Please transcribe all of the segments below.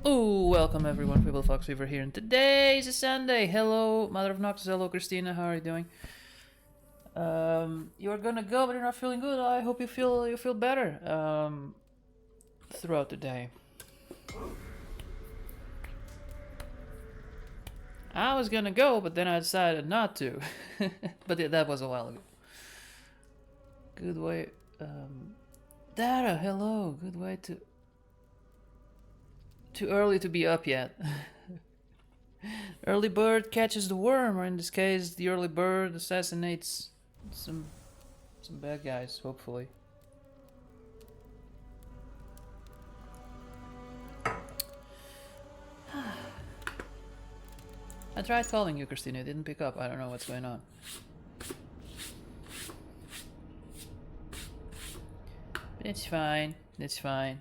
Oh, welcome everyone, People Fox Weaver here, and today is a Sunday. Hello, Mother of Noxus. Hello, Christina. How are you doing? You're gonna go, but you're not feeling good. I hope you feel better throughout the day. I was gonna go, but then I decided not to. But that was a while ago. Good way. Dara, hello. Good way to. Too early to be up yet. Early bird catches the worm, or in this case, the early bird assassinates some bad guys, hopefully. I tried calling you, Christina. It didn't pick up. I don't know what's going on. But it's fine. It's fine.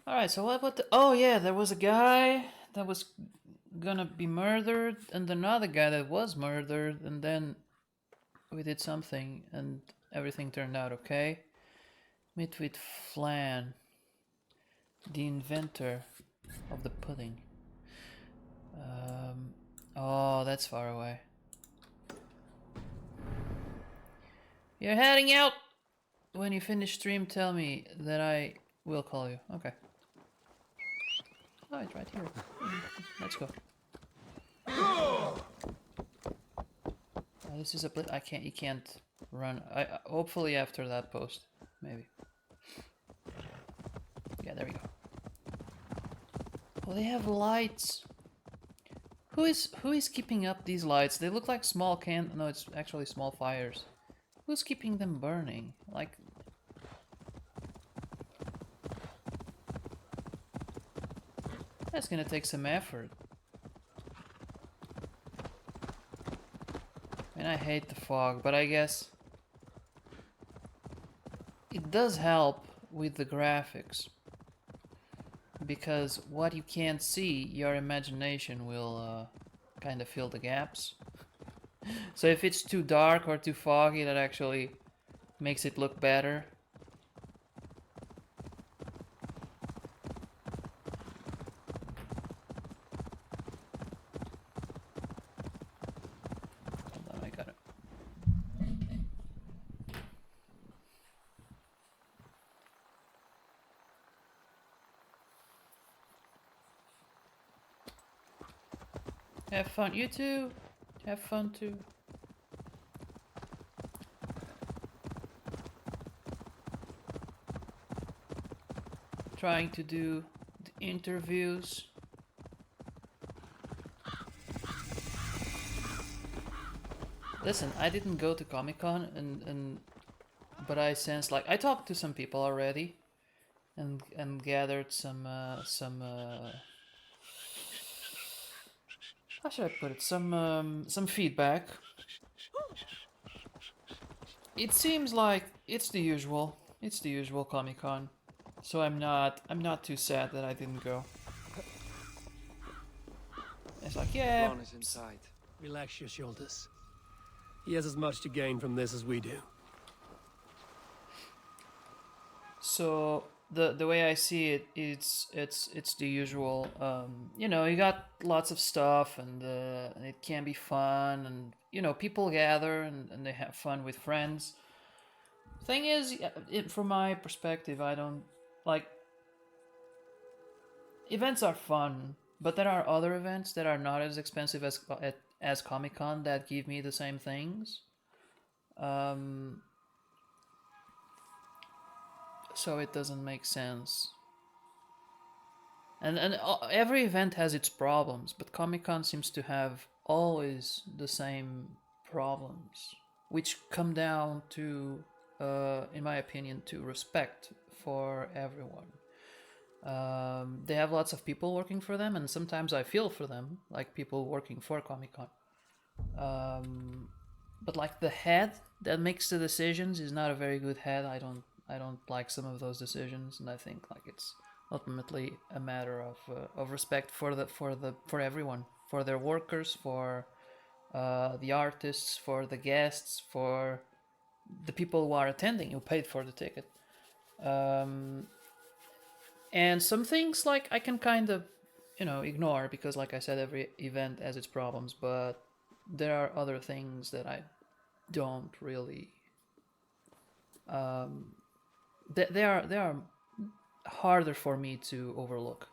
Alright, so what about the... Oh yeah, there was a guy that was gonna be murdered, and another guy that was murdered, and then we did something, and everything turned out okay. Meet with Flan, the inventor of the pudding. Oh, that's far away. You're heading out! When you finish stream, tell me that I will call you. Okay. Oh, it's right here. Let's go. Oh, this is a bit. I can't. You can't run. Hopefully after that post, maybe. Yeah, there we go. Oh, they have lights. Who is keeping up these lights? They look like small No, it's actually small fires. Who's keeping them burning? Like. That's gonna take some effort. And I hate the fog, but I guess it does help with the graphics. Because what you can't see, your imagination will kind of fill the gaps. So if it's too dark or too foggy, that actually makes it look better. Have fun, you too. Have fun too. Trying to do the interviews. Listen, I didn't go to Comic-Con but I sensed like I talked to some people already and gathered some how should I put it? Some feedback. It seems like it's the usual. It's the usual Comic-Con. So I'm not too sad that I didn't go. It's like, yeah. Ron is inside. Relax your shoulders. He has as much to gain from this as we do. So the way I see it, it's the usual. You know, you got lots of stuff, and it can be fun, and you know, people gather and they have fun with friends. Thing is, from my perspective, I don't like. Events are fun, but there are other events that are not as expensive as Comic-Con that give me the same things. So it doesn't make sense. And every event has its problems, but Comic-Con seems to have always the same problems, which come down to, in my opinion, to respect for everyone. They have lots of people working for them, and sometimes I feel for them, like people working for Comic-Con. But like the head that makes the decisions is not a very good head. I don't like some of those decisions, and I think like it's ultimately a matter of respect for everyone, for their workers, for the artists, for the guests, for the people who are attending, who paid for the ticket. Um, and some things like I can kind of, ignore because, like I said, every event has its problems. But there are other things that I don't really. Um, they are harder for me to overlook.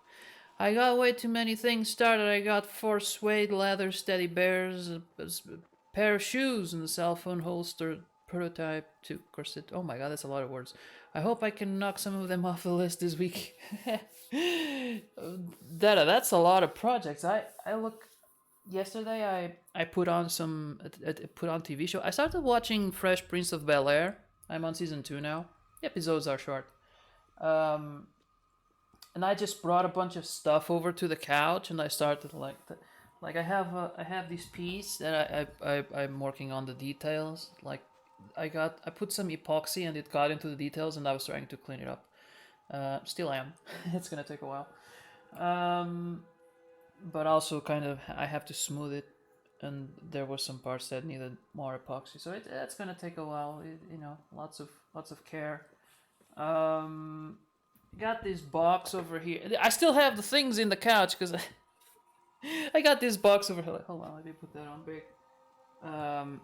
I got way too many things started. I got 4 suede leather steady bears, a pair of shoes, and a cell phone holster prototype to corset. Oh my god, that's a lot of words. I hope I can knock some of them off the list this week. That's a lot of projects. I look. Yesterday I put on put on TV show. I started watching Fresh Prince of Bel Air. I'm on season 2 now. The episodes are short. Um, and I just brought a bunch of stuff over to the couch, and I started like I have this piece that I'm working on the details. Like I put some epoxy and it got into the details, and I was trying to clean it up. Still am. It's gonna take a while. Um, but also kind of I have to smooth it, and there were some parts that needed more epoxy, so that's gonna take a while. Lots of care. Um, got this box over here. I still have the things in the couch because I got this box over here. Hold on, let me put that on big. Um,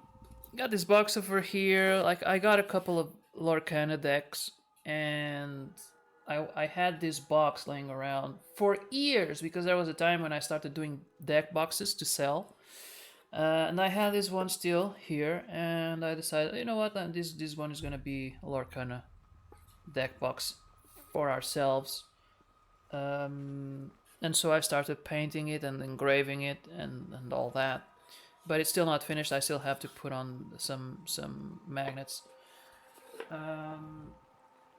got this box over here. Like I got a couple of Lorcana decks, and I had this box laying around for years because there was a time when I started doing deck boxes to sell. And I had this one still here, and I decided, you know what, this one is gonna be a Lorcana deck box for ourselves. And so I started painting it and engraving it and all that. But it's still not finished. I still have to put on some magnets. Um,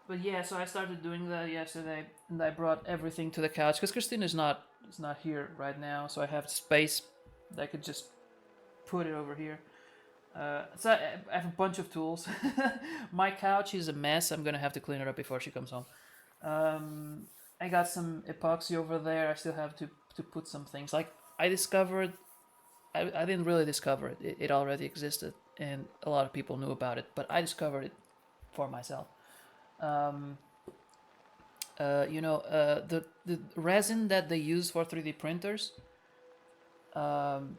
but yeah, so I started doing that yesterday, and I brought everything to the couch because Christine is not here right now, so I have space that I could just put it over here. So I have a bunch of tools. My couch is a mess. I'm gonna have to clean it up before she comes home. Um, I got some epoxy over there. I still have to put some things. Like I discovered, I didn't really discover it. It already existed, and a lot of people knew about it. But I discovered it for myself. Um, the resin that they use for 3D printers. Um,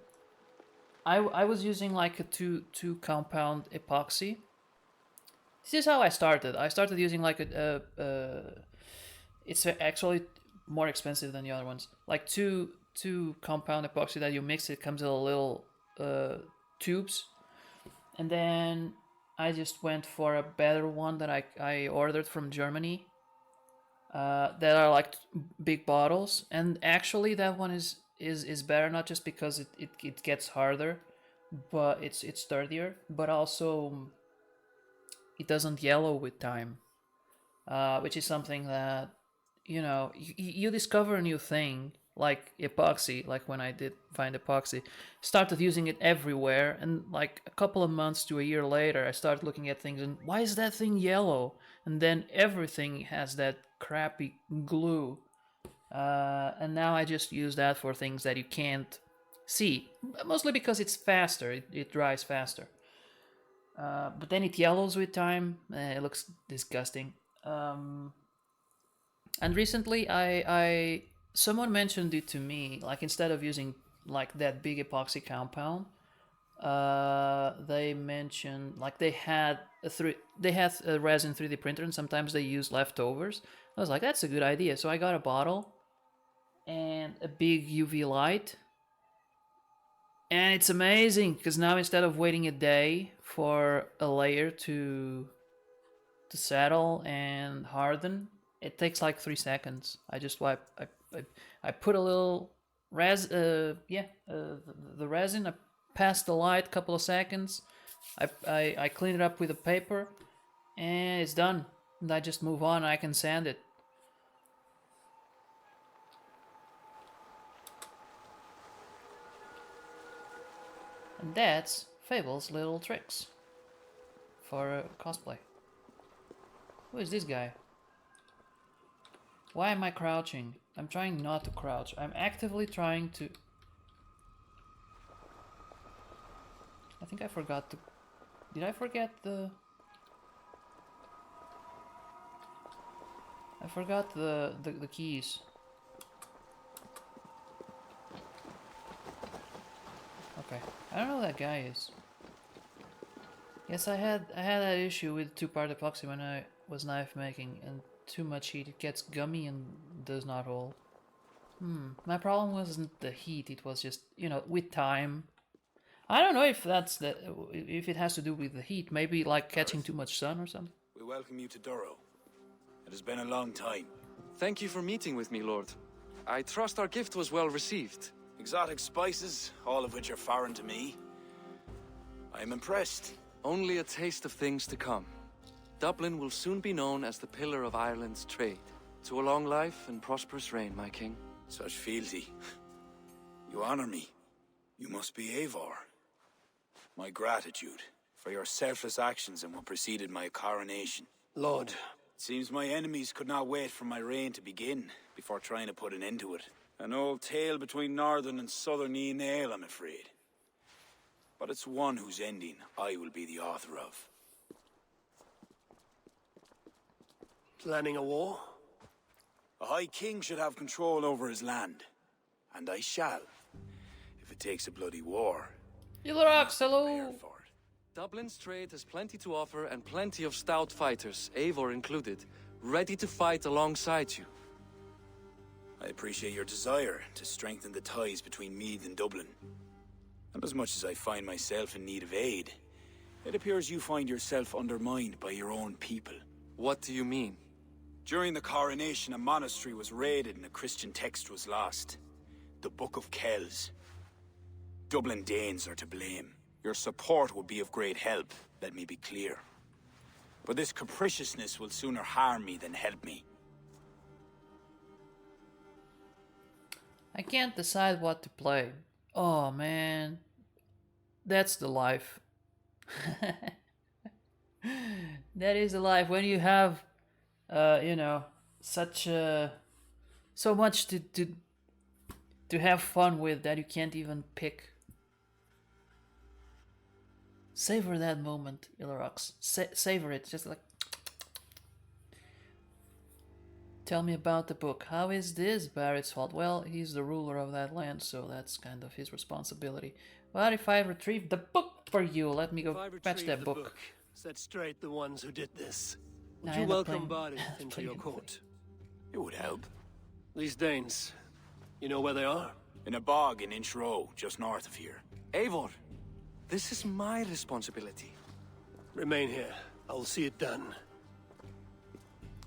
I was using like a two compound epoxy. This is how I started. I started using like it's actually more expensive than the other ones. Like two compound epoxy that you mix. It comes in a little tubes, and then I just went for a better one that I ordered from Germany. That are like big bottles, and actually that one is better, not just because it gets harder, but it's sturdier, but also it doesn't yellow with time, which is something that you discover a new thing like epoxy. Like when I did find epoxy, started using it everywhere, and like a couple of months to a year later, I started looking at things and why is that thing yellow? And then everything has that crappy glue, and now I just use that for things that you can't see, mostly because it's faster. It dries faster. But then it yellows with time. It looks disgusting. Um, and recently, I someone mentioned it to me. Like instead of using like that big epoxy compound, they mentioned like they had a resin 3D printer, and sometimes they use leftovers. I was like, that's a good idea. So I got a bottle and a big UV light, and it's amazing because now instead of waiting a day for a layer to settle and harden, it takes like 3 seconds. I just wipe. I put a little the resin. I pass the light, couple of seconds. I clean it up with a paper, and it's done. And I just move on. I can sand it. And that's Fable's little tricks for cosplay. Who is this guy? Why am I crouching? I'm trying not to crouch. I'm actively trying to... I think I forgot to... Did I forget the... I forgot the keys. Okay. I don't know who that guy is. Yes, I had that issue with two-part epoxy when I was knife making, and too much heat, it gets gummy and does not hold. My problem wasn't the heat, it was just, you know, with time. I don't know if that's if it has to do with the heat, maybe like catching too much sun or something. We welcome you to Durrow. It has been a long time. Thank you for meeting with me, Lord. I trust our gift was well received. Exotic spices, all of which are foreign to me. I am impressed. Only a taste of things to come. Dublin will soon be known as the pillar of Ireland's trade. To a long life and prosperous reign, my king. Such fealty. You honor me. You must be Eivor. My gratitude for your selfless actions and what preceded my coronation. Lord, It seems my enemies could not wait for my reign to begin before trying to put an end to it. An old tale between northern and southern Nael, I'm afraid. But it's one whose ending I will be the author of. planning a war? A High King should have control over his land. And I shall. If it takes a bloody war. Ilarax, hello! Prepare for it. Dublin's trade has plenty to offer and plenty of stout fighters, Eivor included, ready to fight alongside you. I appreciate your desire to strengthen the ties between Meath and Dublin. And as much as I find myself in need of aid, it appears you find yourself undermined by your own people. What do you mean? During the coronation, a monastery was raided and a Christian text was lost. The Book of Kells. Dublin Danes are to blame. Your support would be of great help, let me be clear. But this capriciousness will sooner harm me than help me. I can't decide what to play. Oh man, that's the life. That is the life when you have, you know, such so much to have fun with that you can't even pick. Savor that moment, Ilarax. Savor it, just like. Tell me about the book. How is this Barrett's fault? Well, he's the ruler of that land, so that's kind of his responsibility. What if I retrieve the book for you? Let me go If I fetch retrieve that the book. set straight the ones who did this. Would Nah, you I'm not welcome playing- Barid into playing your it. court? It would help. These Danes, you know where they are? In a bog in Inch Row, just north of here. Eivor, this is my responsibility. Remain here. I will see it done.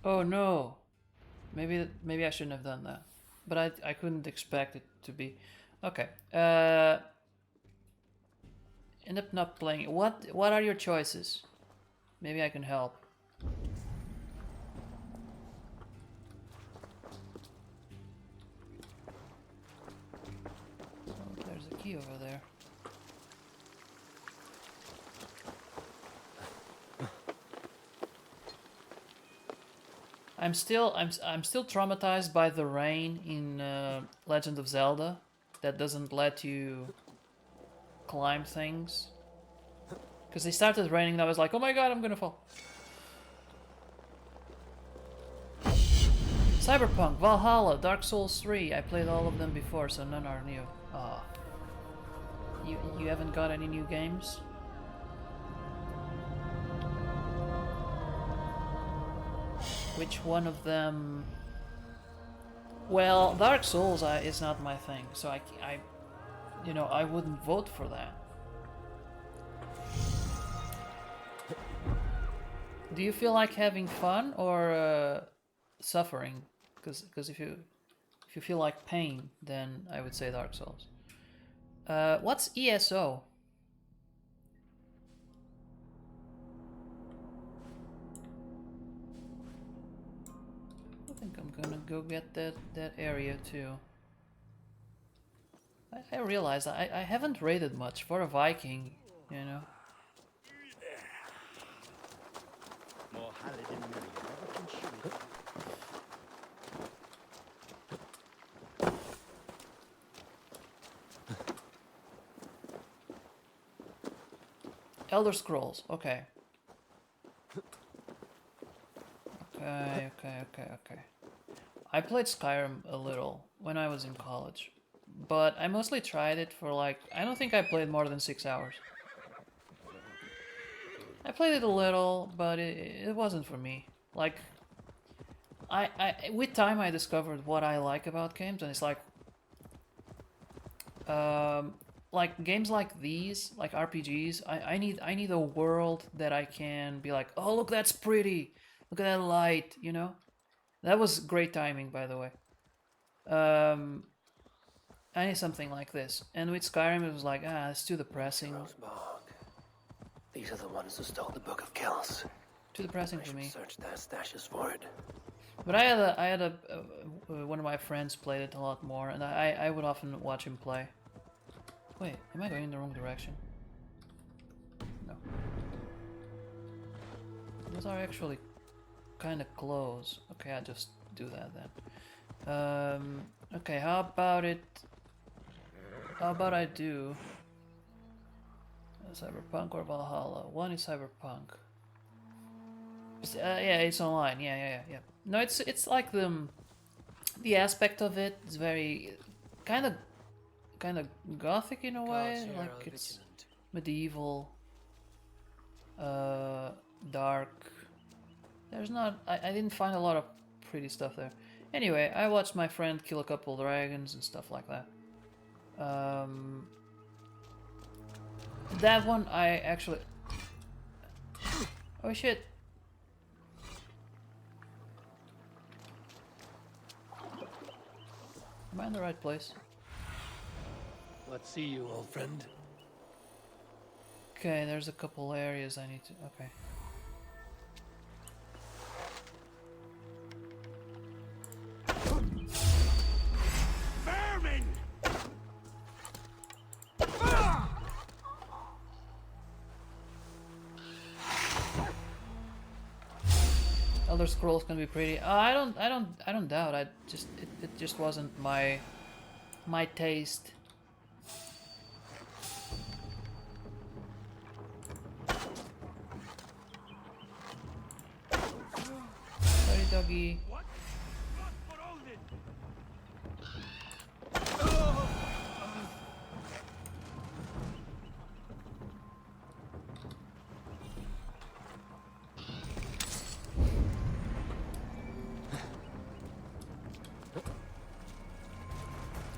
Oh no. Maybe I shouldn't have done that. But I couldn't expect it to be. Okay. End up not playing. What are your choices? Maybe I can help. Oh, there's a key over there. I'm still traumatized by the rain in Legend of Zelda that doesn't let you climb things. Because they started raining and I was like, oh my god, I'm gonna fall. Cyberpunk, Valhalla, Dark Souls 3. I played all of them before, so none are new. Ah. You haven't got any new games? Which one of them? Well, Dark Souls is not my thing, so you know, I wouldn't vote for that. Do you feel like having fun or suffering? Because if you feel like pain, then I would say Dark Souls. What's ESO? I think I'm gonna go get that area too. I realized I haven't raided much for a Viking, you know. Elder Scrolls. Okay. Okay. I played Skyrim a little when I was in college, but I mostly tried it for like, I don't think I played more than 6 hours. I played it a little, but it wasn't for me. Like, with time I discovered what I like about games, and it's like games like these, like RPGs, I need a world that I can be like, oh look, that's pretty, look at that light, you know. That was great timing, by the way. I need something like this, and with Skyrim it was like, it's too depressing. Rosebog. These are the ones who stole the Book of Kells. Too depressing I for should me. search their stashes for it. But I had a one of my friends played it a lot more, and I would often watch him play. Wait, am I going in the wrong direction? No. Those are actually kind of close. Okay, I'll just do that then. Okay, how about it? How about I do Cyberpunk or Valhalla? One is Cyberpunk. Yeah, it's online. Yeah. No, it's like the aspect of it is very kind of gothic in a way. Like it's medieval, dark. There's not. I didn't find a lot of pretty stuff there. Anyway, I watched my friend kill a couple dragons and stuff like that. That one I actually. Oh shit. Am I in the right place? Let's see you, old friend. Okay, there's a couple areas I need to. Okay. Vermin! Elder Scrolls can be pretty. I don't doubt. It just wasn't my taste. Sorry, doggy.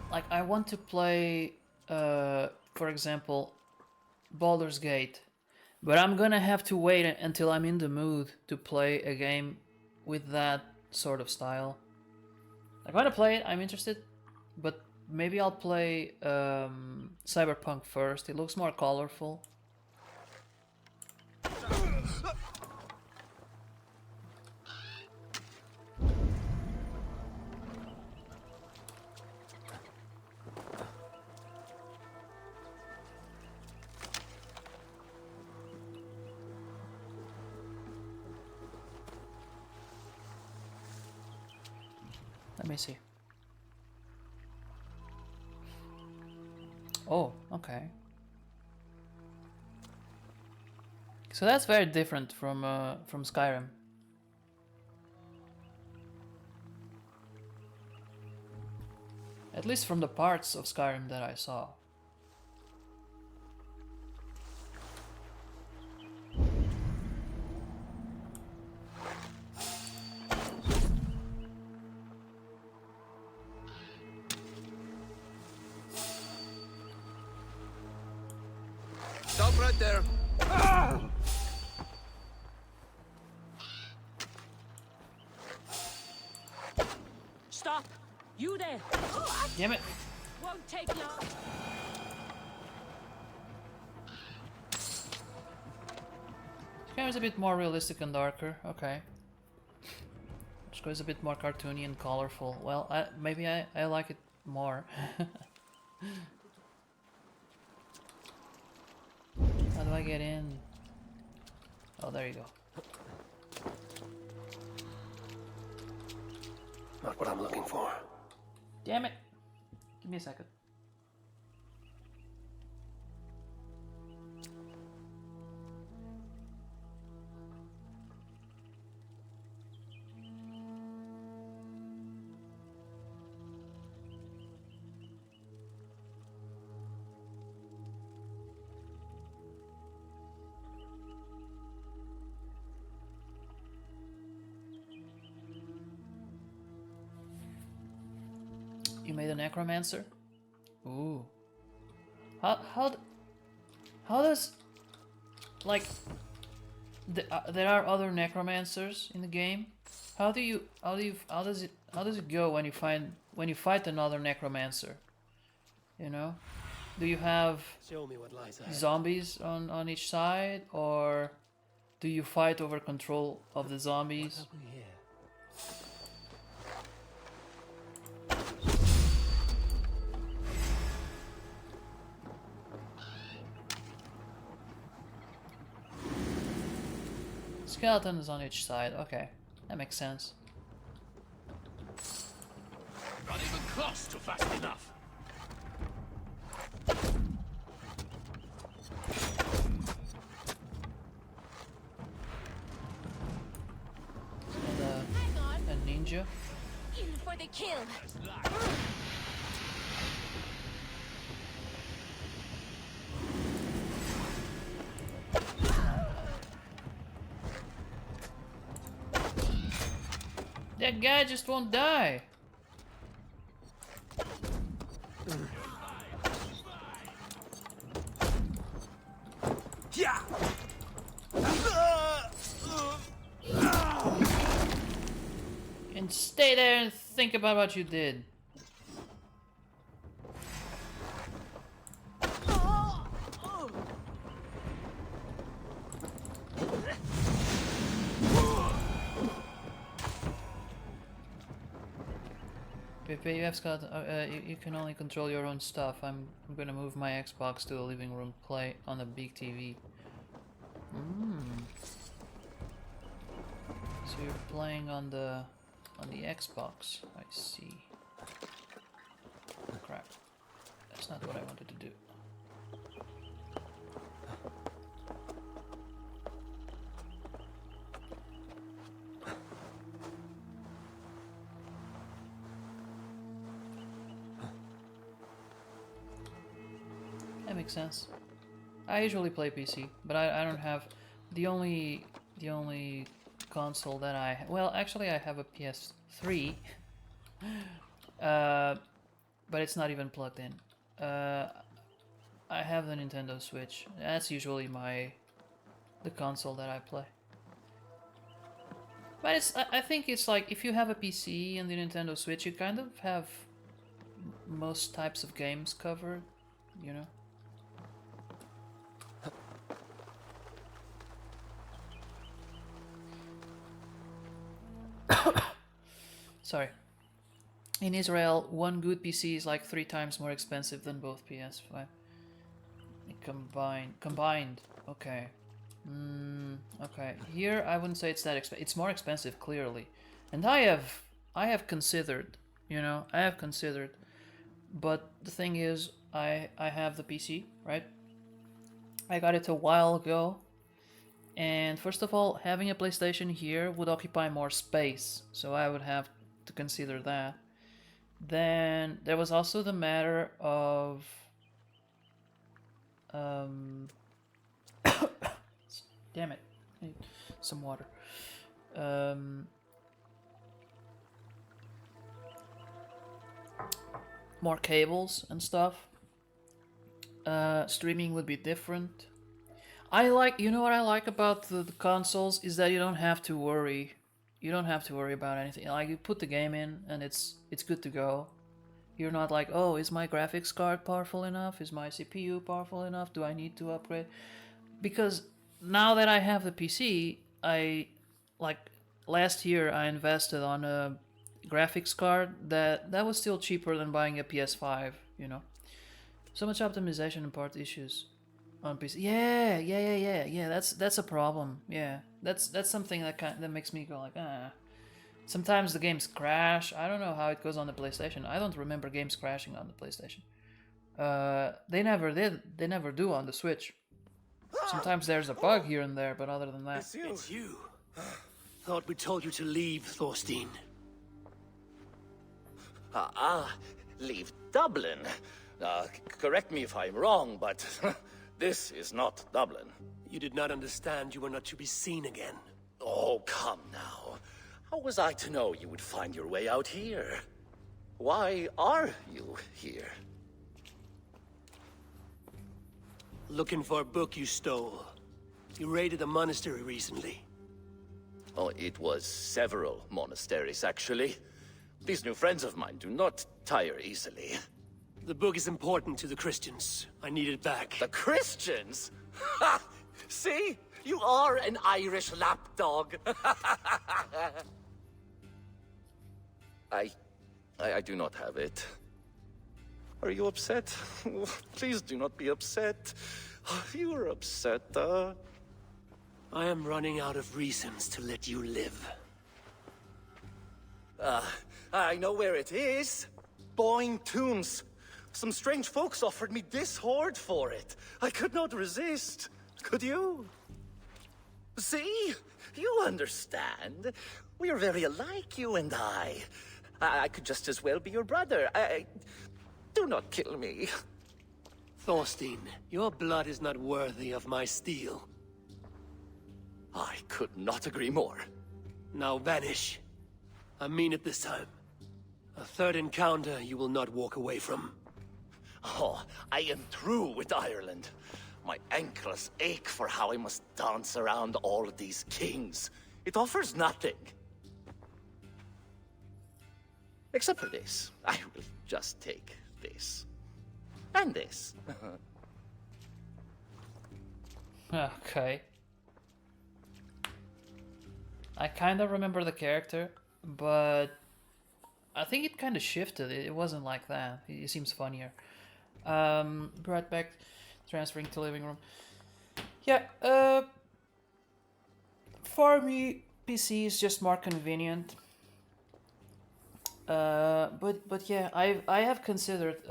Like, I want to play, for example, Baldur's Gate, but I'm gonna have to wait until I'm in the mood to play a game with that sort of style. I want to play it, I'm interested, but maybe I'll play Cyberpunk first. It looks more colorful. Let me see. Oh, okay. So that's very different from Skyrim. At least from the parts of Skyrim that I saw. Stop right there. Stop! You there! Damn it! Won't take long. This game is a bit more realistic and darker. Okay. This game is a bit more cartoony and colorful. Well, maybe I like it more. How do I get in? Oh, there you go. Not what I'm looking for. Damn it! Give me a second. You made a necromancer? Ooh. How does, like, there are other necromancers in the game? How does it go when you fight another necromancer? You know? Do you have Show me what lies ahead. zombies on each side, or do you fight over control of the zombies? What have we here? Skeletons on each side, okay. That makes sense. Not even close to fast enough. And a ninja. In for the kill. That guy just won't die. Yeah. And stay there and think about what you did. You have Scott. You can only control your own stuff. I'm gonna move my Xbox to the living room. Play on a big TV. So you're playing on the Xbox. I see. Crap. That's not what I wanted to do. That makes sense. I usually play PC, but I don't have the only console that well, actually I have a PS3, but it's not even plugged in. I have the Nintendo Switch. That's usually the console that I play. But I think it's like if you have a PC and the Nintendo Switch, you kind of have most types of games covered, you know. Sorry. In Israel, one good PC is like 3 times more expensive than both PS5. Combined. Okay. Okay. Here, I wouldn't say it's that expensive. It's more expensive, clearly. And I have considered, you know, but the thing is, I have the PC, right? I got it a while ago. And first of all, having a PlayStation here would occupy more space, so I would have to consider that. Then there was also the matter of damn it, I need some water. More cables and stuff. Streaming would be different. You know what I like about the consoles is that you don't have to worry. You don't have to worry about anything. Like, you put the game in and it's good to go. You're not like, oh, is my graphics card powerful enough? Is my CPU powerful enough? Do I need to upgrade? Because now that I have the PC, last year I invested on a graphics card that was still cheaper than buying a PS5, you know. So much optimization and part issues on PC. Yeah. That's a problem. Yeah, that's something that makes me go like, ah. Sometimes the games crash. I don't know how it goes on the PlayStation. I don't remember games crashing on the PlayStation. They never did. They never do on the Switch. Sometimes there's a bug here and there, but other than that, It's you. Thought we told you to leave, Thorstein. Leave Dublin. Correct me if I'm wrong, but this is not Dublin. You did not understand you were not to be seen again. Oh, come now. How was I to know you would find your way out here? Why are you here? Looking for a book you stole. You raided a monastery recently. Oh, it was several monasteries, actually. These new friends of mine do not tire easily. The book is important to the Christians. I need it back. The Christians? Ha! See? You are an Irish lapdog. I do not have it. Are you upset? Please do not be upset. You are upset, I am running out of reasons to let you live. I know where it is. Boyne Tombs. Some strange folks offered me this hoard for it. I could not resist. Could you? See? You understand. We are very alike, you and I. I could just as well be your brother. Do not kill me. Thorstein, your blood is not worthy of my steel. I could not agree more. Now vanish. I mean it this time. A third encounter you will not walk away from. Oh, I am through with Ireland. My ankles ache for how I must dance around all of these kings. It offers nothing. Except for this. I will just take this. And this. Okay. I kind of remember the character, but I think it kind of shifted. It wasn't like that. He seems funnier. Brought back, transferring to living room. Yeah, for me, PC is just more convenient. But yeah, I have considered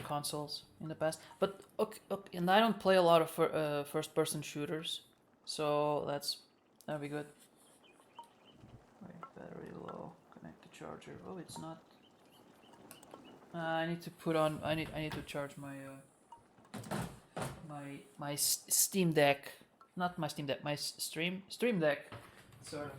consoles in the past, but okay, and I don't play a lot of first person shooters, so that'll be good. Wait, battery low. Connect the charger. Oh, it's not. I need to put on. I need to charge my my Steam Deck. Not my Steam Deck. My Stream Deck. Sort of.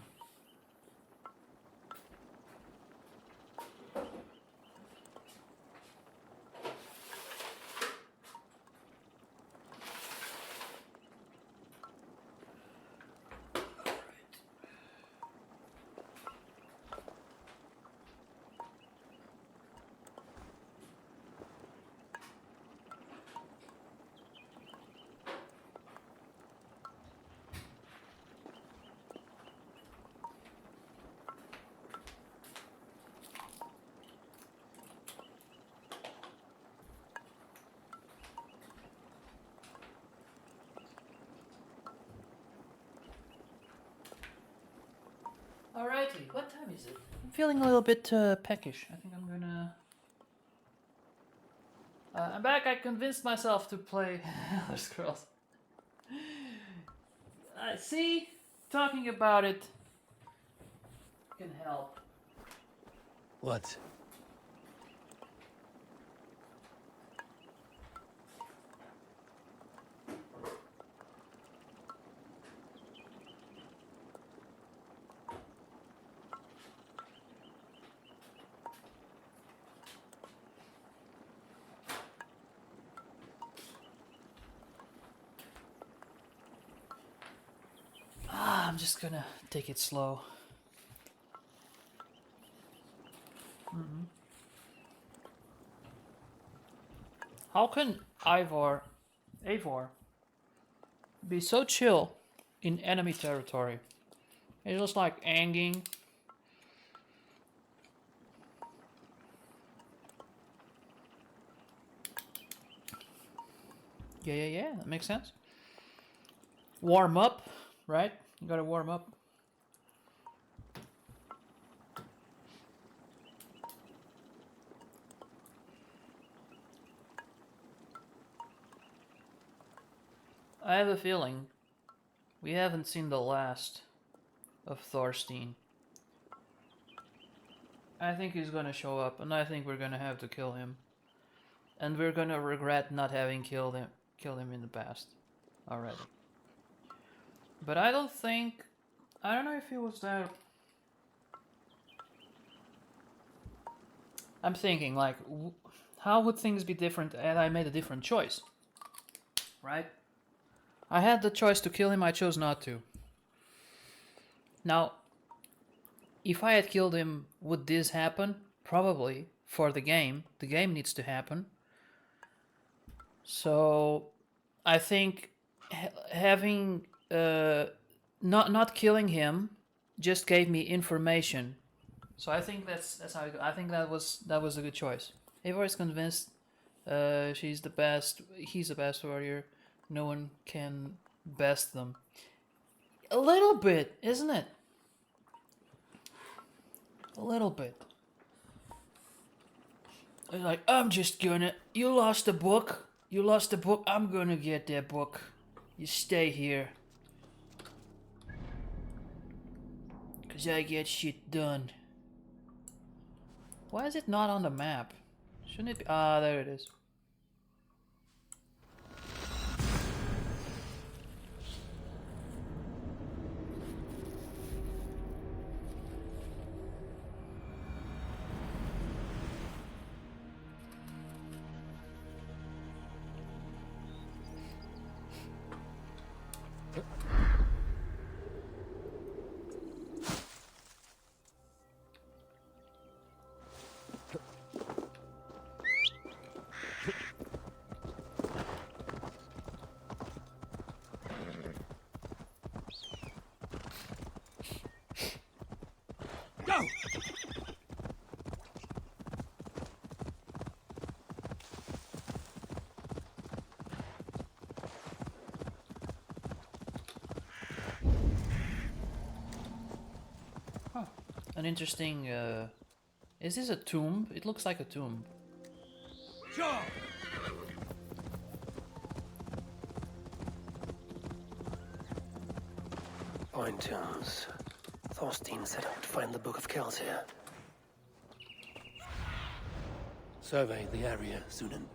Alrighty, what time is it? I'm feeling a little bit peckish. I think I'm gonna. I'm back. I convinced myself to play Elder Scrolls. See, talking about it can help. What? I'm just gonna take it slow. How can Eivor be so chill in enemy territory? He's just like hanging. Yeah, that makes sense. Warm up, right? You gotta warm up. I have a feeling we haven't seen the last of Thorstein. I think he's gonna show up, and I think we're gonna have to kill him. And we're gonna regret not having killed him in the past already. But I don't know if he was that. I'm thinking like, how would things be different had I made a different choice? Right? I had the choice to kill him, I chose not to. Now, if I had killed him, would this happen? Probably. For the game. The game needs to happen. So, I think having not killing him just gave me information. So I think that's how I think that was a good choice. Eivor is convinced she's the best. He's the best warrior. No one can best them. A little bit, isn't it? A little bit. Like, I'm just gonna. You lost the book. You lost the book. I'm gonna get that book. You stay here. Cause I get shit done. Why is it not on the map? Shouldn't it be? Ah, there it is. Go! An interesting. Is this a tomb? It looks like a tomb. Sure. Fine tunes. Thorstein said I would find the Book of Kells here. Survey the area, Sunan.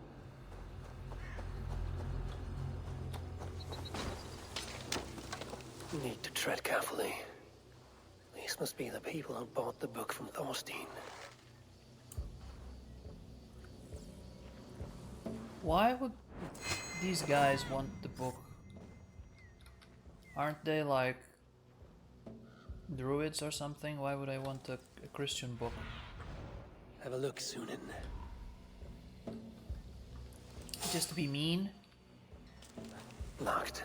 Need to tread carefully. These must be the people who bought the book from Thorstein. Why would these guys want the book? Aren't they like druids or something? Why would I want a Christian book? Have a look, Sunan. Just to be mean? Locked.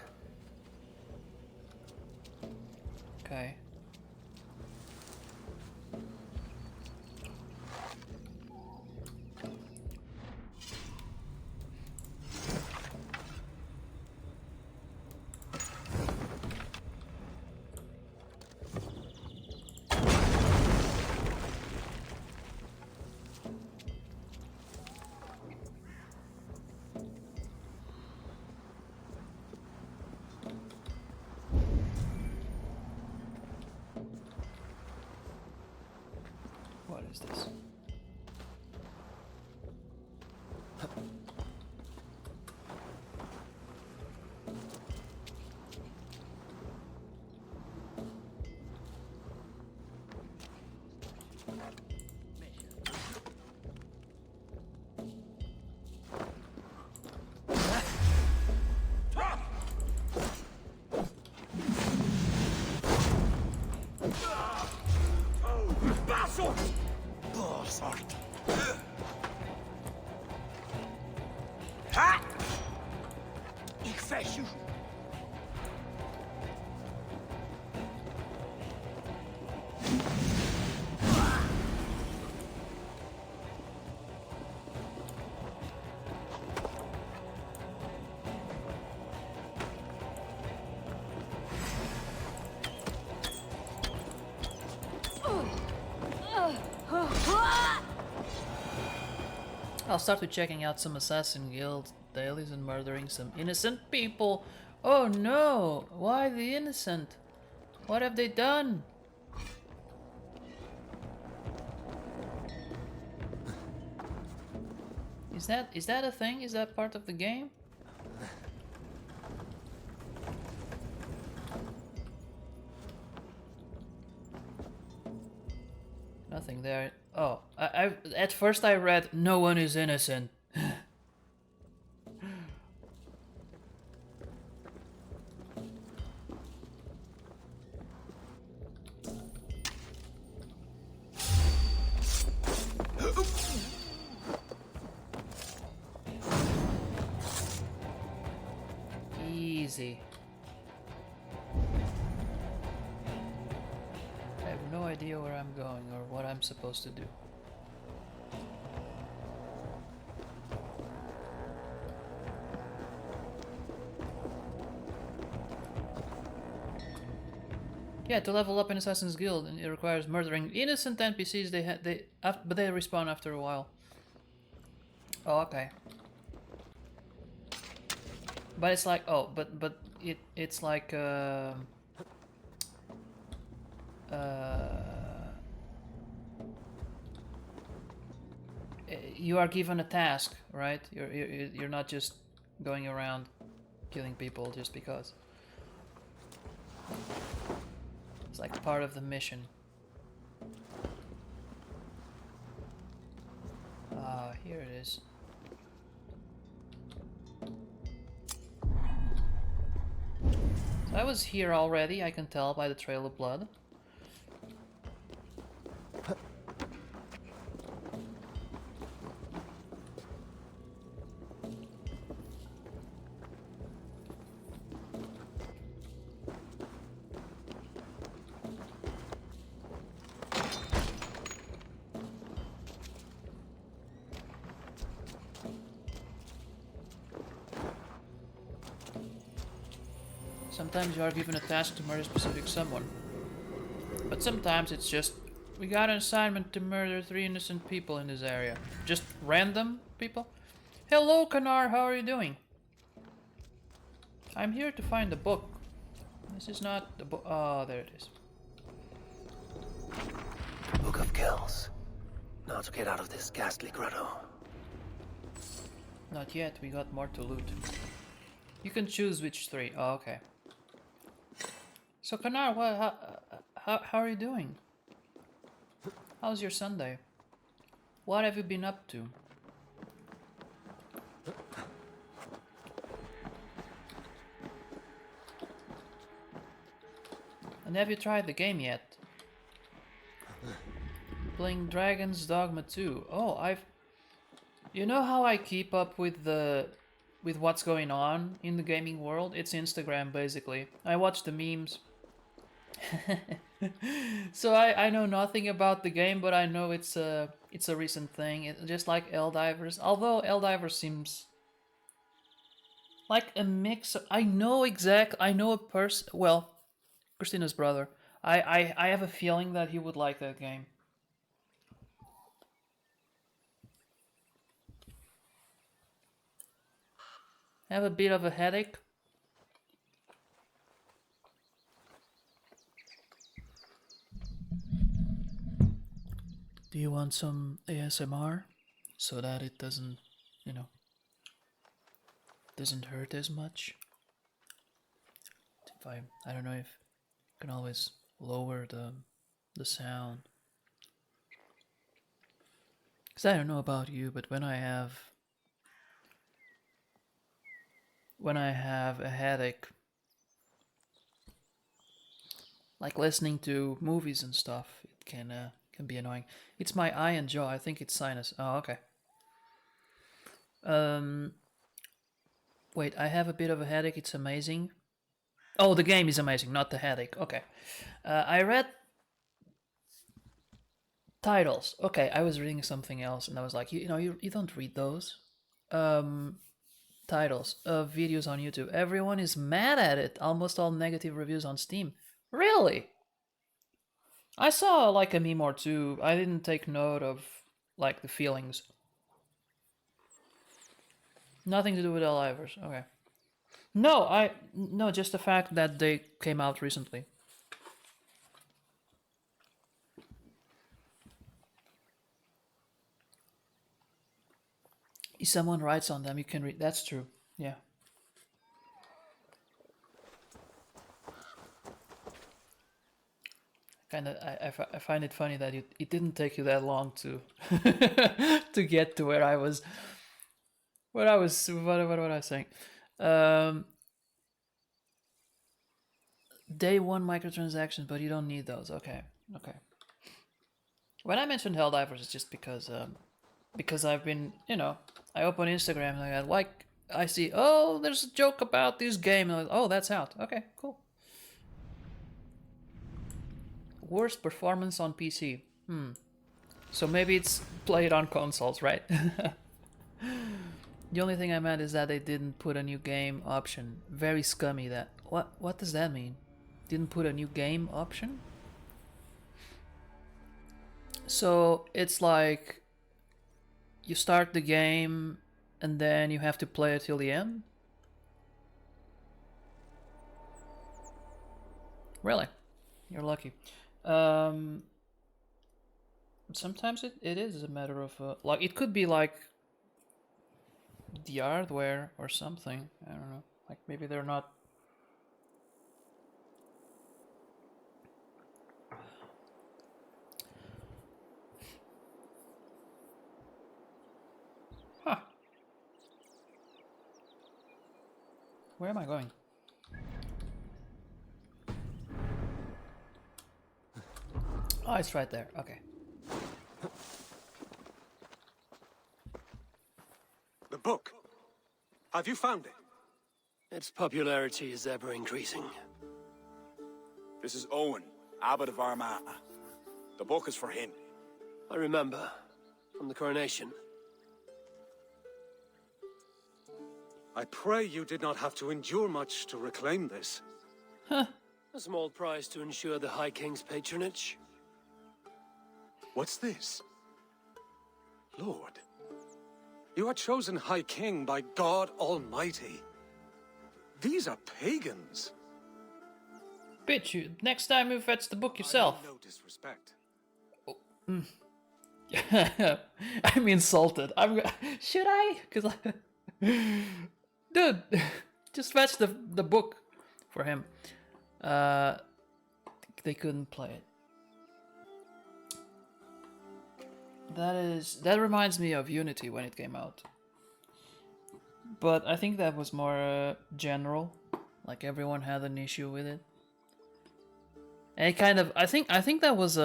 Okay. What is this? Ha! Ik ves u. I'll start with checking out some assassin guild dailies and murdering some innocent people. Oh no! Why the innocent? What have they done? Is that a thing? Is that part of the game? Nothing there. Oh, I at first I read no one is innocent. Easy. I have no idea where I'm going or what I'm supposed to do. Yeah, to level up in Assassin's Guild, it requires murdering innocent NPCs. But they respawn after a while. Oh, okay. But it's like, oh, but it's like you are given a task, right? You're not just going around killing people just because. It's like part of the mission. Ah, here it is. So I was here already, I can tell by the trail of blood. Sometimes you are given a task to murder a specific someone. But sometimes it's just, we got an assignment to murder 3 innocent people in this area. Just random people. Hello, Kanar, how are you doing? I'm here to find the book. This is not the book. Oh, there it is. Book of Kells. Now to get out of this ghastly grotto. Not yet, we got more to loot. You can choose which 3. Oh, okay. So Kanar, how are you doing? How's your Sunday? What have you been up to? And have you tried the game yet? Playing Dragon's Dogma 2. Oh, you know how I keep up with what's going on in the gaming world? It's Instagram basically. I watch the memes. So I know nothing about the game, but I know it's a recent thing. Just like Helldivers. Although Helldivers seems like a mix. I know a person. Well, Christina's brother. I have a feeling that he would like that game. I have a bit of a headache. Do you want some ASMR so that it doesn't, doesn't hurt as much? If I don't know if I can always lower the sound. Cause I don't know about you, but when I have a headache, like listening to movies and stuff, it can be annoying. It's my eye and jaw. I think it's sinus. Oh, okay. Wait, I have a bit of a headache. It's amazing. Oh, the game is amazing, not the headache. Okay. I read titles. Okay, I was reading something else, and I was like, you don't read those. Titles of videos on YouTube. Everyone is mad at it. Almost all negative reviews on Steam. Really? I saw like a meme or two. I didn't take note of like the feelings. Nothing to do with Helldivers. Okay. No, just the fact that they came out recently. If someone writes on them, you can read. That's true. Yeah. I find it funny that it didn't take you that long to to get to where I was. What I was what I was saying. Um, Day one microtransactions, but you don't need those. Okay, okay. When I mentioned Helldivers, it's just because I've been, I open Instagram and I see, oh, there's a joke about this game. And oh, that's out. Okay, cool. Worst performance on PC. So maybe it's played on consoles, right? The only thing I'm mad is that they didn't put a new game option. Very scummy. That what does that mean? Didn't put a new game option? So it's like you start the game and then you have to play it till the end? Really? You're lucky. Sometimes it is a matter of like it could be like the hardware or something. I don't know. Like maybe they're not. Huh. Where am I going? Oh, it's right there. Okay. The book. Have you found it? Its popularity is ever increasing. This is Owen, Abbot of Armagh. The book is for him. I remember, from the coronation. I pray you did not have to endure much to reclaim this. A small price to ensure the High King's patronage. What's this? Lord, you are chosen High King by God Almighty. These are pagans. Bitch, you. Next time you fetch the book yourself. I mean no disrespect. I'm insulted. Should I? Cause dude, just fetch the book for him. They couldn't play it. That reminds me of Unity when it came out. But I think that was more general. Like everyone had an issue with it. And it kind of I think that was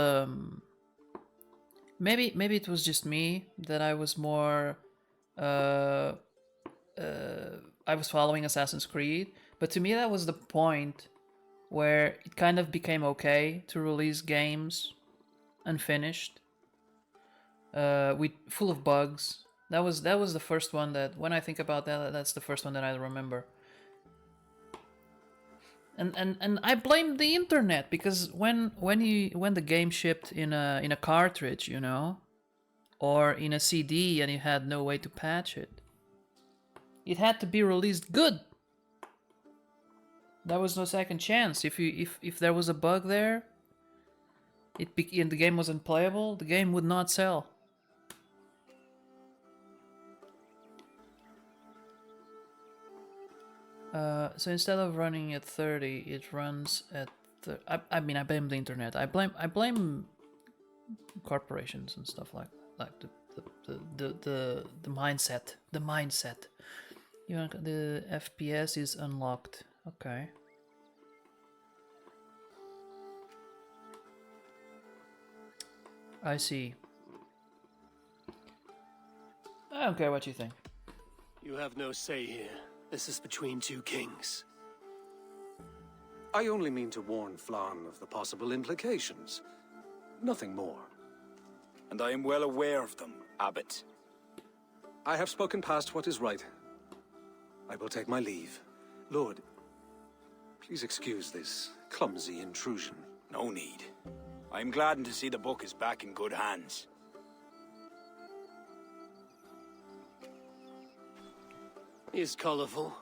maybe it was just me that I was more I was following Assassin's Creed, but to me that was the point where it kind of became okay to release games unfinished, with full of bugs. That was the first one that when I think about that, that's the first one that I remember. And I blame the internet because when the game shipped in a cartridge, or in a CD and you had no way to patch it, it had to be released good. There was no second chance. If there was a bug there, and the game was unplayable, the game would not sell. So instead of running at 30, it runs at. I mean, I blame the internet. I blame corporations and stuff like the mindset. The mindset. The FPS is unlocked. Okay. I see. I don't care what you think. You have no say here. This is between two kings. I only mean to warn Flann of the possible implications. Nothing more. And I am well aware of them, Abbot. I have spoken past what is right. I will take my leave. Lord, please excuse this clumsy intrusion. No need. I am gladdened to see the book is back in good hands. He is colorful.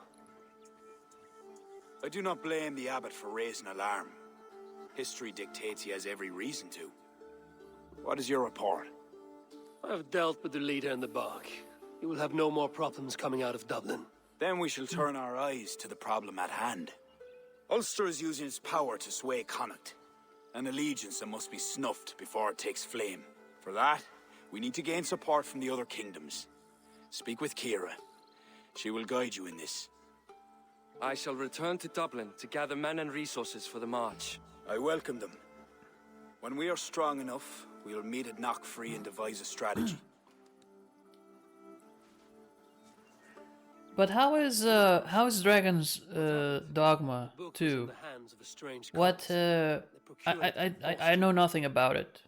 I do not blame the Abbot for raising alarm. History dictates he has every reason to. What is your report? I have dealt with the leader in the bog. You will have no more problems coming out of Dublin. Then we shall turn our eyes to the problem at hand. Ulster is using its power to sway Connacht. An allegiance that must be snuffed before it takes flame. For that, we need to gain support from the other kingdoms. Speak with Kira. She will guide you in this. I shall return to Dublin to gather men and resources for the march. I welcome them. When we are strong enough, we will meet at Knockfree and devise a strategy. But how is Dragon's Dogma Book was in 2? the hands of a strange What? cult. They procured it I know nothing about it.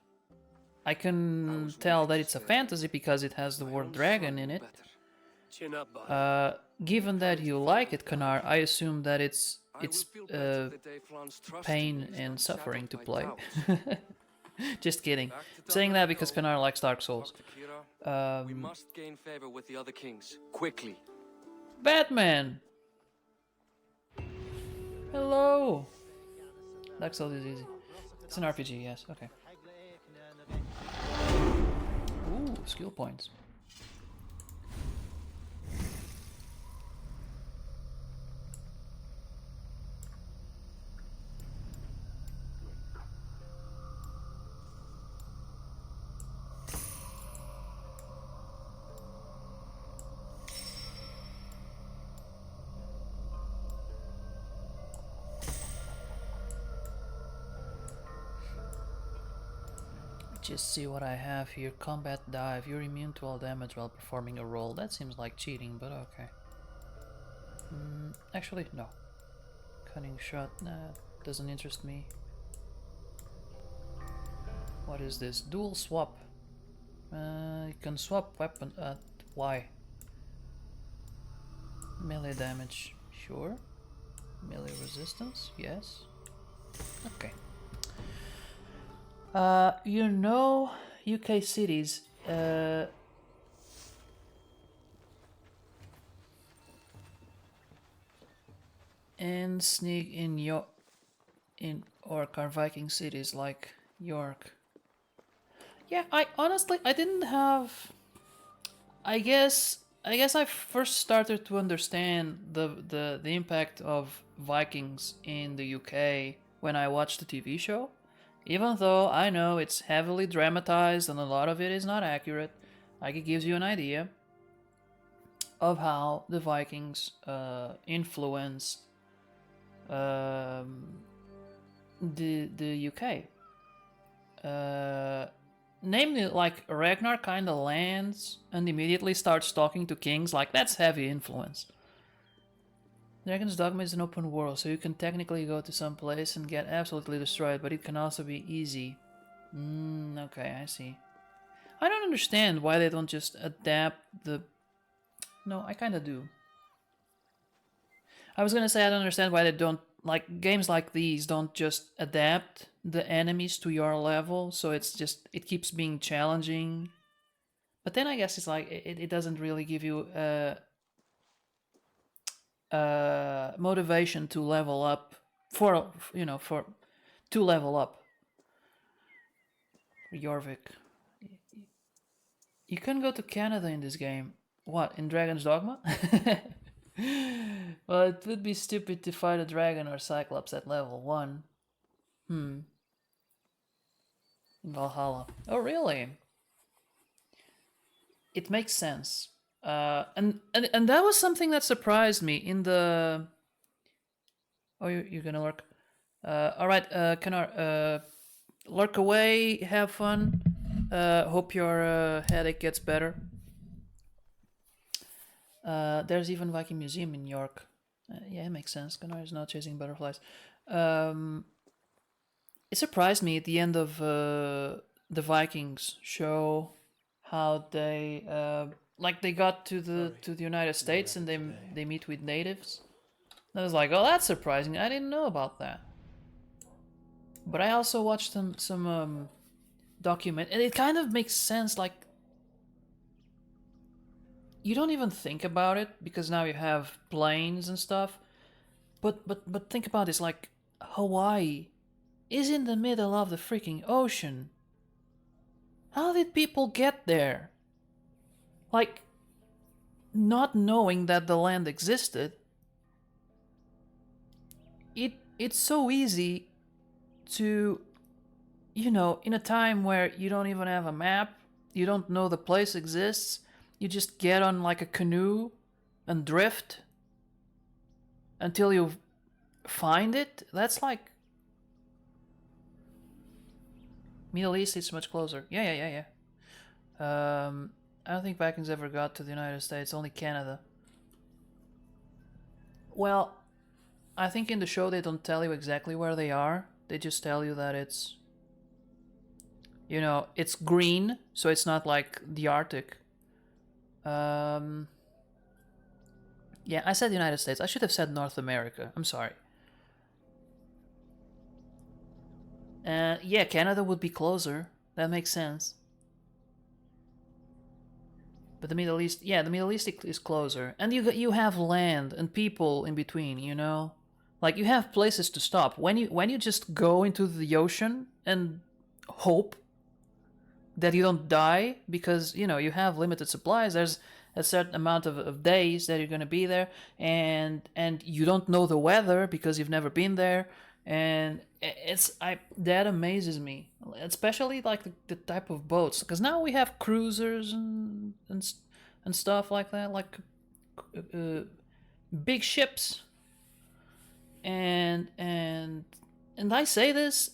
I can was tell wondering that to it's a say, fantasy because it has the my word own dragon son in knew it. better. Chin up, boy. Given that you like it, Kanar, I assume that it's I will feel better the day Flan's trust in me pain is and not suffering shadowed to by play. doubt. Just kidding. Back to Saying Dublin that I because go. Kanar likes Dark Souls. Talk to Kira. We Um, must gain favor with the other kings quickly. Batman! Hello! Dark Souls is easy. It's an RPG, yes, okay. Ooh, skill points. Just see what I have here. Combat dive. You're immune to all damage while performing a roll. That seems like cheating, but okay. Actually, no. Cunning shot. Nah, doesn't interest me. What is this? Dual swap. You can swap weapon at Y. Melee damage. Sure. Melee resistance. Yes. Okay. You know, UK cities, and sneak in York are Viking cities like York. Yeah, I honestly I didn't have. I guess I first started to understand the impact of Vikings in the UK when I watched the TV show. Even though I know it's heavily dramatized and a lot of it is not accurate, like it gives you an idea of how the Vikings influenced the UK. Namely, like Ragnar kind of lands and immediately starts talking to kings. Like that's heavy influence. Dragon's Dogma is an open world, so you can technically go to some place and get absolutely destroyed, but it can also be easy. Okay, I see. I don't understand why they don't just adapt the... No, I kinda do. I was gonna say I don't understand why they don't... Like, games like these don't just adapt the enemies to your level, so it's just... It keeps being challenging. But then I guess it's like, it doesn't really give you... motivation to level up to level up. Jorvik. You can go to Canada in this game. What, in Dragon's Dogma? Well, it would be stupid to fight a dragon or cyclops at level 1. In Valhalla. Oh, really? It makes sense. And that was something that surprised me in the... Oh, you're gonna lurk. Alright, Kanar, lurk away, have fun. Hope your headache gets better. There's even Viking Museum in York. Yeah, it makes sense. Kanar is not chasing butterflies. It surprised me at the end of the Vikings show how they like they got to the United States and they meet with natives. I was like, oh, that's surprising. I didn't know about that. But I also watched some document, and it kind of makes sense. Like, you don't even think about it because now you have planes and stuff. But think about this. Like, Hawaii is in the middle of the freaking ocean. How did people get there? Like, not knowing that the land existed. It's so easy to you know, in a time where you don't even have a map, you don't know the place exists, you just get on like a canoe and drift until you find it. That's like Middle East. It's much closer. Yeah. I don't think Vikings ever got to the United States. Only Canada. Well, I think in the show they don't tell you exactly where they are. They just tell you that it's, you know, it's green, so it's not like the Arctic. Yeah, I said United States. I should have said North America. I'm sorry. Yeah, Canada would be closer. That makes sense. But the Middle East, yeah, the Middle East is closer, and you have land and people in between. You know, like you have places to stop. When you just go into the ocean and hope that you don't die, because you know you have limited supplies. There's a certain amount of days that you're gonna be there, and you don't know the weather because you've never been there, and that amazes me, especially like the type of boats, because now we have cruisers and stuff like that, like big ships, and I say this,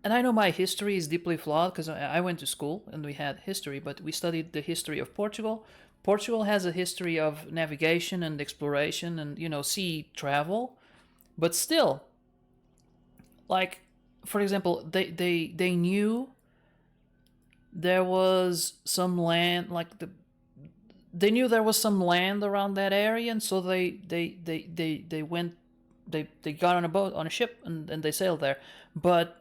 and I know my history is deeply flawed because I went to school and we had history, but we studied the history of Portugal. Portugal has a history of navigation and exploration and, you know, sea travel, but still, like, for example, they knew there was some land, like they knew there was some land around that area, and so they went, they got on a boat, on a ship, and they sailed there. But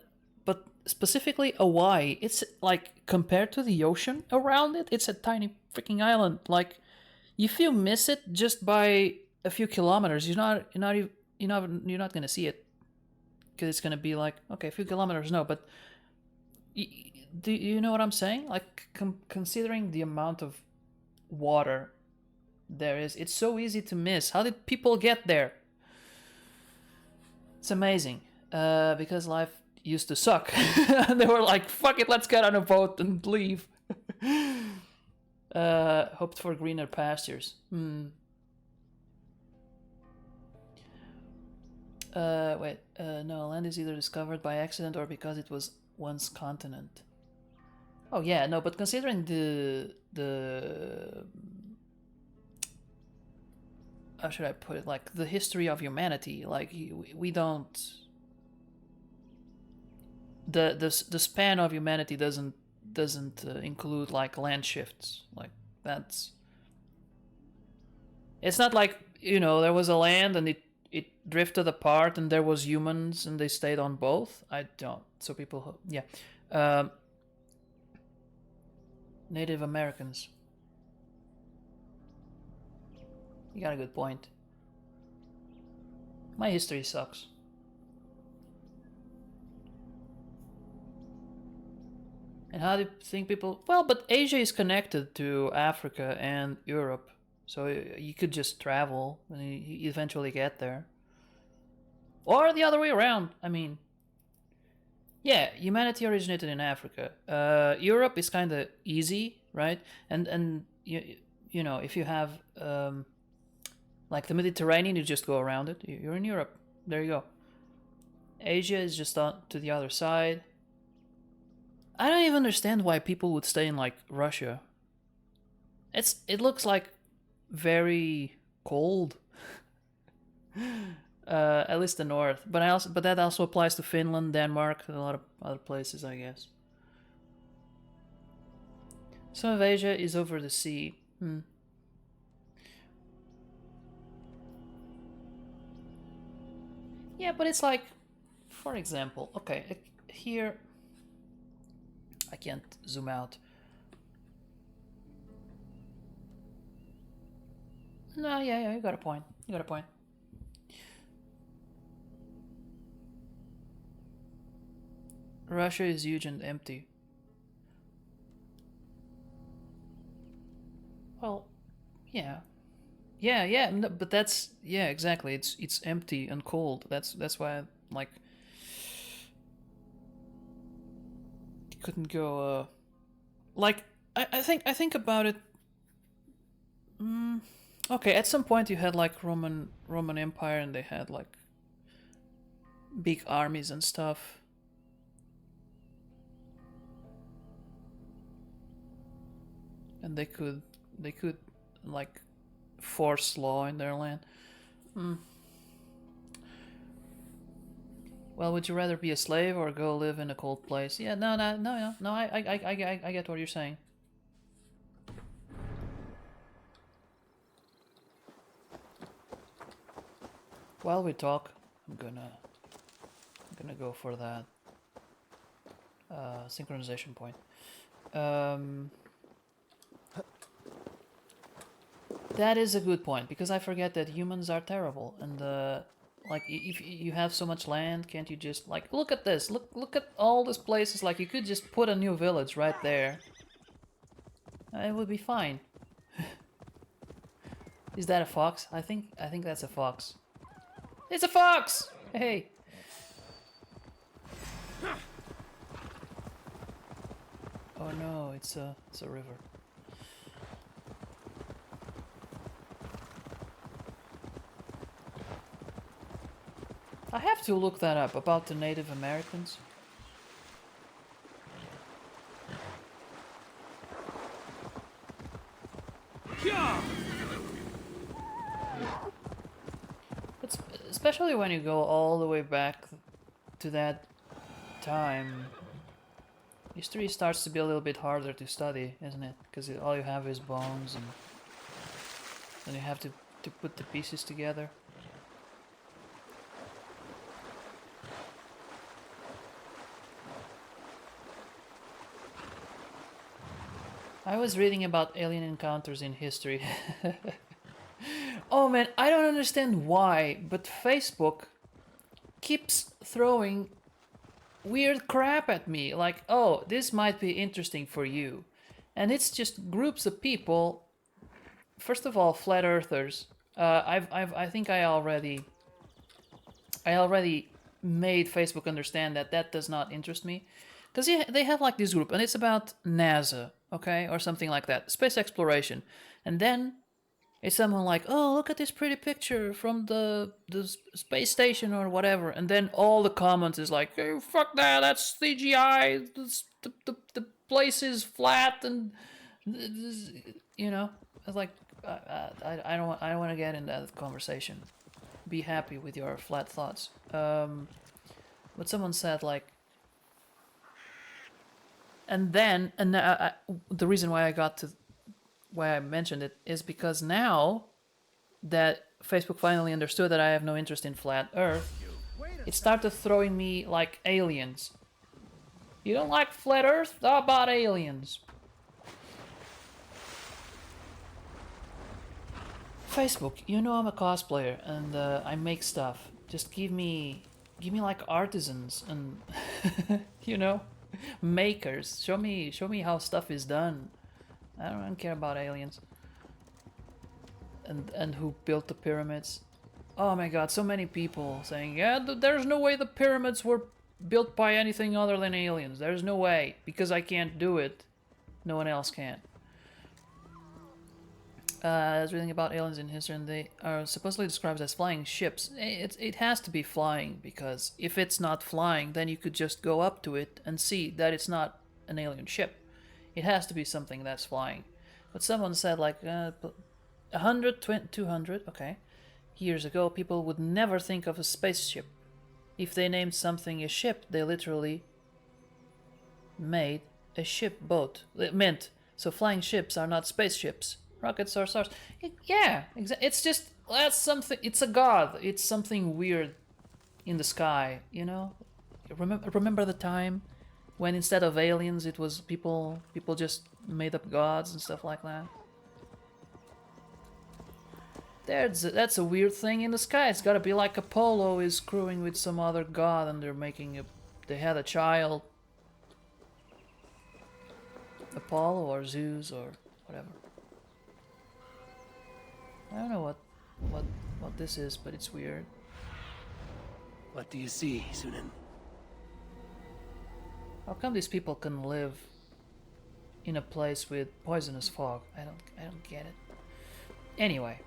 specifically Hawaii, it's like, compared to the ocean around it, it's a tiny freaking island. Like, if you miss it just by a few kilometers, you're not gonna see it, because it's gonna be like, okay, a few kilometers, no, but do you know what I'm saying? Like, considering the amount of water there is, it's so easy to miss. How did people get there? It's amazing, because life used to suck. And they were like, fuck it, let's get on a boat and leave. Hoped for greener pastures. No, land is either discovered by accident or because it was once continent. Oh yeah, no, but considering the how should I put it? Like, the history of humanity, like, we don't, the span of humanity doesn't include like land shifts. Like, that's, it's not like, you know, there was a land and it drifted apart and there was humans and they stayed on both. I don't. So people, yeah. Native Americans. You got a good point. My history sucks. And how do you think people... Well, but Asia is connected to Africa and Europe. So you could just travel and you eventually get there. Or the other way around. I mean... Yeah, humanity originated in Africa. Europe is kind of easy, right? And you know, if you have... like the Mediterranean, you just go around it. You're in Europe. There you go. Asia is just on to the other side. I don't even understand why people would stay in like Russia. It looks like very cold. At least the north. But that also applies to Finland, Denmark, a lot of other places, I guess. Some of Asia is over the sea. Yeah, but it's like, for example, okay, here, I can't zoom out. No, yeah, you got a point. You got a point. Russia is huge and empty. Well, yeah. Yeah, no, but that's, yeah, exactly. It's empty and cold. That's why, like, couldn't go. Like I think about it. Okay, at some point you had like Roman Empire, and they had like big armies and stuff. And they could like force law in their land. Well, would you rather be a slave or go live in a cold place? Yeah, no. I get what you're saying. While we talk, I'm gonna go for that synchronization point. That is a good point, because I forget that humans are terrible, and like if you have so much land, can't you just like look at this? Look at all these places. Like you could just put a new village right there. It would be fine. Is that a fox? I think that's a fox. It's a fox! Hey. Oh no, it's a river. I have to look that up about the Native Americans. It's, especially when you go all the way back to that time, history starts to be a little bit harder to study, isn't it? Because all you have is bones, and then you have to put the pieces together. I was reading about alien encounters in history. Oh man, I don't understand why, but Facebook keeps throwing weird crap at me. Like, oh, this might be interesting for you. And it's just groups of people. First of all, flat earthers. I think I already made Facebook understand that that does not interest me. Because they have like this group, and it's about NASA, okay, or something like that, space exploration. And then it's someone like, oh, look at this pretty picture from the space station or whatever. And then all the comments is like, hey, fuck that, that's CGI, the place is flat, and you know, it's like, I don't want to get in that conversation. Be happy with your flat thoughts. But someone said like, and the reason why I mentioned it is because now that Facebook finally understood that I have no interest in flat Earth, it started throwing me like aliens. You don't like flat Earth? How about aliens? Facebook, you know I'm a cosplayer and I make stuff. Just give me like artisans and you know, makers. Show me how stuff is done. I don't care about aliens. And who built the pyramids. Oh my god, so many people saying, yeah, there's no way the pyramids were built by anything other than aliens. There's no way. Because I can't do it. No one else can. I was reading about aliens in history, and they are supposedly described as flying ships. It has to be flying, because if it's not flying, then you could just go up to it and see that it's not an alien ship. It has to be something that's flying. But someone said like 100, 200, okay, years ago, people would never think of a spaceship. If they named something a ship, they literally made a ship boat. It meant, so flying ships are not spaceships. Rockets are stars. Yeah, it's just, that's something, it's a god. It's something weird in the sky, you know? Remember the time when instead of aliens, it was people just made up gods and stuff like that? That's a weird thing in the sky. It's gotta be like Apollo is screwing with some other god and they had a child. Apollo or Zeus or whatever. I don't know what this is, but it's weird. What do you see, Sunan? How come these people can live in a place with poisonous fog? I don't get it. Anyway,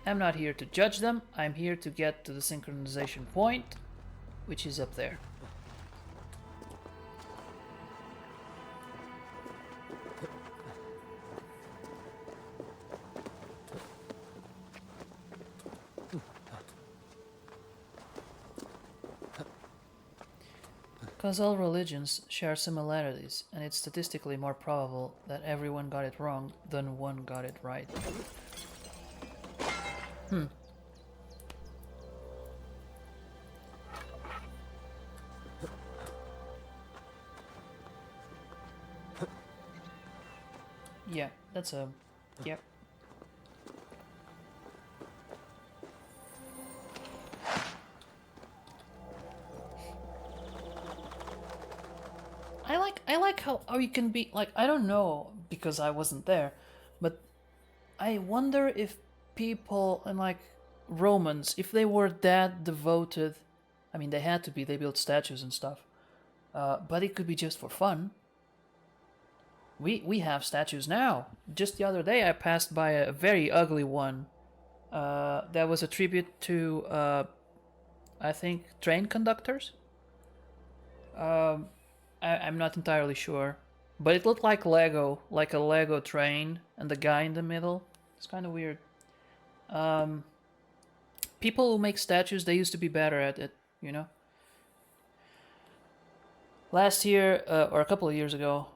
I'm not here to judge them. I'm here to get to the synchronization point, which is up there. Because all religions share similarities, and it's statistically more probable that everyone got it wrong than one got it right. Yeah, that's a... Yep. I like how you can be like, I don't know because I wasn't there, but I wonder if people and like Romans, if they were that devoted, I mean they had to be, they built statues and stuff. But it could be just for fun. We have statues now. Just the other day I passed by a very ugly one. That was a tribute to I think train conductors. I'm not entirely sure, but it looked like Lego, like a Lego train, and the guy in the middle. It's kind of weird. People who make statues, they used to be better at it, you know. Last year, or a couple of years ago,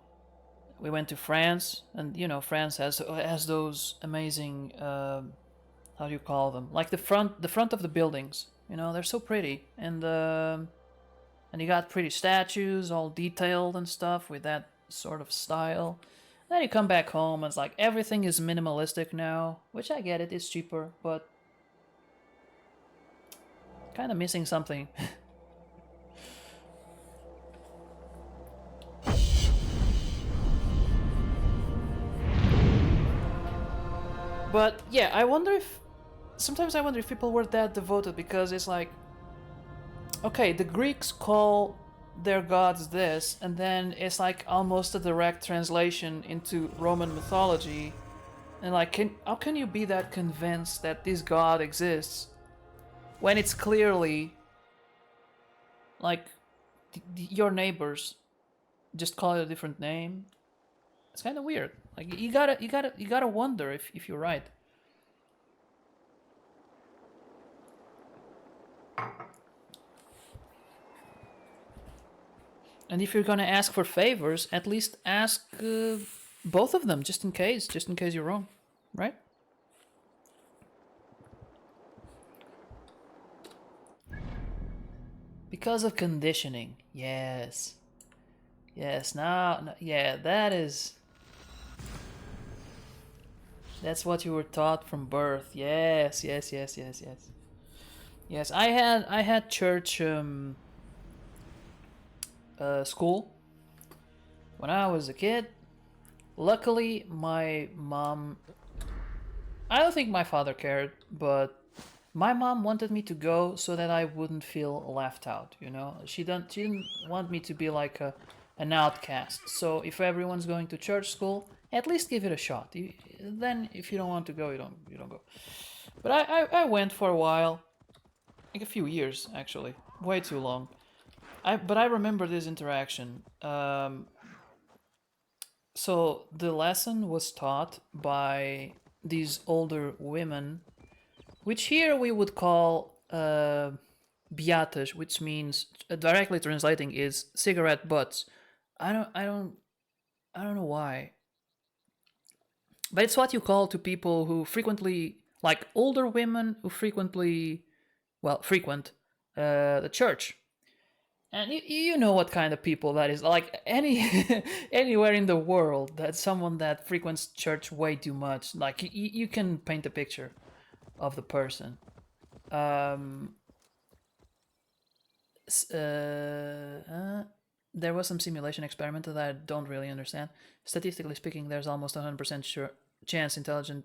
we went to France, and you know, France has those amazing how do you call them? Like the front of the buildings. You know, they're so pretty, and you got pretty statues, all detailed and stuff with that sort of style. Then you come back home and it's like everything is minimalistic now, which I get it, it's cheaper, but kind of missing something. But yeah, sometimes I wonder if people were that devoted, because it's like, okay, the Greeks call their gods this, and then it's like almost a direct translation into Roman mythology. And like, how can you be that convinced that this god exists when it's clearly like your neighbors just call it a different name? It's kind of weird. Like you gotta wonder if you're right. And if you're gonna ask for favors, at least ask both of them, just in case you're wrong, right? Because of conditioning, yes. Now, yeah, that's what you were taught from birth. Yes. Yes, I had church school when I was a kid. Luckily, my mom, I don't think my father cared, but my mom wanted me to go so that I wouldn't feel left out, you know? She didn't want me to be like an outcast. So if everyone's going to church school, at least give it a shot. Then if you don't want to go, you don't go. But I went for a while, like a few years actually, way too long. But I remember this interaction. So the lesson was taught by these older women, which here we would call beatas, which means directly translating is cigarette butts. I don't know why, but it's what you call to people who frequently, like older women who frequent the church. And you know what kind of people that is. Like anywhere in the world, that's someone that frequents church way too much. Like you can paint a picture of the person. There was some simulation experiment that I don't really understand. Statistically speaking, there's almost 100% sure chance intelligent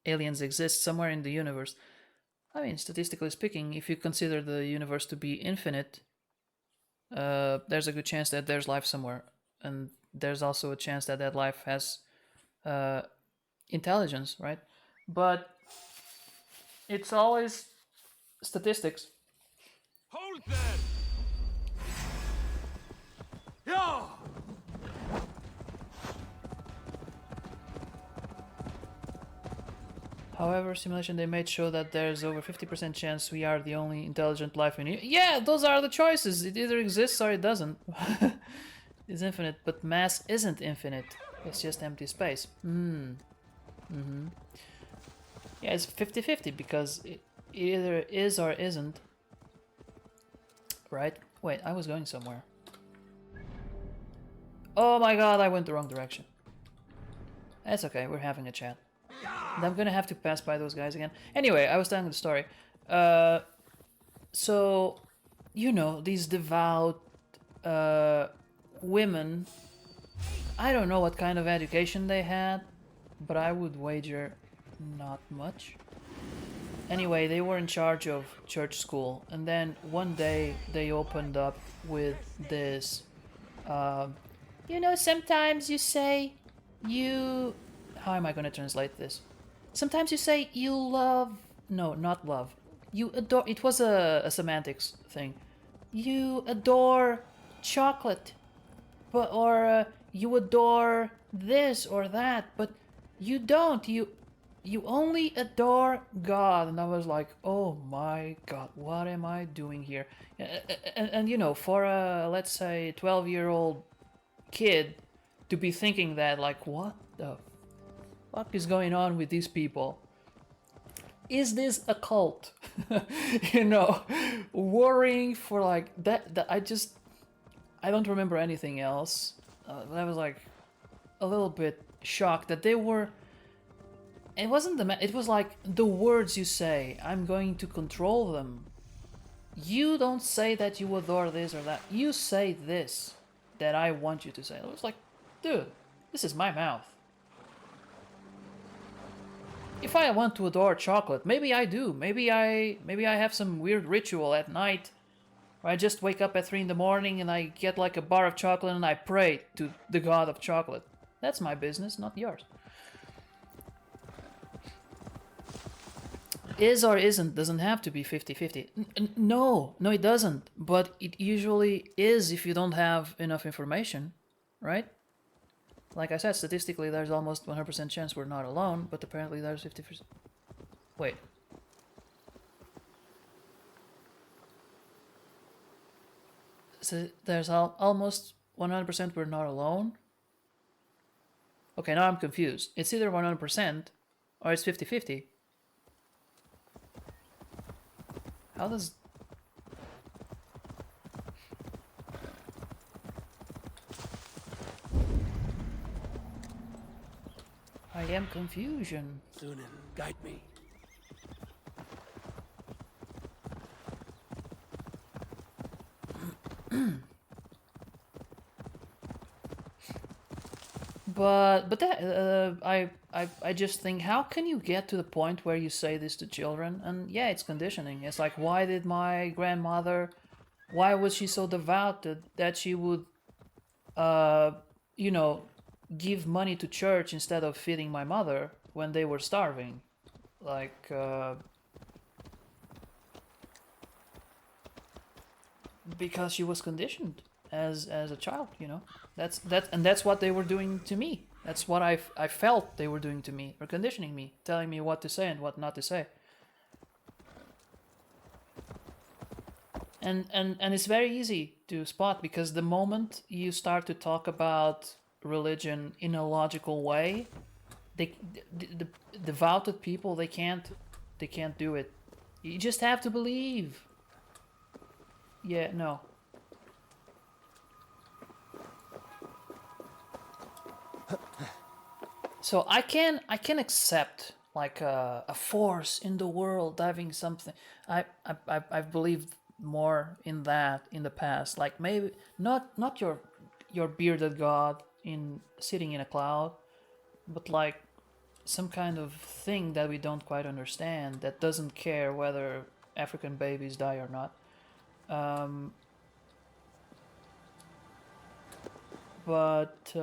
aliens exist somewhere in the universe. I mean, statistically speaking, if you consider the universe to be infinite, there's a good chance that there's life somewhere, and there's also a chance that that life has uh, intelligence, right? But it's always statistics. Hold there! Yeah! However, simulation they made show that there's over 50% chance we are the only intelligent life in here. Yeah, those are the choices. It either exists or it doesn't. It's infinite, but mass isn't infinite. It's just empty space. Yeah, it's 50-50 because it either is or isn't. Right? Wait, I was going somewhere. Oh my god, I went the wrong direction. That's okay, we're having a chat. And I'm gonna have to pass by those guys again. Anyway, I was telling the story. So, you know, these devout women, I don't know what kind of education they had, but I would wager not much. Anyway, they were in charge of church school, and then one day they opened up with this. You know, sometimes you say you. How am I going to translate this? Sometimes you say you love. No, not love. You adore. It was a semantics thing. You adore chocolate, but or you adore this or that, but you don't. You only adore God. And I was like, oh my God, what am I doing here? And you know, for a, let's say, 12-year-old kid to be thinking that, like, what the fuck is going on with these people? Is this a cult? You know, worrying for like that I don't remember anything else. I was like a little bit shocked that they were. It wasn't it was like the words you say. I'm going to control them. You don't say that you adore this or that. You say this that I want you to say. I was like, dude, this is my mouth. If I want to adore chocolate, maybe I do. Maybe I have some weird ritual at night where I just wake up at 3 in the morning and I get like a bar of chocolate and I pray to the god of chocolate. That's my business, not yours. Is or isn't doesn't have to be 50-50. No, it doesn't. But it usually is if you don't have enough information, right? Like I said, statistically, there's almost 100% chance we're not alone, but apparently there's 50%. Wait. So there's almost 100% we're not alone? Okay, now I'm confused. It's either 100% or it's 50-50. How does... I am confusion. Sunan, guide me. But that I just think, how can you get to the point where you say this to children? And yeah, it's conditioning. It's like, why did my grandmother, why was she so devout that she would you know, give money to church instead of feeding my mother when they were starving? Like because she was conditioned as a child, you know. That's what they were doing to me. That's what I felt they were doing to me, or conditioning me, telling me what to say and what not to say. And it's very easy to spot, because the moment you start to talk about religion in a logical way, the devoted people, they can't do it. You just have to believe. Yeah, no. So I can accept like a force in the world having something. I've believed more in that in the past. Like maybe not your bearded god in sitting in a cloud, but like some kind of thing that we don't quite understand, that doesn't care whether African babies die or not. But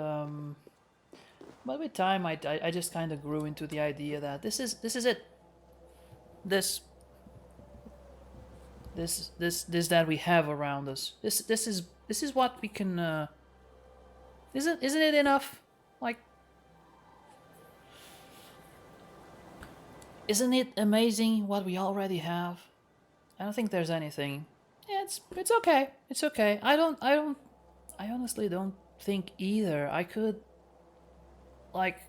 with time, I just kind of grew into the idea that this is it. This this that we have around us. This is what we can. Isn't it enough? Like, isn't it amazing what we already have? I don't think there's anything. Yeah, it's okay. It's okay. I honestly don't think either. I could, like,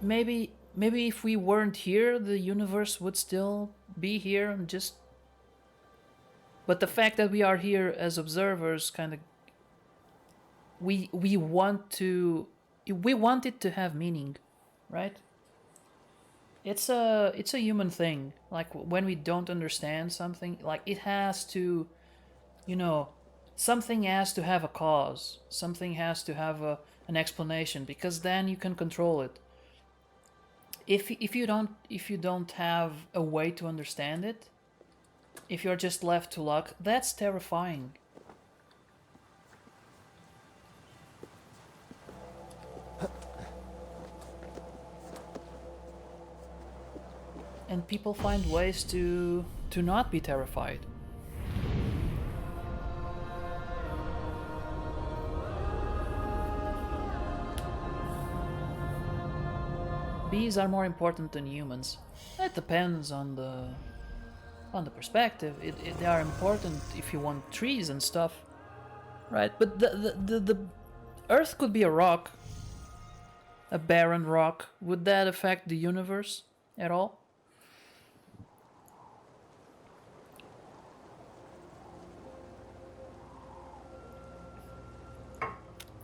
maybe if we weren't here, the universe would still be here and just. But the fact that we are here as observers, kind of, we want it to have meaning, right? It's a human thing. Like, when we don't understand something, like, it has to, you know, something has to have a cause. Something has to have an explanation, because then you can control it. If you don't have a way to understand it, if you're just left to luck, that's terrifying. And people find ways to not be terrified. Bees are more important than humans. It depends on the perspective. They are important if you want trees and stuff, right? But the Earth could be a rock, a barren rock. Would that affect the universe at all?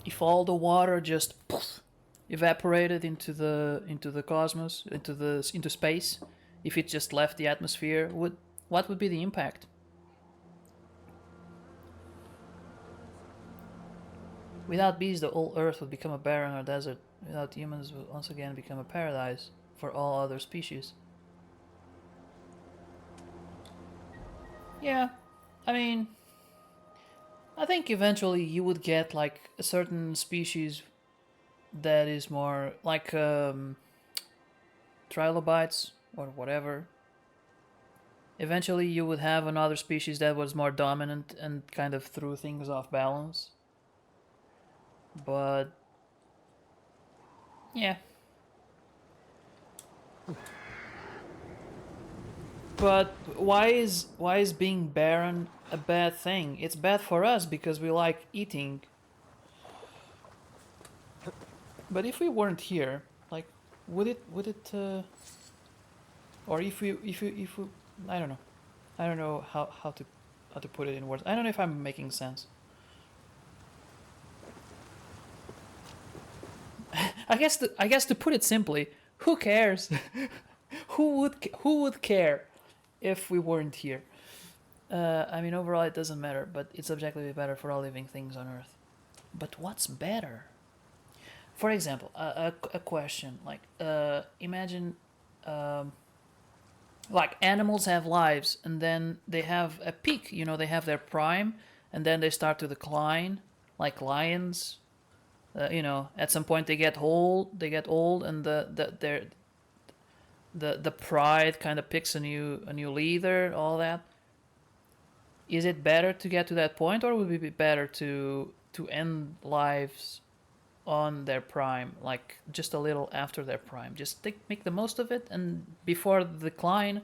If all the water just evaporated into the cosmos, into space, if it just left the atmosphere, what would be the impact? Without bees, the whole Earth would become a barren or desert. Without humans, would once again become a paradise for all other species. Yeah, I mean, I think eventually you would get, like, a certain species that is more like trilobites or whatever. Eventually you would have another species that was more dominant and kind of threw things off balance. But yeah. But why is being barren a bad thing? It's bad for us because we like eating. But if we weren't here, like, would it or if we I don't know. I don't know how to put it in words. I don't know if I'm making sense. I guess to put it simply, who cares? who would care if we weren't here? I mean, overall it doesn't matter, but it's objectively better for all living things on Earth. But what's better? For example, a question like, imagine, like, animals have lives and then they have a peak. You know, they have their prime and then they start to decline, like lions. You know, at some point they get old, and the pride kind of picks a new leader, all that. Is it better to get to that point, or would it be better to end lives on their prime, like just a little after their prime? Just make the most of it, and before the decline.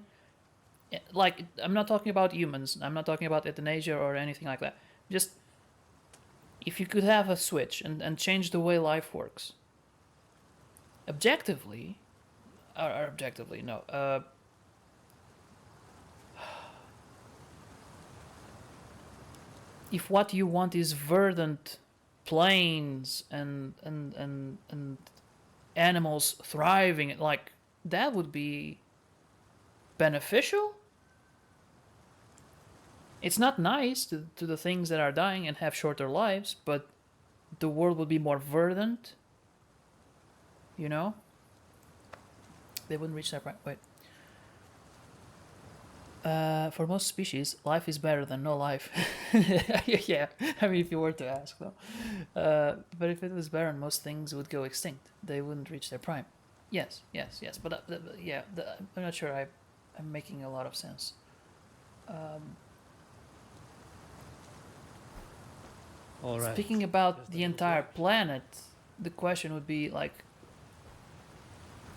Like, I'm not talking about humans. I'm not talking about euthanasia or anything like that. Just, if you could have a switch and change the way life works, objectively, or objectively, no, if what you want is verdant plains and animals thriving, like, that would be beneficial. It's not nice to the things that are dying and have shorter lives, but the world would be more verdant. You know? They wouldn't reach that point. Wait. For most species, life is better than no life. Yeah, I mean, if you were to ask, though. But if it was barren, most things would go extinct. They wouldn't reach their prime. Yes, yes, yes. But yeah, I'm not sure I'm making a lot of sense. All right. Speaking about Just a the little entire break. planet, the question would be like,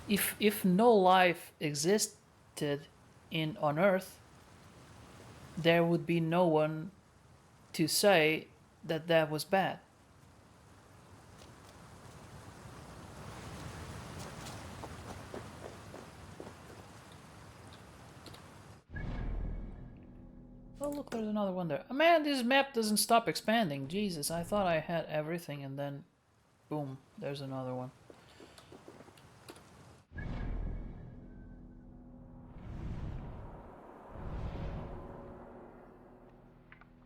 if no life existed on Earth, there would be no one to say that that was bad. Oh, look, there's another one there. Man, this map doesn't stop expanding. Jesus, I thought I had everything, and then, boom, there's another one.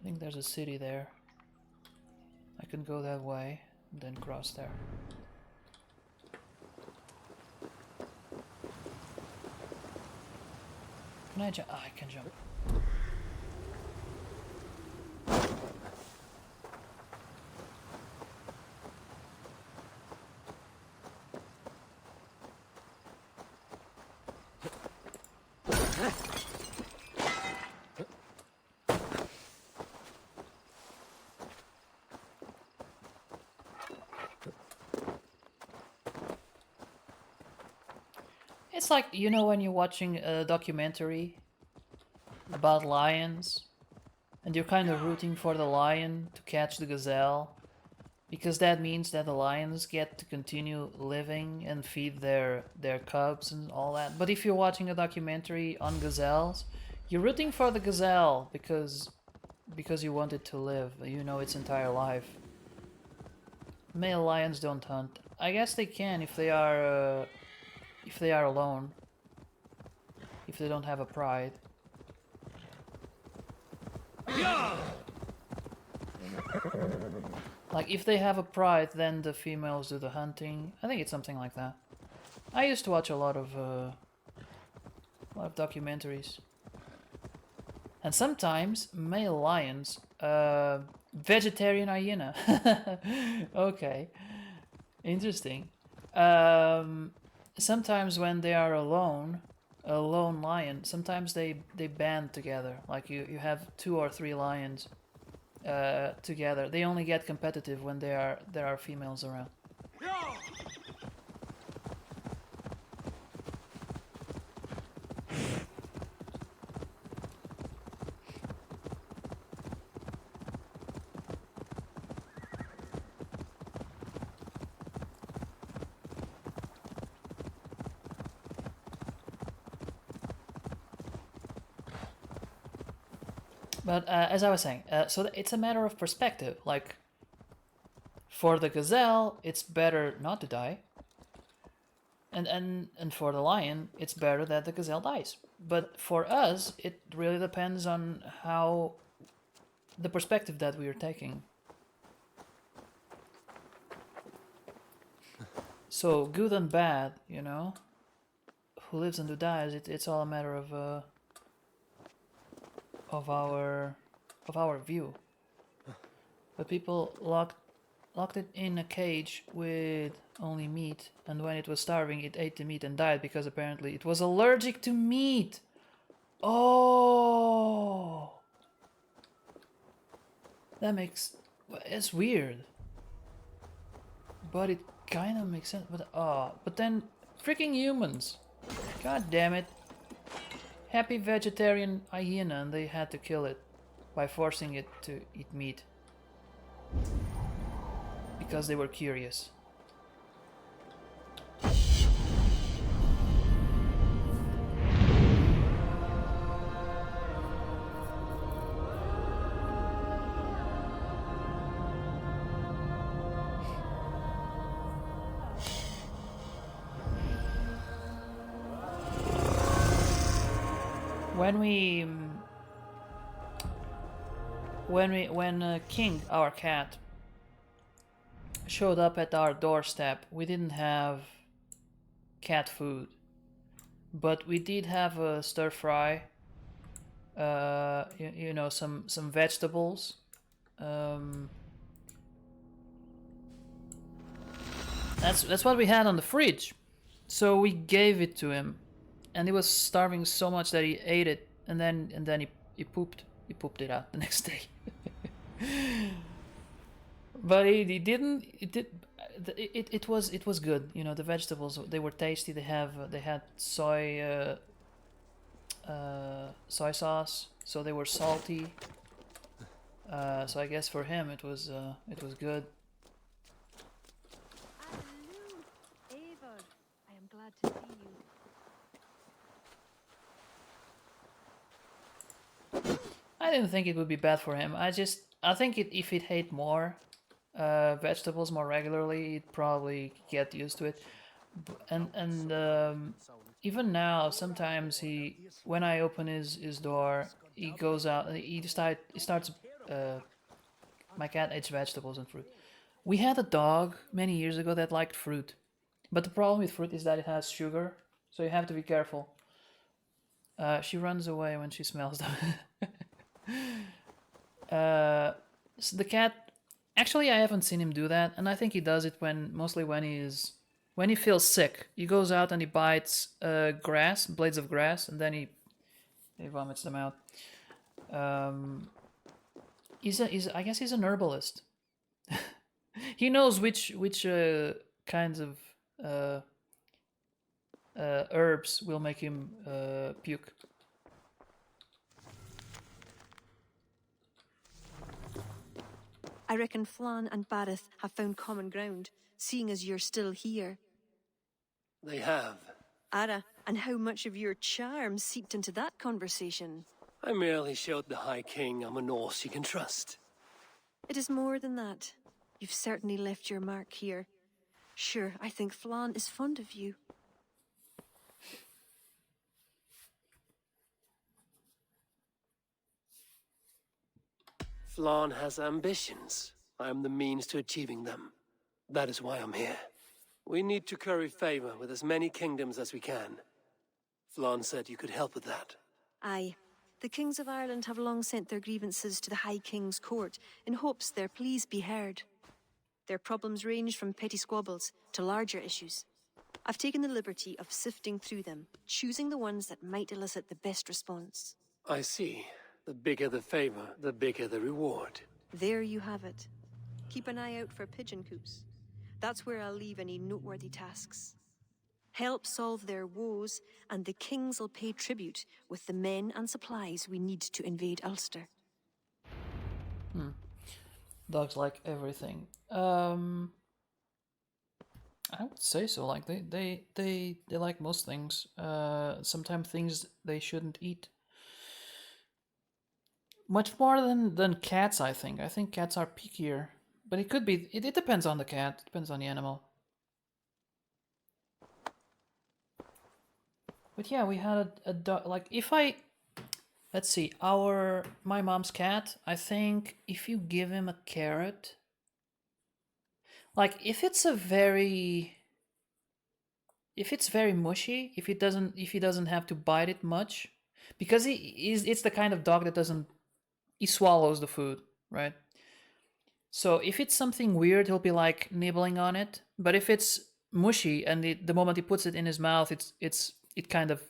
I think there's a city there. I can go that way, and then cross there. Can I jump? Ah, I can jump. It's like, you know, when you're watching a documentary about lions, and you're kind of rooting for the lion to catch the gazelle, because that means that the lions get to continue living and feed their cubs and all that. But if you're watching a documentary on gazelles, you're rooting for the gazelle because you want it to live, you know, its entire life. Male lions don't hunt. I guess they can if they are alone. If they don't have a pride. Like, if they have a pride, then the females do the hunting. I think it's something like that. I used to watch a lot of documentaries. And sometimes male lions, vegetarian hyena. Okay, interesting. Sometimes when they are alone, a lone lion, sometimes they band together. Like you have 2 or 3 lions together. They only get competitive when there are females around. But as I was saying, so it's a matter of perspective. Like, for the gazelle, it's better not to die. And for the lion, it's better that the gazelle dies. But for us, it really depends on how the perspective that we are taking. So good and bad, you know, who lives and who dies, it's all a matter of our view. But people locked it in a cage with only meat, and when it was starving, it ate the meat and died because apparently it was allergic to meat. Oh, it's weird, but it kind of makes sense. But then freaking humans, god damn it. Happy vegetarian hyena, and they had to kill it by forcing it to eat meat because they were curious. When King, our cat, showed up at our doorstep, we didn't have cat food, but we did have a stir fry you know, some vegetables. Um, that's what we had on the fridge. So we gave it to him, and he was starving so much that he ate it, and then he pooped. He pooped it out the next day. But he didn't. It did. It was good. You know, the vegetables, they were tasty. They had soy sauce, so they were salty. So I guess for him it was good. Eivor, I am glad to see you. I didn't think it would be bad for him. I think if he'd ate more vegetables more regularly, he'd probably get used to it. And even now, sometimes when I open his door, he goes out. He starts. My cat eats vegetables and fruit. We had a dog many years ago that liked fruit, but the problem with fruit is that it has sugar, so you have to be careful. She runs away when she smells them. So the cat, actually, I haven't seen him do that, and I think he does it mostly when he feels sick. He goes out and he bites blades of grass, and then he vomits them out. I guess he's an herbalist. He knows which kinds of herbs will make him puke. I reckon Flann and Bareth have found common ground, seeing as you're still here. They have. Ara, and how much of your charm seeped into that conversation? I merely showed the High King I'm a Norse he can trust. It is more than that. You've certainly left your mark here. Sure, I think Flann is fond of you. Flann has ambitions. I am the means to achieving them. That is why I'm here. We need to curry favor with as many kingdoms as we can. Flann said you could help with that. Aye. The kings of Ireland have long sent their grievances to the High King's court in hopes their pleas be heard. Their problems range from petty squabbles to larger issues. I've taken the liberty of sifting through them, choosing the ones that might elicit the best response. I see. The bigger the favor, the bigger the reward. There you have it. Keep an eye out for pigeon coops. That's where I'll leave any noteworthy tasks. Help solve their woes, and the kings'll pay tribute with the men and supplies we need to invade Ulster. Dogs like everything. I would say so. Like they like most things. Sometimes things they shouldn't eat. Much more than cats, I think. I think cats are pickier. But it could be. It depends on the cat. It depends on the animal. But yeah, we had a dog. Like let's see, my mom's cat. I think if you give him a carrot, like if it's very mushy, if he doesn't have to bite it much, because it's the kind of dog that he swallows the food, right? So if it's something weird, he'll be like nibbling on it. But if it's mushy and the moment he puts it in his mouth, it kind of,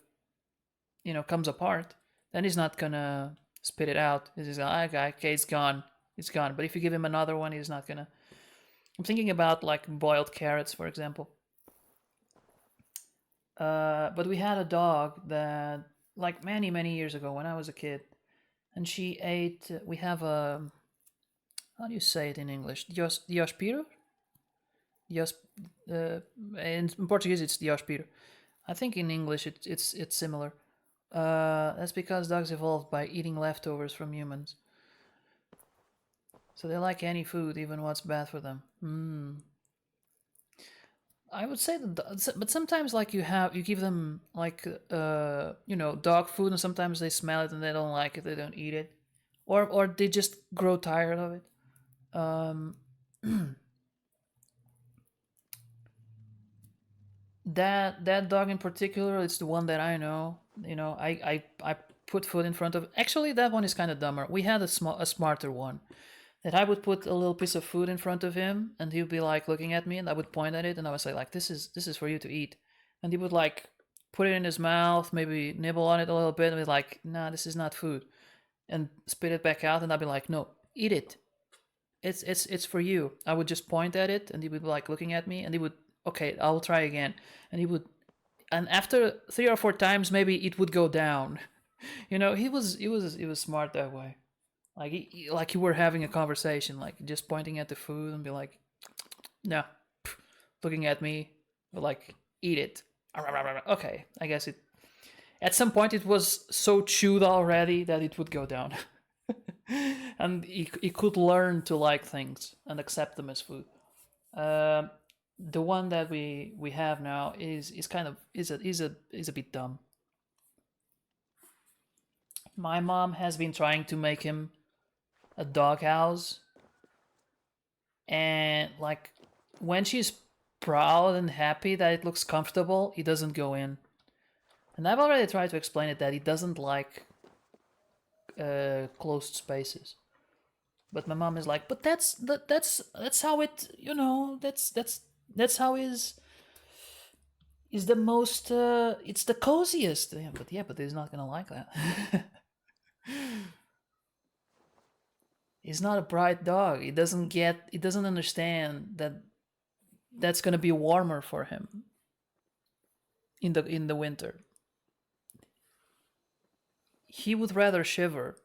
comes apart, then he's not gonna spit it out. He's just like, okay, it's gone. But if you give him another one, he's not gonna. I'm thinking about like boiled carrots, for example. But we had a dog that, like many, many years ago when I was a kid, and she ate. We have a. How do you say it in English? Diospiro? In Portuguese, it's diospiro. I think in English it's similar. That's because dogs evolved by eating leftovers from humans. So they like any food, even what's bad for them. I would say that, but sometimes like you give them like dog food, and sometimes they smell it and they don't like it, they don't eat it, or they just grow tired of it. That dog in particular, it's the one that I know. I put food in front of. Actually, that one is kind of dumber. We had a smarter one that I would put a little piece of food in front of him, and he would be like looking at me, and I would point at it, and I would say like, "This is for you to eat," and he would like put it in his mouth, maybe nibble on it a little bit, and be like, "Nah, this is not food," and spit it back out, and I'd be like, "No, eat it. It's for you." I would just point at it, and he would be like looking at me, and he would, okay, I will try again, and he would, and after 3 or 4 times, maybe it would go down. He was smart that way. Like you were having a conversation, like just pointing at the food and be like, no, looking at me, but like, eat it. Okay, I guess it. At some point, it was so chewed already that it would go down, and he could learn to like things and accept them as food. Um, the one that we have now is kind of is a bit dumb. My mom has been trying to make him a doghouse, and like when she's proud and happy that it looks comfortable, he doesn't go in. And I've already tried to explain it that he doesn't like closed spaces. But my mom is like, but that's how it, that's how is the most it's the coziest. Yeah, but he's not gonna like that. He's not a bright dog. He doesn't understand that that's gonna be warmer for him in the winter. He would rather shiver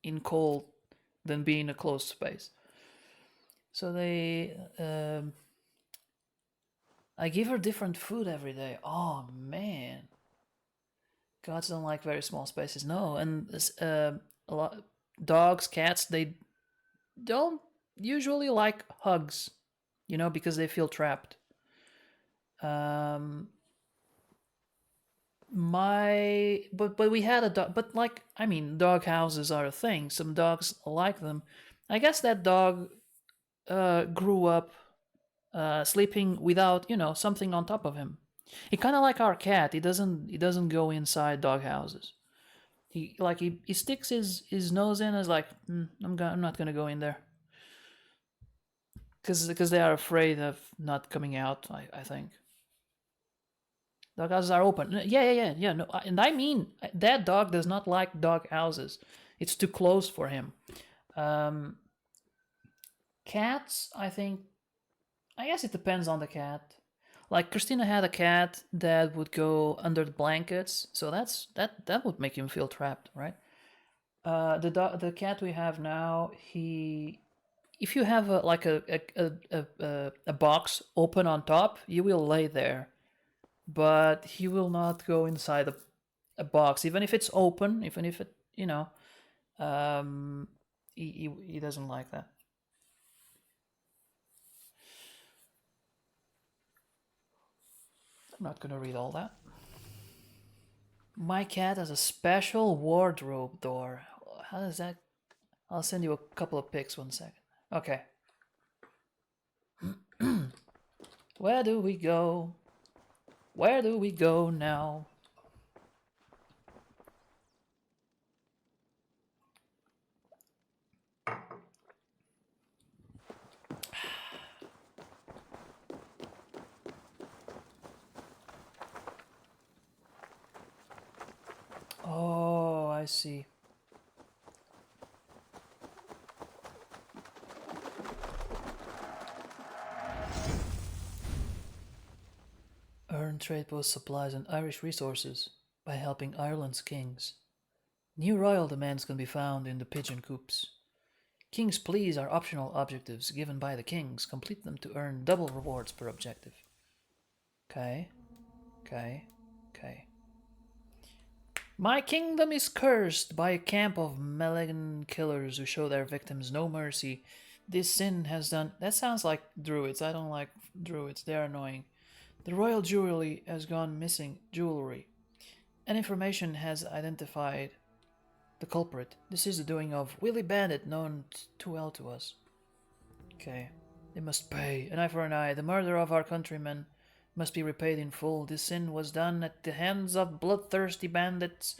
in cold than be in a closed space. So I give her different food every day. Oh man, gods don't like very small spaces. No, and a lot dogs, cats, they don't usually like hugs, because they feel trapped. But we had a dog, but like, I mean, dog houses are a thing. Some dogs like them. I guess that dog grew up sleeping without something on top of him. He kind of like our cat. He doesn't go inside dog houses. He sticks his nose in and is like, I'm not gonna go in there, because they are afraid of not coming out. I think dog houses are open. Yeah. No, and I mean that dog does not like dog houses. It's too close for him. Cats, I guess it depends on the cat. Like Christina had a cat that would go under the blankets, so that would make him feel trapped, right? The cat we have now, if you have a box open on top, he will lay there, but he will not go inside a box, even if it's open, even if it he doesn't like that. I'm not gonna read all that. My cat has a special wardrobe door. How does that? I'll send you a couple of pics. 1 second. Okay. Where do we go? Where do we go now? Oh, I see. Earn trade post supplies and Irish resources by helping Ireland's kings. New royal demands can be found in the pigeon coops. King's pleas are optional objectives given by the kings. Complete them to earn double rewards per objective. Okay. My kingdom is cursed by a camp of malignant killers who show their victims no mercy. This sin has done. That sounds like druids. I don't like druids. They're annoying. The royal jewelry has gone missing. And information has identified the culprit. This is the doing of Willy Bandit, known too well to us. Okay. They must pay. An eye for an eye. The murder of our countrymen must be repaid in full. This sin was done at the hands of bloodthirsty bandits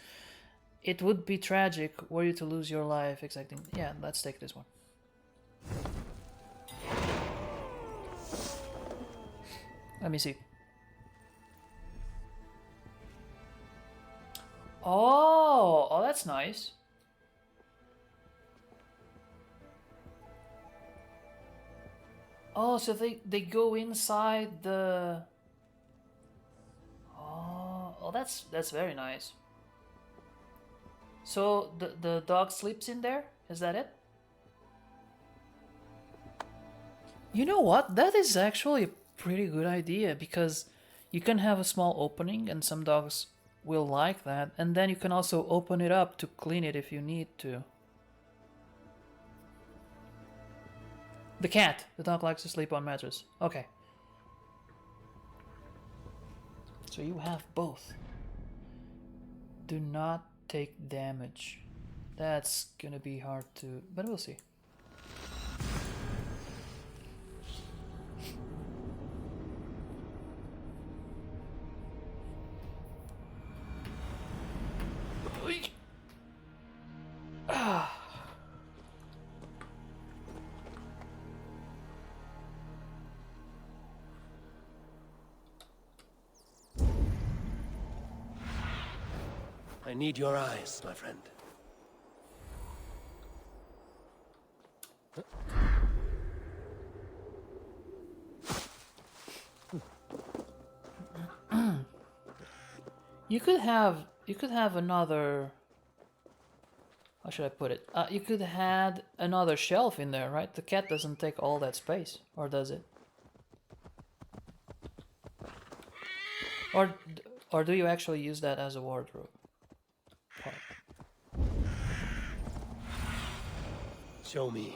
It would be tragic were you to lose your life exacting. Yeah, let's take this one. Let me see. Oh, that's nice. Oh, so they go inside the. Oh, that's very nice. So the dog sleeps in there? Is that it? You know what? That is actually a pretty good idea because you can have a small opening and some dogs will like that, and then you can also open it up to clean it if you need to. The cat. The dog likes to sleep on mattress. Okay. So you have both. Do not take damage. That's gonna be hard to... but we'll see. I need your eyes, my friend. You could have another... how should I put it? You could add another shelf in there, right? The cat doesn't take all that space, or does it? Or do you actually use that as a wardrobe? Part. Show me.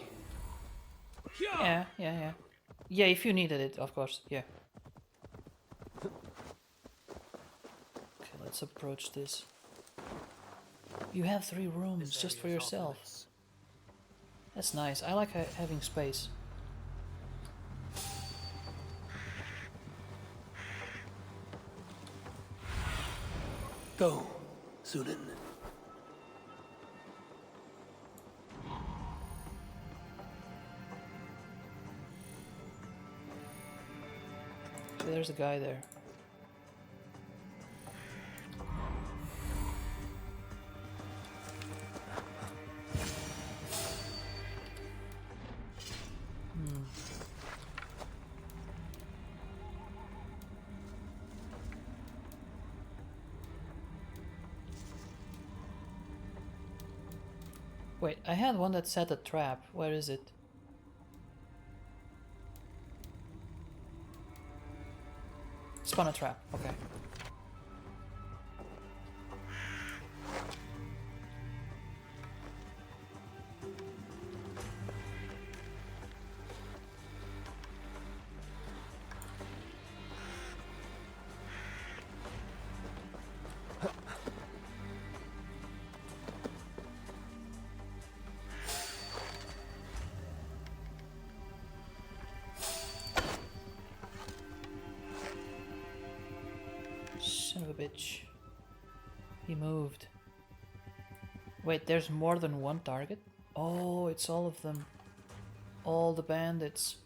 Yeah. Yeah, if you needed it, of course, yeah. Okay, let's approach this. You have 3 rooms just for yourself. That's nice. I like having space. Go, Sunan. So there's a guy there. Wait, I had one that set a trap. Where is it? Spun a trap, okay. Son of a bitch. He moved. Wait, there's more than one target? Oh, it's all of them. All the bandits.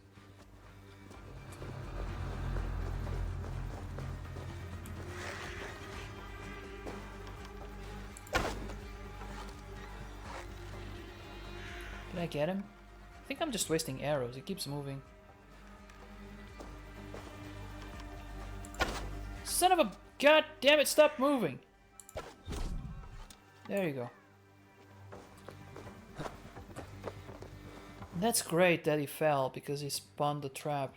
Can I get him? I think I'm just wasting arrows. He keeps moving. Son of a... god damn it, stop moving! There you go. That's great that he fell, because he spawned the trap.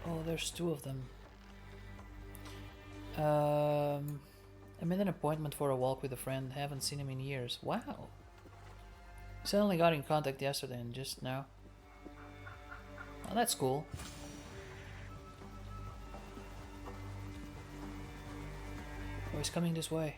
Oh, there's 2 of them. I made an appointment for a walk with a friend. Haven't seen him in years. Wow. Suddenly got in contact yesterday and just now. Oh, that's cool. Oh, he's coming this way.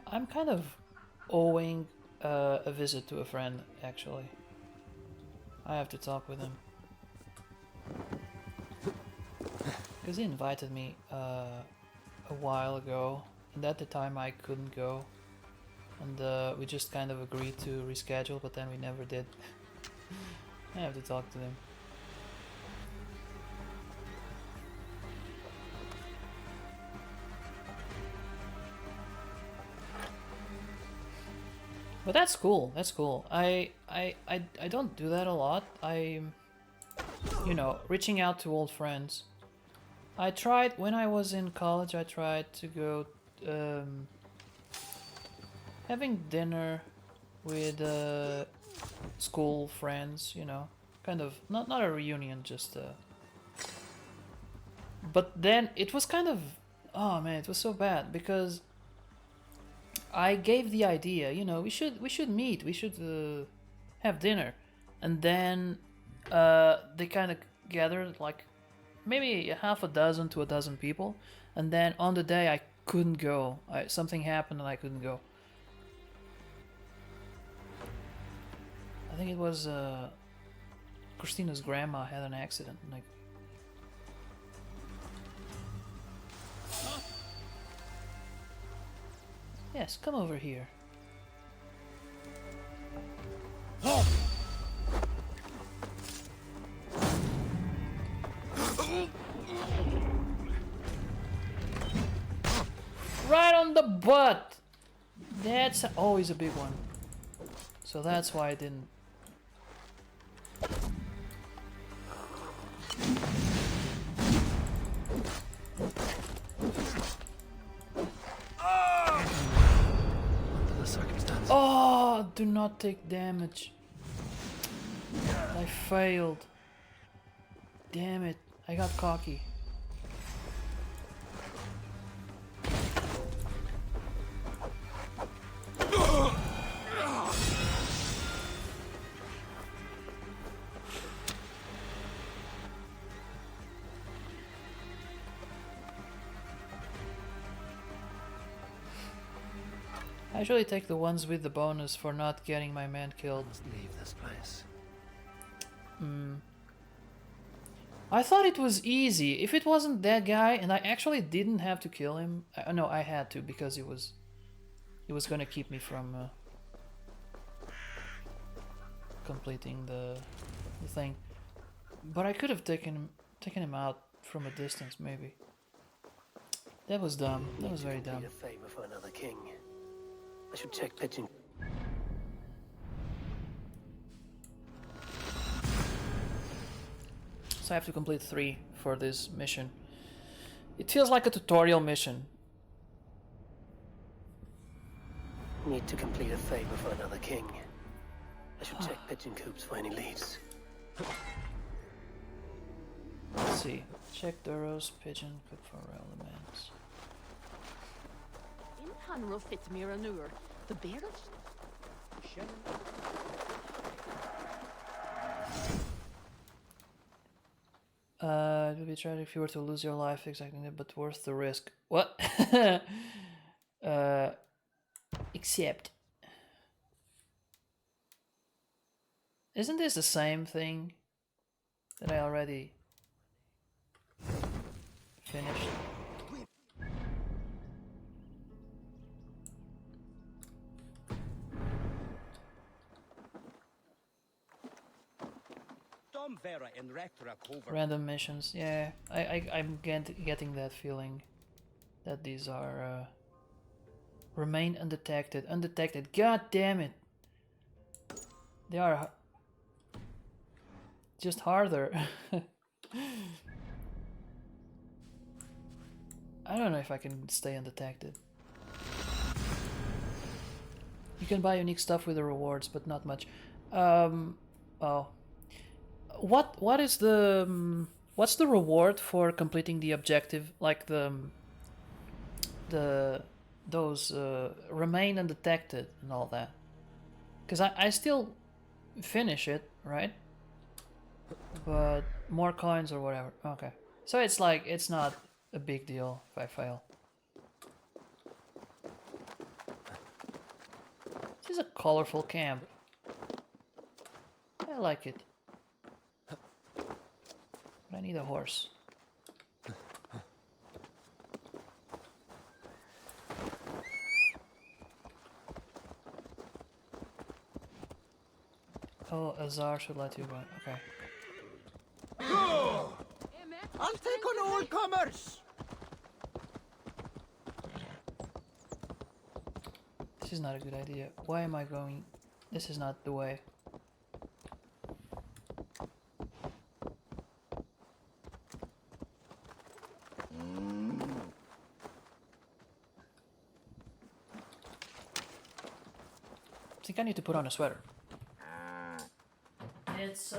I'm kind of owing a visit to a friend, actually. I have to talk with him. Because he invited me a while ago, and at the time I couldn't go. And we just kind of agreed to reschedule, but then we never did. I have to talk to him. But that's cool. That's cool. I don't do that a lot. You know, reaching out to old friends. I tried when I was in college. I tried to go having dinner with school friends. You know, kind of not a reunion, just. But then it was kind of, oh man, it was so bad because I gave the idea, you know, we should meet, we should have dinner, and then they kind of gathered like maybe half a dozen to a dozen people, and then on the day I couldn't go. Something happened and I couldn't go. I think it was Christina's grandma had an accident, like. Yes, come over here. Right on the butt! That's always a big one. So that's why I didn't. Oh, do not take damage. I failed. Damn it, I got cocky. I usually take the ones with the bonus for not getting my man killed. Let's leave this place. I thought it was easy. If it wasn't that guy, and I actually didn't have to kill him. No, I had to because it was gonna keep me from completing the thing. But I could have taken him out from a distance, maybe. That was dumb. That was very dumb. A favor for another king. I should check pigeon. So I have to complete 3 for this mission. It feels like a tutorial mission. Need to complete a favor for another king. I should check pigeon coops for any leads. Let's see. Check Duros, pigeon, cook for elements. In Hanro Fitmir and Ur, the bearers. It would be tragic if you were to lose your life exactly, but worth the risk. What? Except. Isn't this the same thing that I already finished? Random missions, yeah. I'm getting that feeling that these are remain undetected. Undetected. God damn it! They are just harder. I don't know if I can stay undetected. You can buy unique stuff with the rewards, but not much. Oh. What is the what's the reward for completing the objective? Like the those remain undetected and all that. Because I still finish it, right? But more coins or whatever. Okay. So it's like, it's not a big deal if I fail. This is a colorful camp. I like it. But I need a horse. Oh, Azar should let you go. Okay. I'll take on all comers! This is not a good idea. Why am I going? This is not the way. I think I need to put on a sweater. It's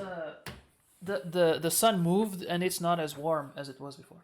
the sun moved and it's not as warm as it was before.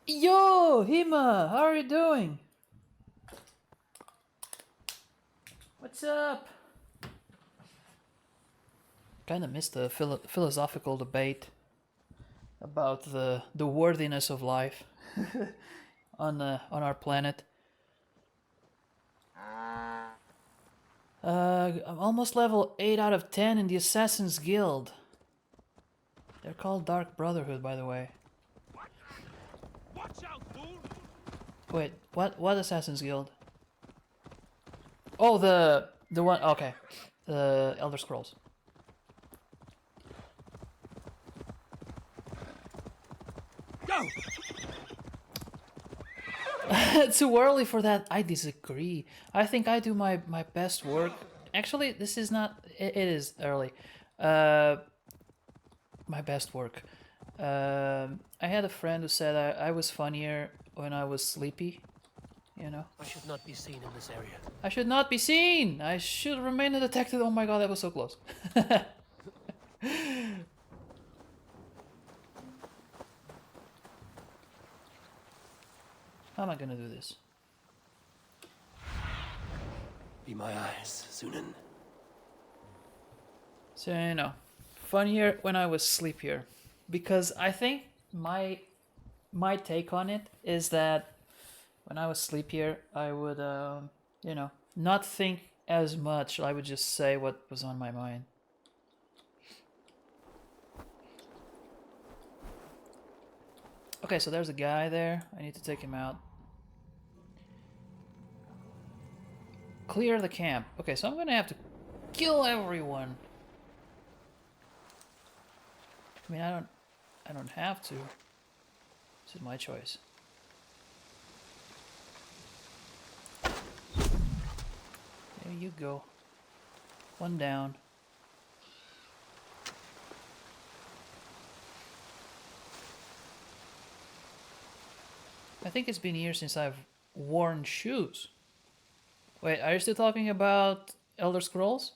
Yo, Hima, how are you doing? What's up? Kind of missed the philosophical debate about the worthiness of life on our planet. I'm almost level 8 out of 10 in the Assassin's Guild. They're called Dark Brotherhood, by the way. Watch out, fool! Wait, what Assassin's Guild? Oh, the one. Okay, the Elder Scrolls. Go! Too early for that. I disagree. I think I do my best work. Actually, this is not. It is early. My best work. I had a friend who said I was funnier when I was sleepy. You know. I should not be seen in this area. I should not be seen. I should remain undetected. Oh my god, that was so close. How am I gonna do this? Be my eyes, Sunan. So, you know, funnier when I was sleepier. Because I think my take on it is that when I was sleepier, I would, you know, not think as much. I would just say what was on my mind. Okay, so there's a guy there. I need to take him out. Clear the camp. Okay, so I'm gonna have to kill everyone. I mean, I don't have to. This is my choice. There you go. One down. I think it's been years since I've worn shoes. Wait, are you still talking about Elder Scrolls?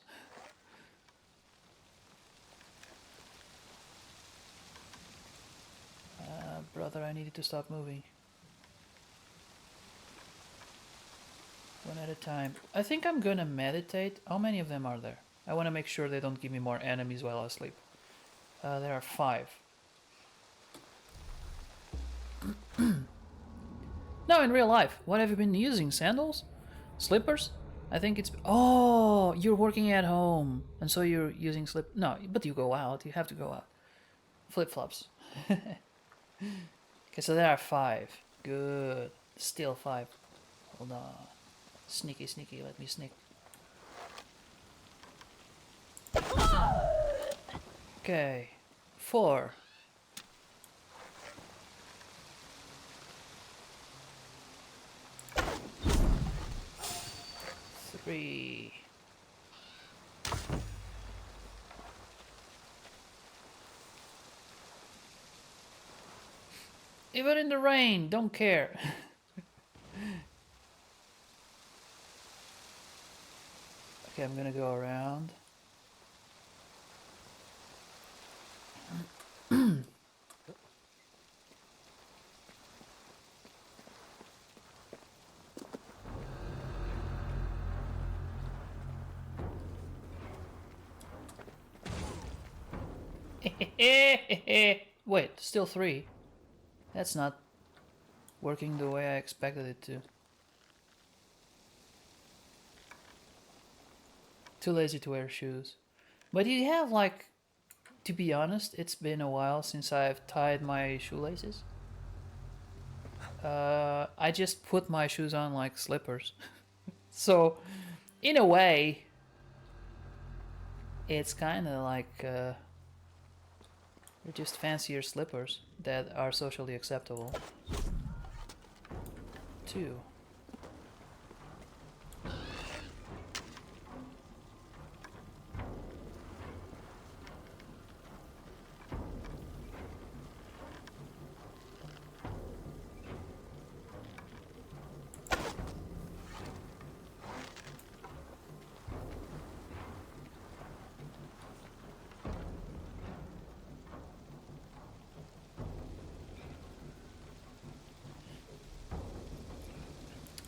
Brother, I needed to stop moving. One at a time. I think I'm gonna meditate. How many of them are there? I want to make sure they don't give me more enemies while I sleep. There are 5. No, in real life, what have you been using? Sandals? Slippers? I think it's... Oh, you're working at home, and so you're using slip... No, but you go out. You have to go out. Flip-flops. Okay, so there are 5. Good. Still 5. Hold on. Sneaky, sneaky. Let me sneak. Okay. 4. 3. Even in the rain, don't care. Okay, I'm gonna go around. Wait, still 3. That's not working the way I expected it to. Too lazy to wear shoes. But you have, like, to be honest, it's been a while since I've tied my shoelaces. I just put my shoes on like slippers. So, in a way, it's kind of like they're just fancier slippers that are socially acceptable. 2.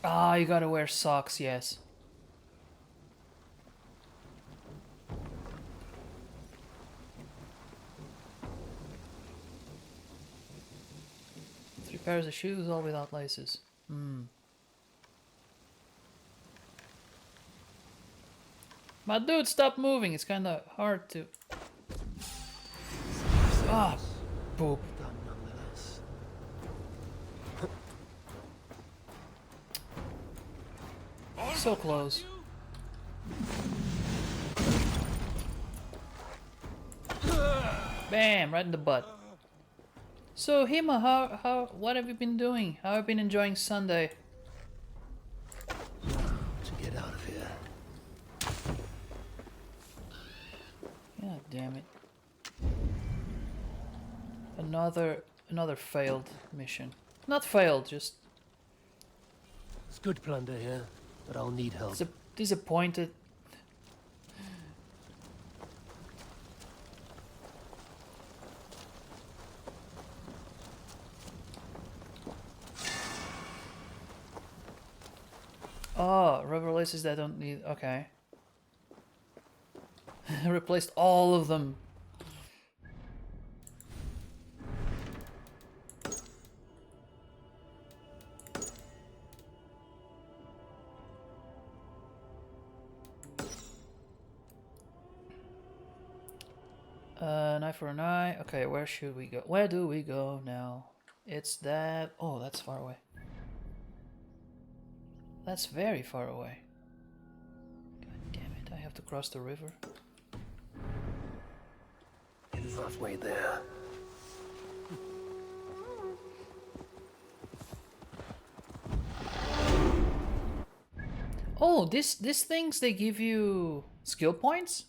Ah, you gotta wear socks, yes. Three pairs of shoes, all without laces. My dude, stop moving. It's kind of hard to... Ah, poop. Done nonetheless. So close. Bam, right in the butt. So Hima, what have you been doing? How have you been enjoying Sunday? To get out of here. God damn it. Another failed mission. Not failed, just It's good plunder here, but I'll need help. disappointed. Oh, rubber laces that don't need... Okay. Replaced all of them. An eye for an eye. Okay, where should we go? Where do we go now? It's that... Oh, that's far away. That's very far away. God damn it, I have to cross the river. It's halfway there. Oh, these things, they give you skill points?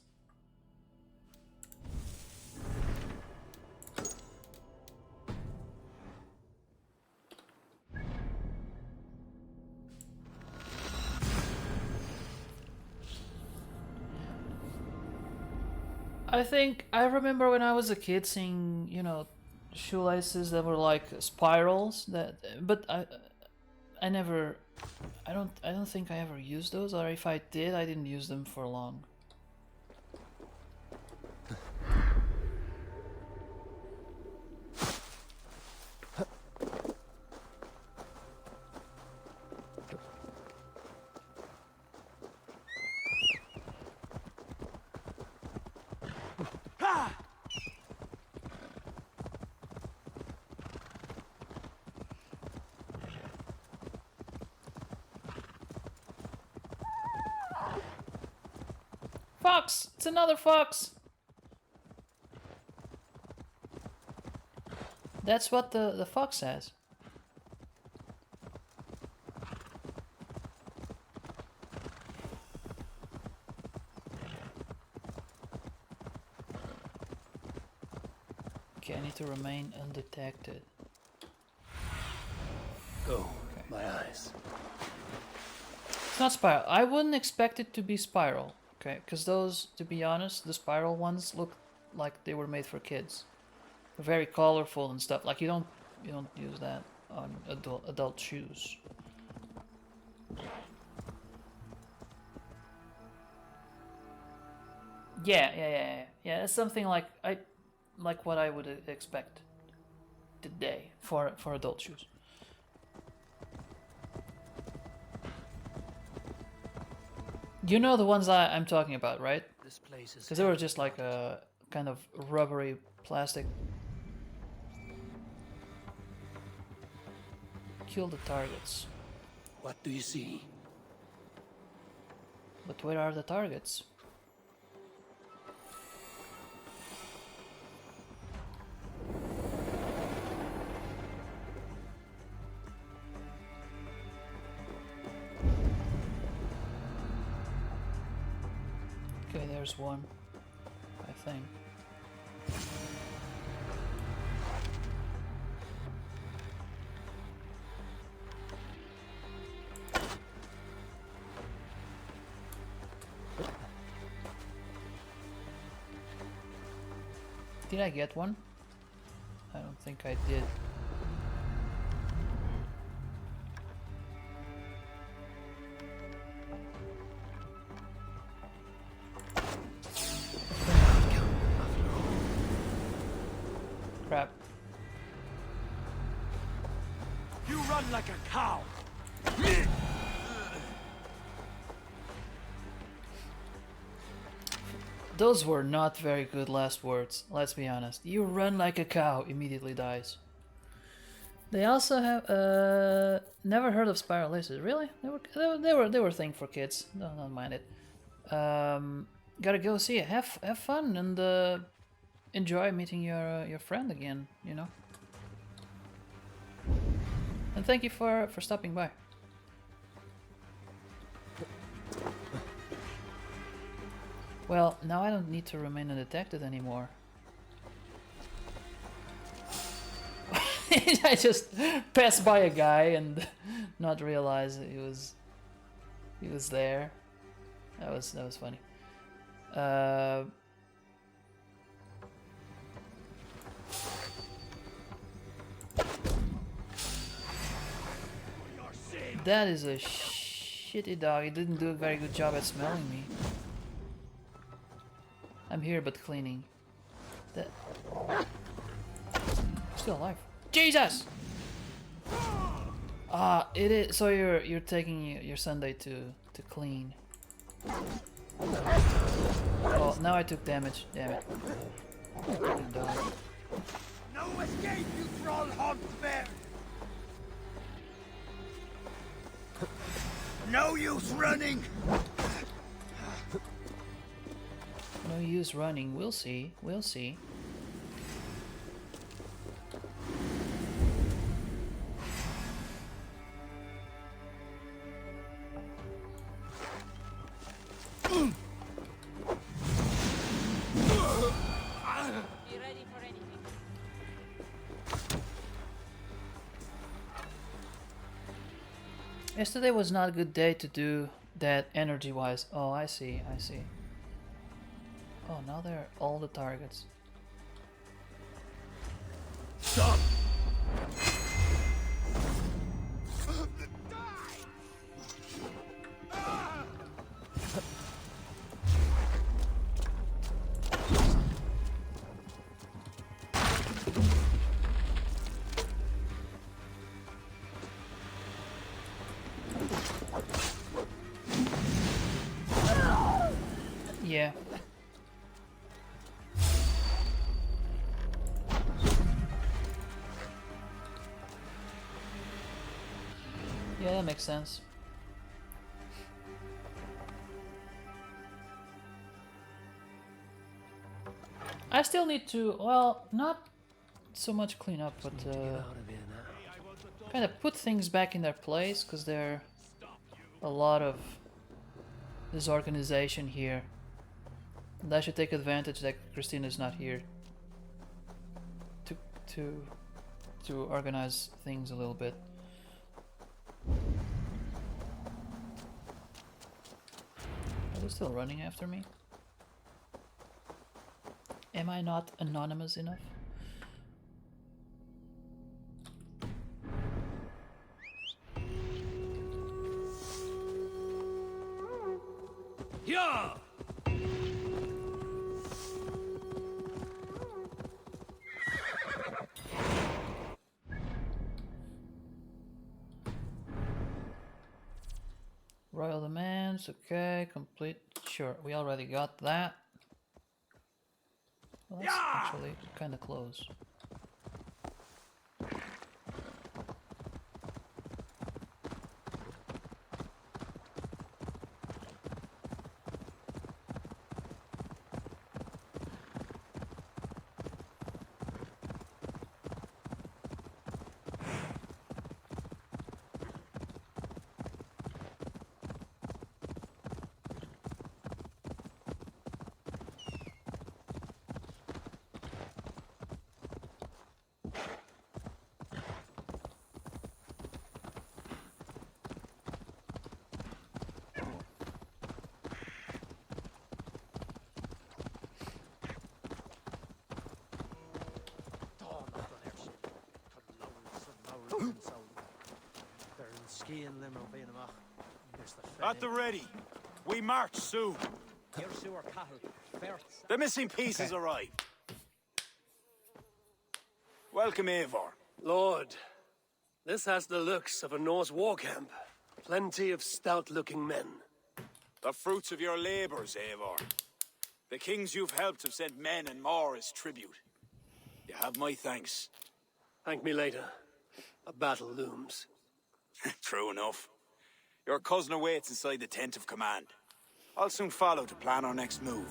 I think I remember when I was a kid seeing, you know, shoelaces that were like spirals but I never I don't think I ever used those, or if I did, I didn't use them for long. Fox! It's another fox! That's what the fox says. Okay, I need to remain undetected. Oh, my eyes. It's not spiral. I wouldn't expect it to be spiral. Okay, because those, to be honest, the spiral ones look like they were made for kids. They're very colorful and stuff. Like you don't use that on adult shoes. Yeah. It's something like what I would expect today for adult shoes. You know the ones I'm talking about, right? This place is. Because they were just like a kind of rubbery plastic. Kill the targets. What do you see? But where are the targets? Okay, there's one, I think. Did I get one? I don't think I did. Crap. You run like a cow. Those were not very good last words, let's be honest. You run like a cow, immediately dies. They also have never heard of spiralists. Really? They were a thing for kids. Don't mind it. Gotta go see it. Have fun and enjoy meeting your friend again, you know. And thank you for stopping by. Well, now I don't need to remain undetected anymore. I just passed by a guy and not realize he was there. That was funny. That is a shitty dog. He didn't do a very good job at smelling me. I'm here but cleaning. That still alive. Jesus! Ah, it is. So you're taking your Sunday to clean. Oh, now I took damage. Damn it. Fucking dog. No escape, you troll humped bear. No use running. No use running. We'll see. We'll see. Be ready for anything. Yesterday was not a good day to do that energy-wise. Oh, I see. I see. Oh, now they're all the targets. Stop. Yeah. Yeah, that makes sense. I still need to, well, not so much clean up, but Get out of here now. kind of put things back in their place, because there are a lot of disorganization here. And I should take advantage that Christina's not here to to to organize things a little bit. Are they still running after me? Am I not anonymous enough? Yeah! Royal demands, okay, complete. Sure, we already got that. Well, that's actually kind of close. At the ready. We march soon. The missing pieces arrived. Welcome, Eivor. Lord, this has the looks of a Norse war camp. Plenty of stout-looking men. The fruits of your labors, Eivor. The kings you've helped have sent men and more as tribute. You have my thanks. Thank me later. A battle looms. True enough. Your cousin awaits inside the tent of command. I'll soon follow to plan our next move.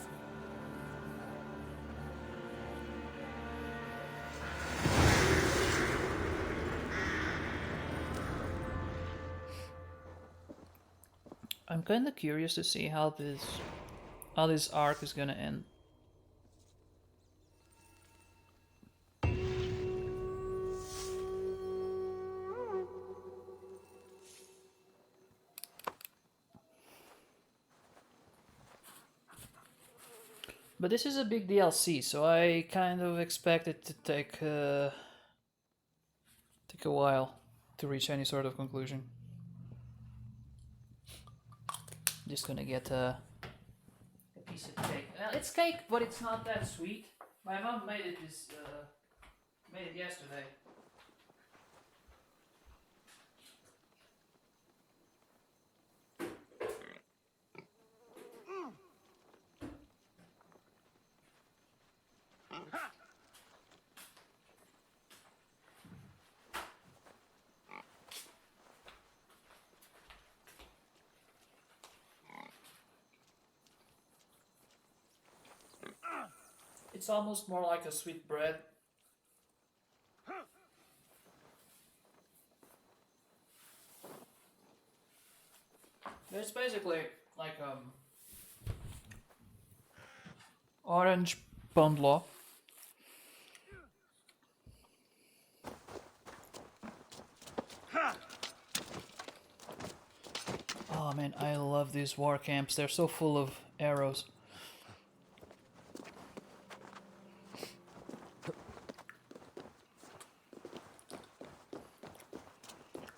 I'm kind of curious to see how this arc is gonna end. But this is a big DLC, so I kind of expect it to take a while to reach any sort of conclusion. Just gonna get a piece of cake. It's cake, but it's not that sweet. My mom made it yesterday. It's almost more like a sweet bread. It's basically like orange bundler. Oh man, I love these war camps. They're so full of arrows.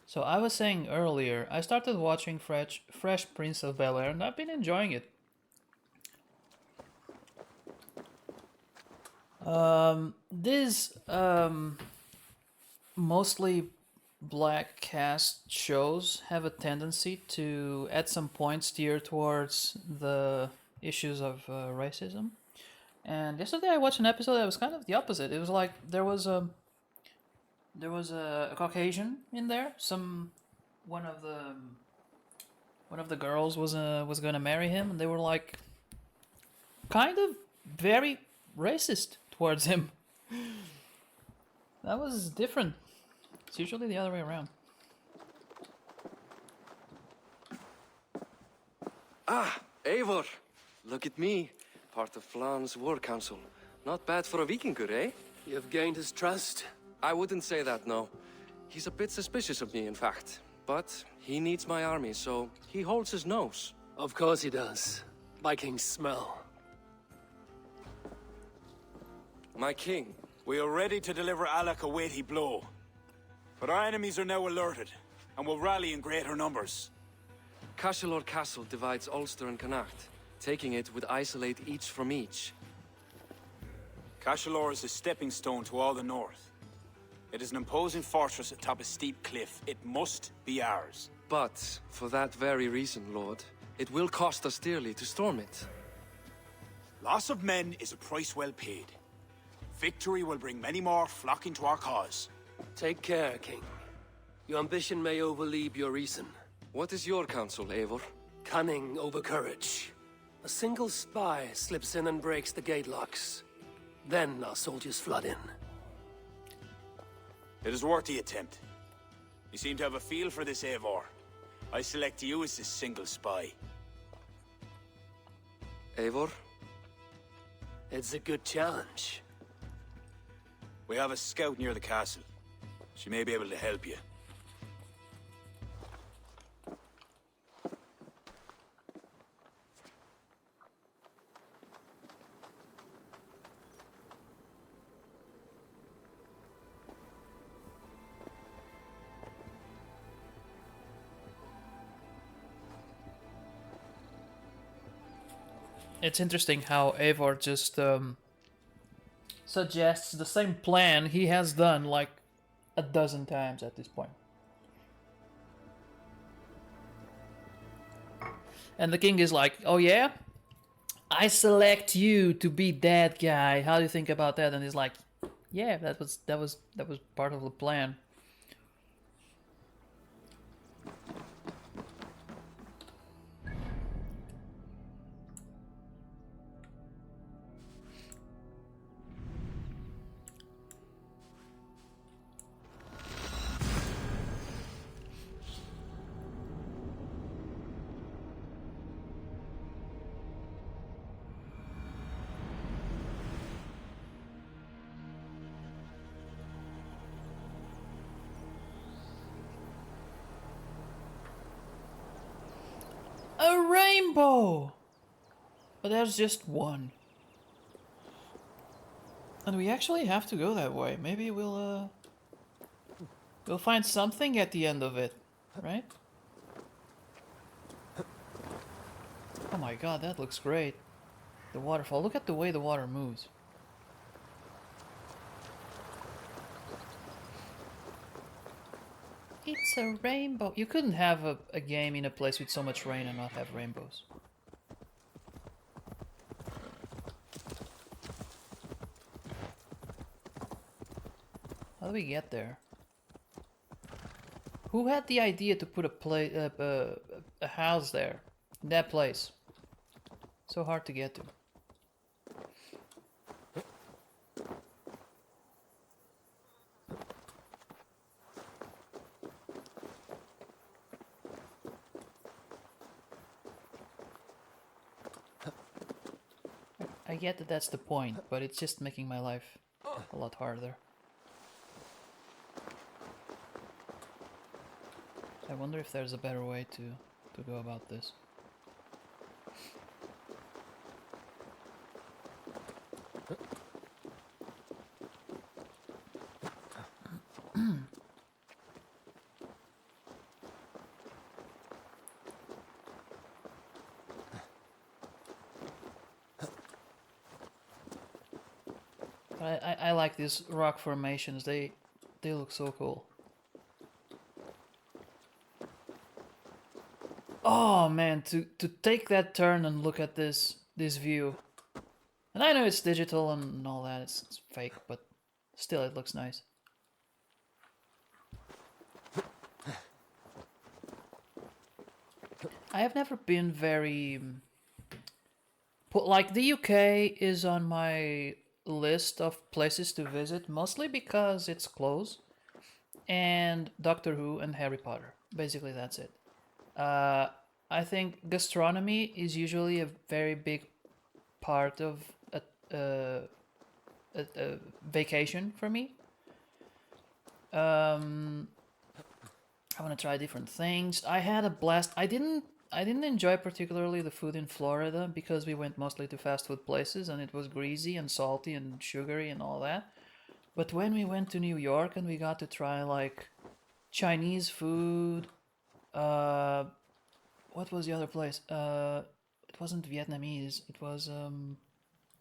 So I was saying earlier, I started watching Fresh Prince of Bel-Air and I've been enjoying it. These mostly black cast shows have a tendency to at some point steer towards the issues of racism. And yesterday I watched an episode that was kind of the opposite. It was like there was a Caucasian in there. One of the girls was gonna marry him, and they were like kind of very racist towards him. That was different. It's usually the other way around. Ah, Eivor. Look at me. Part of Flan's war council. Not bad for a Vikingur, eh? You've gained his trust? I wouldn't say that, no. He's a bit suspicious of me, in fact. But he needs my army, so he holds his nose. Of course he does. Vikings smell. My king. We are ready to deliver Alec a weighty blow. But our enemies are now alerted, and will rally in greater numbers. Cashel Castle divides Ulster and Connacht. Taking it would isolate each from each. Cashel is a stepping stone to all the north. It is an imposing fortress atop a steep cliff. It must be ours. But, for that very reason, Lord, it will cost us dearly to storm it. Loss of men is a price well paid. Victory will bring many more flocking to our cause. Take care, King. Your ambition may overleap your reason. What is your counsel, Eivor? Cunning over courage. A single spy slips in and breaks the gate locks. Then our soldiers flood in. It is worth the attempt. You seem to have a feel for this, Eivor. I select you as this single spy. Eivor? It's a good challenge. We have a scout near the castle. She may be able to help you. It's interesting how Eivor just suggests the same plan he has done like a dozen times at this point. And the king is like, "Oh yeah? I select you to be that guy. How do you think about that?" And he's like, "Yeah, that was part of the plan." A rainbow! But there's just one. And we actually have to go that way. Maybe we'll find something at the end of it, right? Oh my god, that looks great. The waterfall. Look at the way the water moves. It's a rainbow. You couldn't have a game in a place with so much rain and not have rainbows. How do we get there? Who had the idea to put a house there? In that place? So hard to get to. I get that that's the point, but it's just making my life a lot harder. I wonder if there's a better way to go about this. I like these rock formations. They look so cool. Oh man, to take that turn and look at this view. And I know it's digital and all that, it's fake, but still it looks nice. I have never been very... Like, the UK is on my list of places to visit, mostly because it's close, and Doctor Who and Harry Potter. Basically, that's it. I think gastronomy is usually a very big part of a vacation for me. I want to try different things. I had a blast. I didn't enjoy particularly the food in Florida because we went mostly to fast food places and it was greasy and salty and sugary and all that. But when we went to New York and we got to try like Chinese food, what was the other place? It wasn't Vietnamese. It was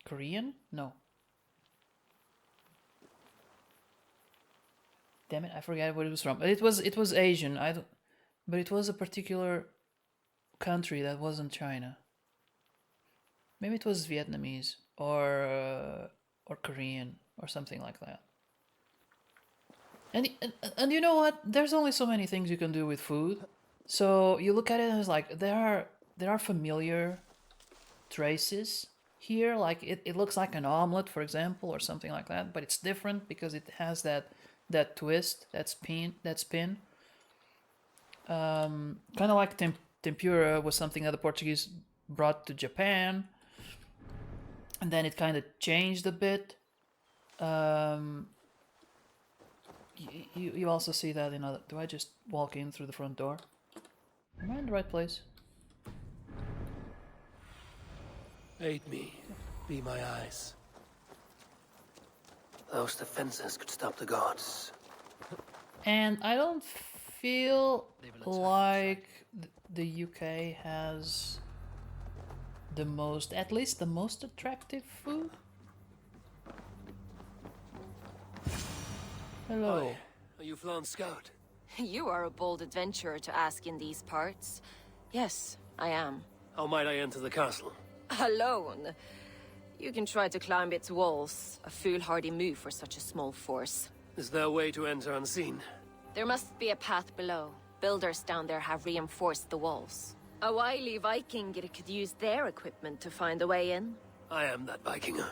Korean? No. Damn it, I forgot where it was from. But it was Asian. But it was a particular country that wasn't China. Maybe it was Vietnamese or Korean or something like that. And you know what? There's only so many things you can do with food. So you look at it and it's like there are familiar traces here. Like it looks like an omelet, for example, or something like that, but it's different because it has that twist, that spin. Kind of like tempura was something that the Portuguese brought to Japan, and then it kind of changed a bit. You also see that in other. Do I just walk in through the front door? Am I in the right place? Aid me. Be my eyes. Those defenses could stop the gods. And I don't feel like the UK has at least the most attractive food. Hello. Hi. Are you Flan's scout? You are a bold adventurer to ask in these parts. Yes, I am. How might I enter the castle? Alone. You can try to climb its walls. A foolhardy move for such a small force. Is there a way to enter unseen? There must be a path below. Builders down there have reinforced the walls. A wily Viking could use their equipment to find a way in. I am that Vikinger.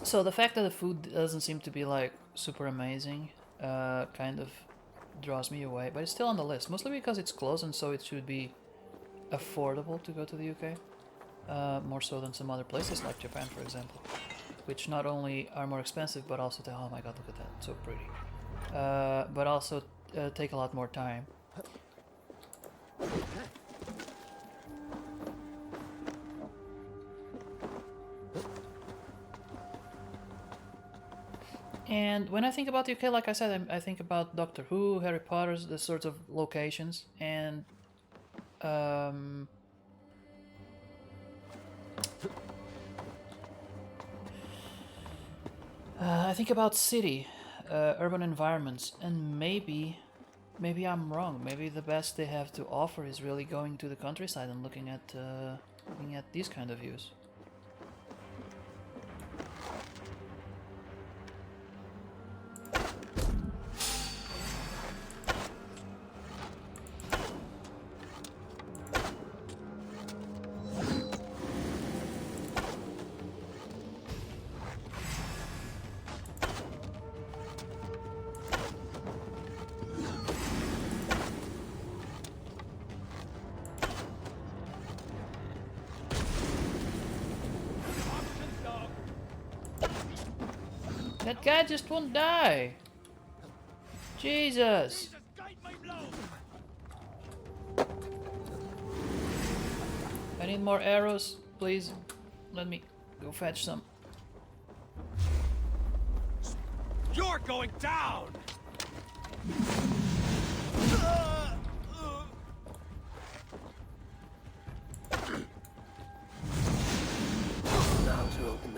So the fact that the food doesn't seem to be like super amazing, kind of draws me away. But it's still on the list, mostly because it's close and so it should be affordable to go to the UK, more so than some other places like Japan, for example, which not only are more expensive but also oh my god, look at that, so pretty, but also take a lot more time. And when I think about the UK, like I said, I think about Doctor Who, Harry Potter's, the sorts of locations, and I think about city, urban environments, and maybe I'm wrong. Maybe the best they have to offer is really going to the countryside and looking at these kind of views. That guy just won't die. Jesus. I need more arrows, please. Let me go fetch some. You're going down!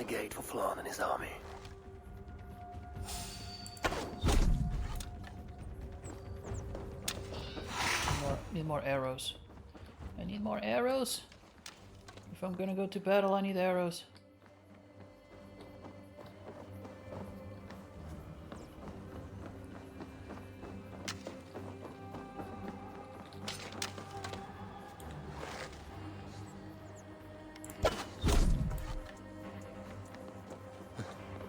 the gate for Flann and his army. Need more arrows. I need more arrows. If I'm gonna go to battle, I need arrows.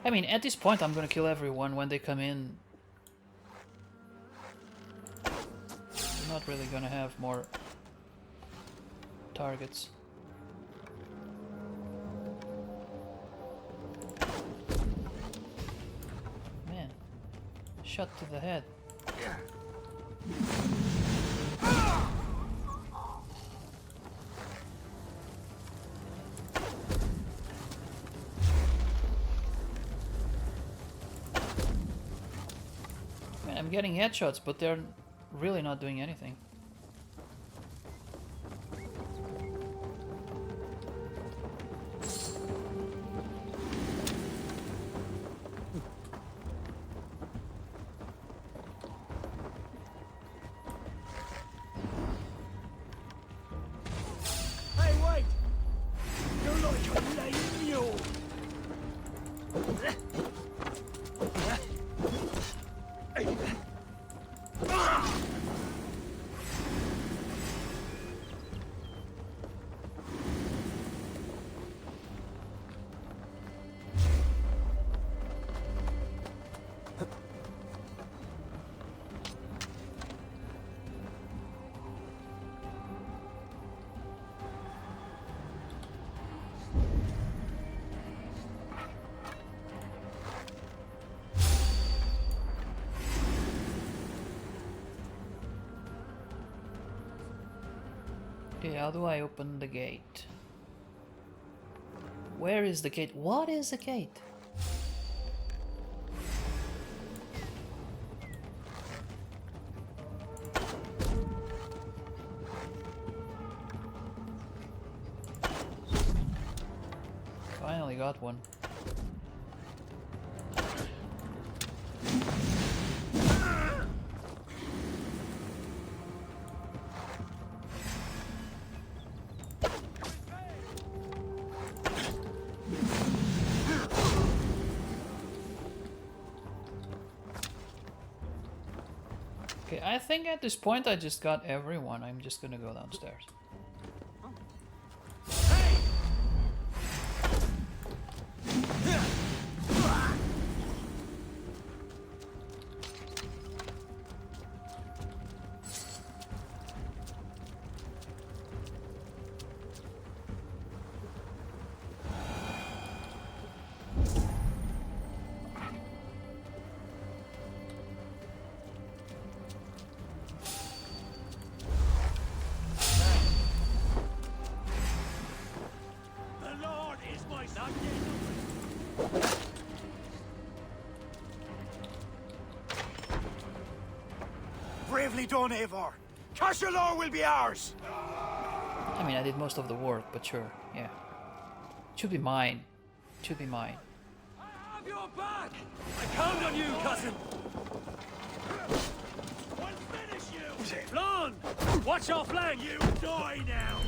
I mean, at this point, I'm gonna kill everyone when they come in. I'm not really gonna have more targets. Man, shot to the head. Man, I'm getting headshots, but they're really not doing anything. Hey, wait! You're like a lame mule! Okay, how do I open the gate? Where is the gate? What is the gate? Finally got one. Okay, I think at this point I just got everyone. I'm just gonna go downstairs. The Lord is my son. Bravely done, Eivor. Cashalor will be ours. I mean, I did most of the work, but sure, yeah. It should be mine. It should be mine. I have your back! I count on you, cousin! I'll finish you. Flann! Watch your flank! You die now.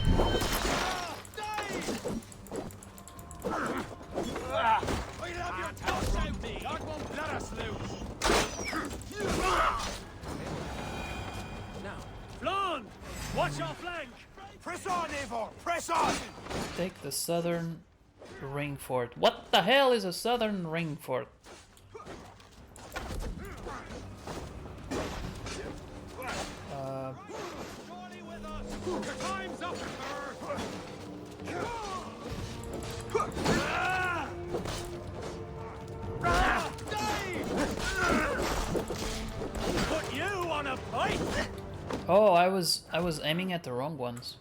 We'll have your toss out. God won't let us lose. Now, Flann! Watch your flank! Press on, Eivor. Press on. Take the southern ring fort. What the hell is a southern ring fort? Your time's up, sir. Put you on a pike! Oh, I was aiming at the wrong ones.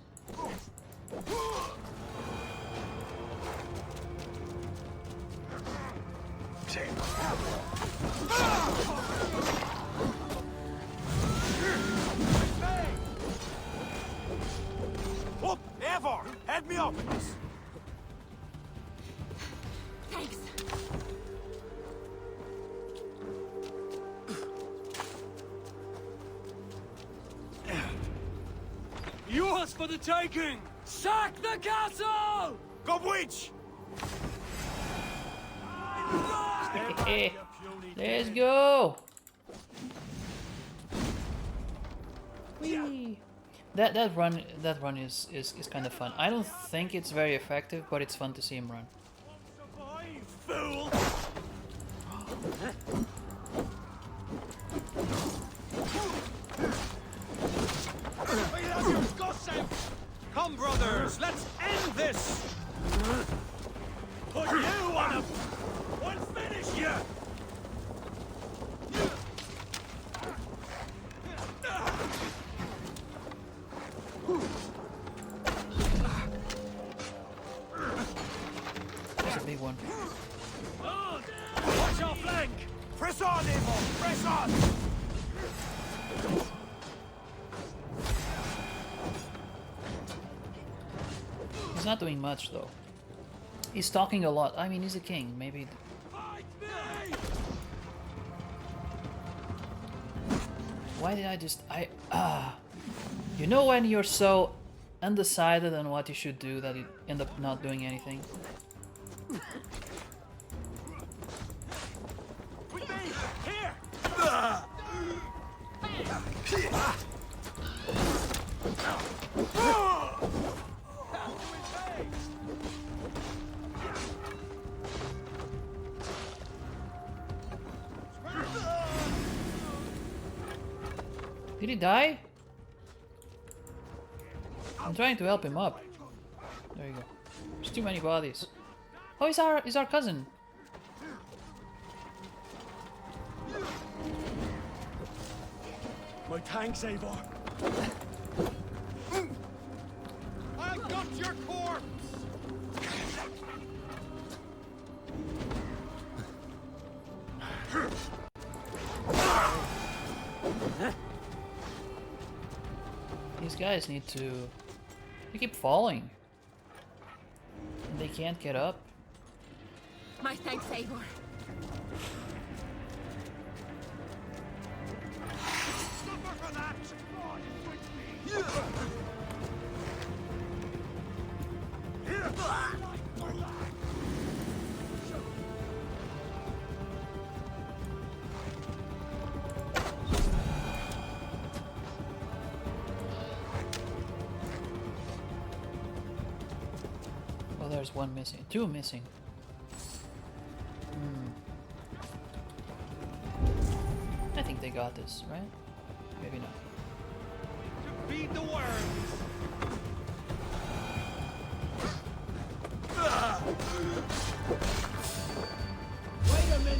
Up, Eivor. Head me up in this. for the taking! Sack the castle! Go witch! Let's go! Whee! That run is kind of fun. I don't think it's very effective, but it's fun to see him run. Fool! Come, brothers, let's end this! Put you on a... We'll finish you! There's a big one. Watch your flank! Press on, Eivor! Press on! He's not doing much though. He's talking a lot. I mean, he's a king. Maybe. Why did I just... You know when you're so undecided on what you should do that you end up not doing anything? Here! Did he die? I'm trying to help him up. There you go. There's too many bodies. Oh, he's our cousin. My thanks, Eivor. I got your corpse! These guys need to... They keep falling. And they can't get up. My thanks, Eivor. Suffer for that! Oh, there's one missing. Two missing. I think they got this, right? Maybe not. Feed the worms! Wait a minute!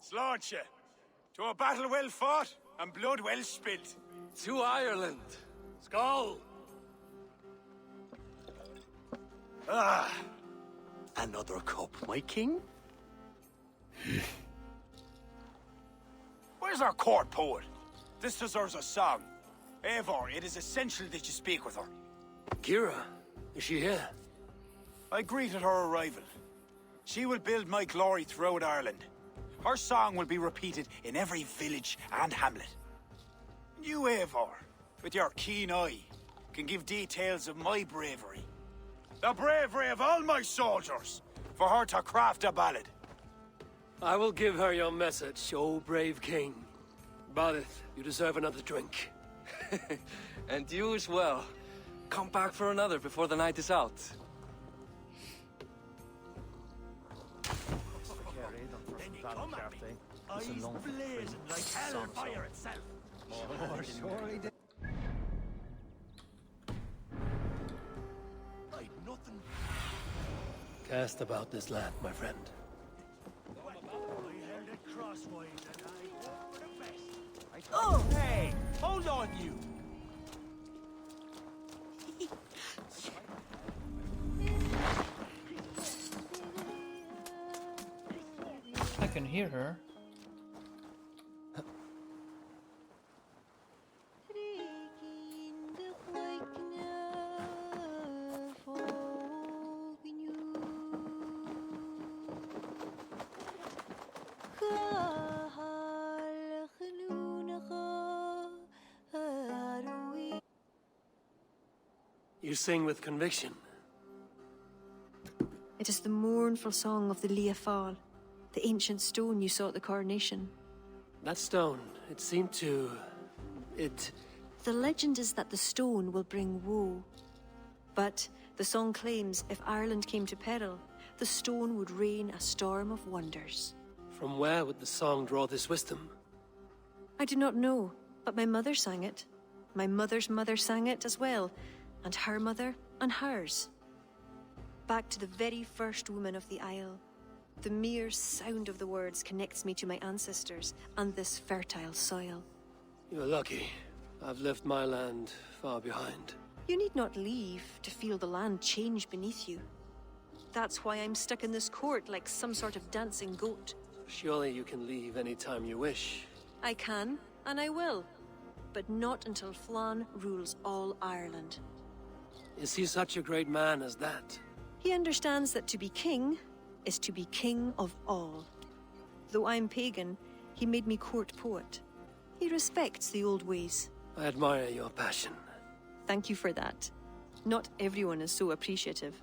Slaunch ye. To a battle well fought and blood well spilt. To Ireland! Skull! Another cup, my king? Where's our court poet? This deserves a song. Eivor, it is essential that you speak with her. Kira, is she here? I greeted her arrival. She will build my glory throughout Ireland. Her song will be repeated in every village and hamlet. You, Eivor, with your keen eye, can give details of my bravery. The bravery of all my soldiers, for her to craft a ballad. I will give her your message, O brave king. Badith, you deserve another drink. And you as well. Come back for another before the night is out. Eyes blazing like hellfire itself. I've nothing. Cast about this land, my friend. I held it crosswise and I hope for the best. Oh, hey! Hold on, you! can hear her. You sing with conviction. It is the mournful song of the Liafal, the ancient stone you saw at the coronation. That stone, it seemed to... it... The legend is that the stone will bring woe. But the song claims if Ireland came to peril, the stone would rain a storm of wonders. From where would the song draw this wisdom? I do not know, but my mother sang it. My mother's mother sang it as well, and her mother and hers. Back to the very first woman of the Isle. The mere sound of the words connects me to my ancestors and this fertile soil. You're lucky. I've left my land far behind. You need not leave to feel the land change beneath you. That's why I'm stuck in this court like some sort of dancing goat. Surely you can leave any time you wish. I can, and I will. But not until Flann rules all Ireland. Is he such a great man as that? He understands that to be king is to be king of all. Though I'm pagan, he made me court poet. He respects the old ways. I admire your passion. Thank you for that. Not everyone is so appreciative.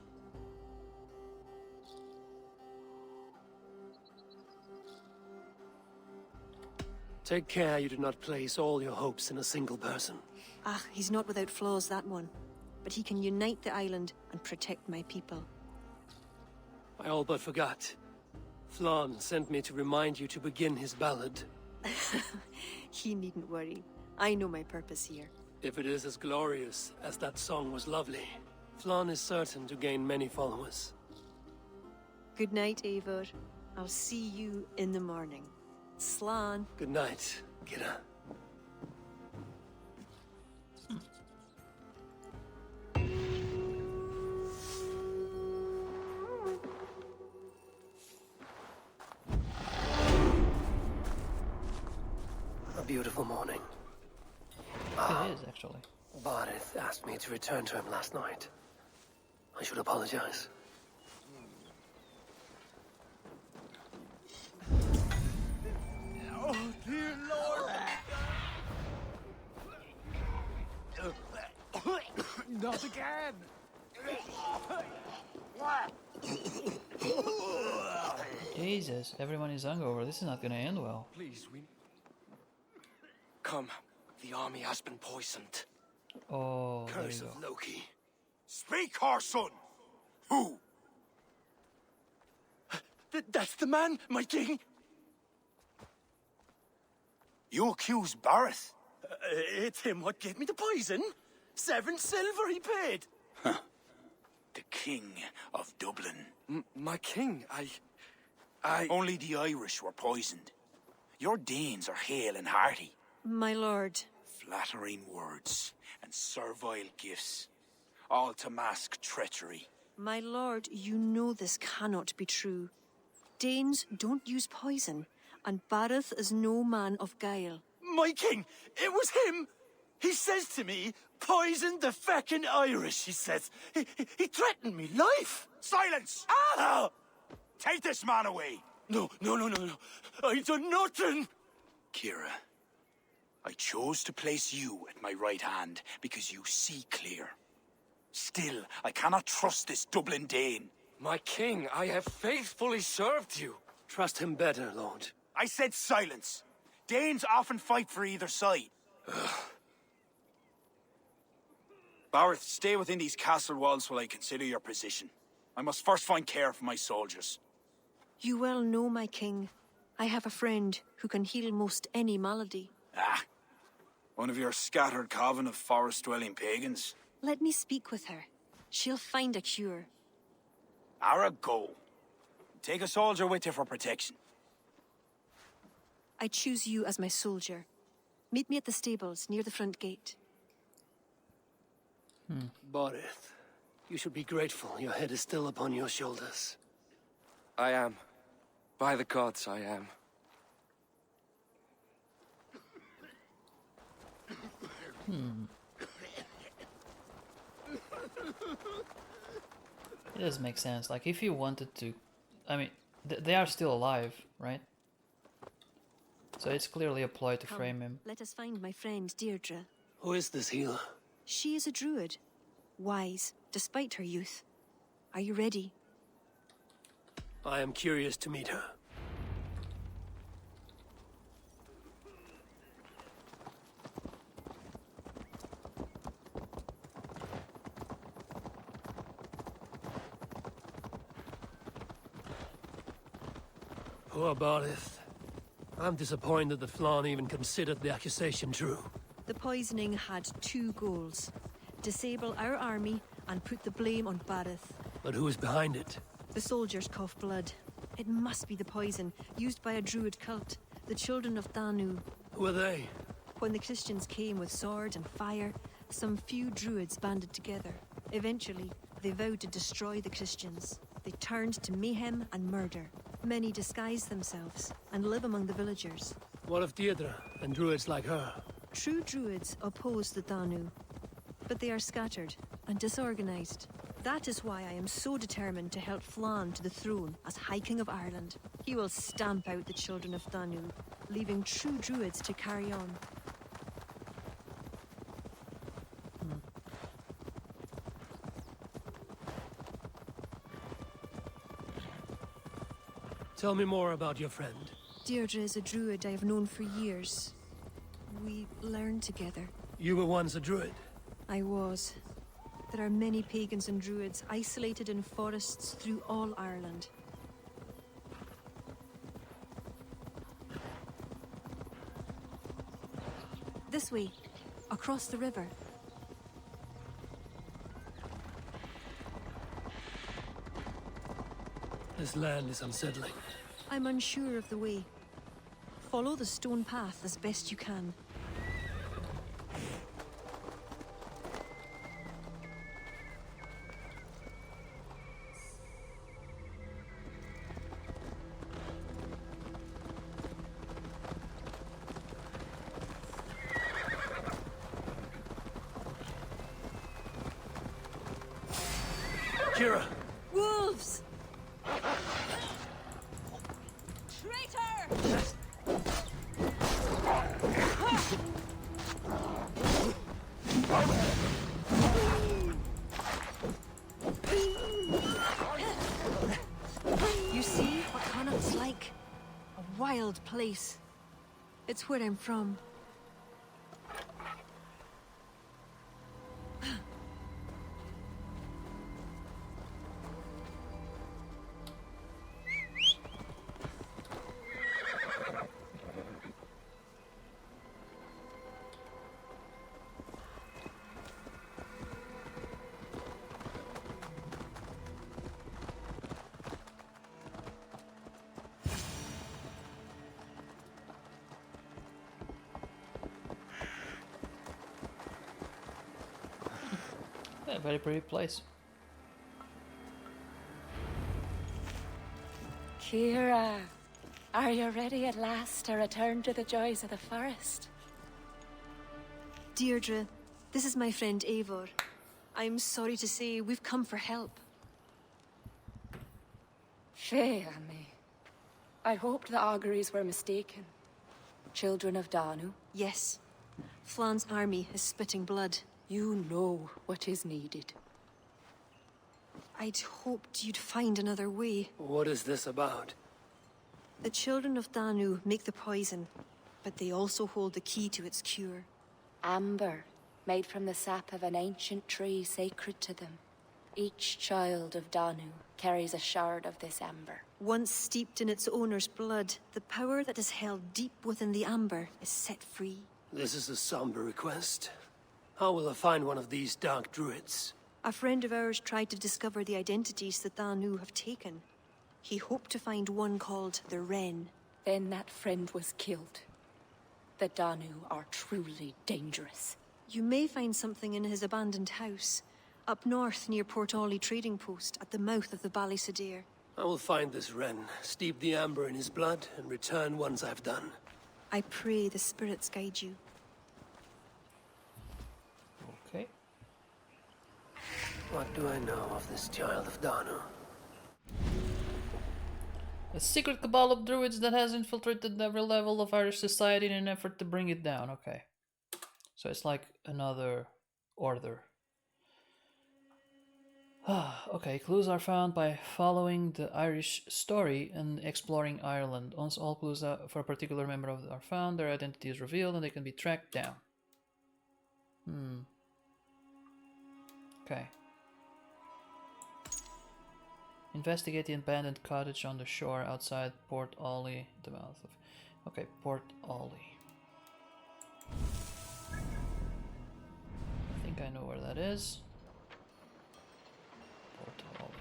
Take care you do not place all your hopes in a single person. Ah, he's not without flaws, that one. But he can unite the island and protect my people. I all but forgot. Flann sent me to remind you to begin his ballad. He needn't worry. I know my purpose here. If it is as glorious as that song was lovely, Flann is certain to gain many followers. Good night, Eivor. I'll see you in the morning. Slán. Good night, Kira. A beautiful morning. It is, actually. Barith asked me to return to him last night. I should apologize. Oh, dear Lord! Not again! Jesus, everyone is hungover. This is not gonna end well. Please, we... Come. The army has been poisoned. Oh, there Curse you of go. Loki. Speak, our son! Who? That's the man, my king! You accuse Bareth? It's him what gave me the poison. 7 silver he paid. The king of Dublin. My king, I... Only the Irish were poisoned. Your Danes are hale and hearty. My lord. Flattering words and servile gifts, all to mask treachery. My lord, you know this cannot be true. Danes don't use poison, and Bareth is no man of guile. My king, it was him. He says to me, poison the feckin' Irish, he says. He threatened me life. Silence! Ah! Take this man away! No. I done nothing. Kira, I chose to place you at my right hand because you see clear. Still, I cannot trust this Dublin Dane. My king, I have faithfully served you. Trust him better, Lord. I said silence. Danes often fight for either side. Bareth, stay within these castle walls while I consider your position. I must first find care for my soldiers. You well know, my king. I have a friend who can heal most any malady. Ah, one of your scattered coven of forest-dwelling pagans. Let me speak with her. She'll find a cure. Ara, go. Take a soldier with you for protection. I choose you as my soldier. Meet me at the stables near the front gate. Barith, you should be grateful your head is still upon your shoulders. I am. By the gods, I am. It does make sense. Like, if you wanted to... I mean, they are still alive, right? So it's clearly a ploy to frame him. Let us find my friend Deirdre. Who is this healer? She is a druid. Wise, despite her youth. Are you ready? I am curious to meet her. Poor Barith. I'm disappointed that Flann even considered the accusation true. The poisoning had two goals. Disable our army and put the blame on Barith. But who is behind it? The soldiers cough blood. It must be the poison, used by a druid cult, the children of Danu. Who are they? When the Christians came with sword and fire, some few druids banded together. Eventually, they vowed to destroy the Christians. They turned to mayhem and murder. Many disguise themselves and live among the villagers. What of Deirdre and druids like her? True druids oppose the Danu, but they are scattered and disorganized. That is why I am so determined to help Flann to the throne as High King of Ireland. He will stamp out the children of Danu, leaving true druids to carry on. Tell me more about your friend. Deirdre is a druid I have known for years. We learned together. You were once a druid. I was. There are many pagans and druids isolated in forests through all Ireland. This way, across the river. This land is unsettling. I'm unsure of the way. Follow the stone path as best you can. Kira! Wolves! Traitor! You see what Connacht's like? A wild place. It's where I'm from. Yeah, very pretty place. Kira, are you ready at last to return to the joys of the forest? Deirdre, this is my friend Eivor. I'm sorry to say we've come for help. Fear me. I hoped the auguries were mistaken. Children of Danu, Yes. Flann's army is spitting blood. you know what is needed. I'd hoped you'd find another way. What is this about? The children of Danu make the poison, but they also hold the key to its cure. Amber, made from the sap of an ancient tree sacred to them. Each child of Danu carries a shard of this amber. Once steeped in its owner's blood, the power that is held deep within the amber is set free. This is a somber request. How will I find one of these dark druids? A friend of ours tried to discover the identities that Danu have taken. He hoped to find one called the Wren. Then that friend was killed. The Danu are truly dangerous. You may find something in his abandoned house, up north near Port Ollie trading post at the mouth of the Ballysadare. I will find this wren, steep the amber in his blood, and return once I've done. I pray the spirits guide you. Okay. What do I know of this child of Danu? A secret cabal of druids that has infiltrated every level of Irish society in an effort to bring it down. Okay. So it's like another order. Okay, clues are found by following the Irish story and exploring Ireland. Once all clues for a particular member are found, their identity is revealed and they can be tracked down. Okay. Investigate the abandoned cottage on the shore outside Port Ollie, the mouth of... Okay, Port Ollie. I think I know where that is. Port Ollie.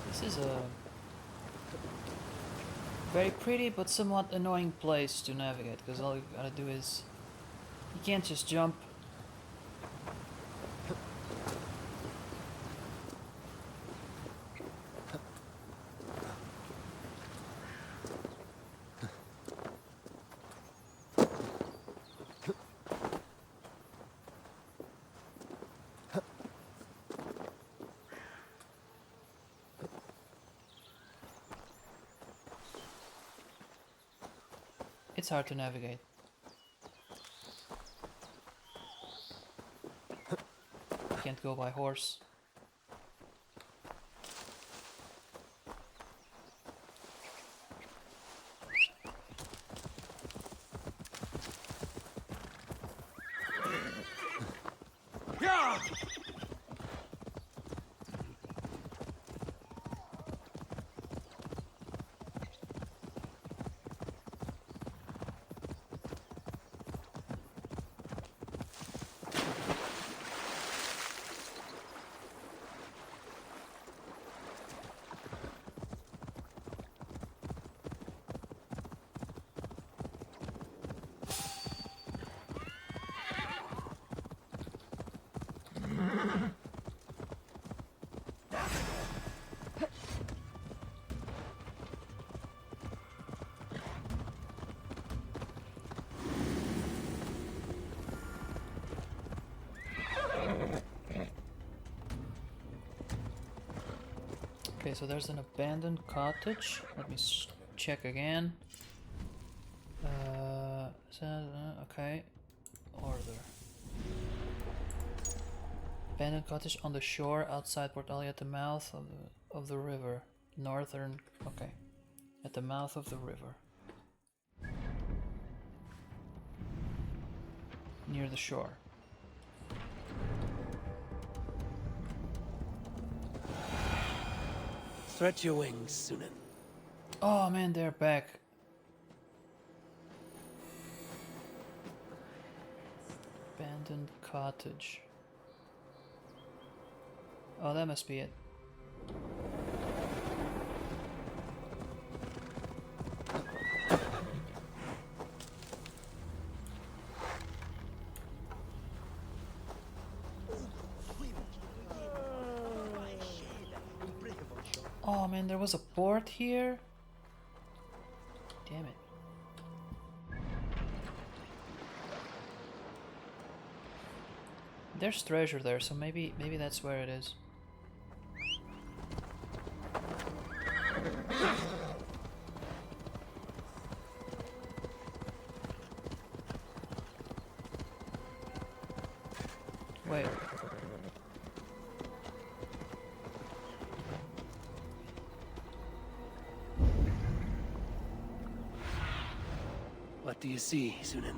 This is a very pretty but somewhat annoying place to navigate, because all you gotta do is... You can't just jump. It's hard to navigate. You can't go by horse. Okay, so there's an abandoned cottage. Let me check again. Okay. Order. Abandoned cottage on the shore outside Port Ollie at the mouth of the river. Northern. Okay. At the mouth of the river. Near the shore. Stretch your wings, Sunan. Oh man, they're back. Abandoned cottage. Oh, that must be it. Oh man, there was a port here? Damn it. There's treasure there, so maybe that's where it is. Wait. What do you see, Sunan?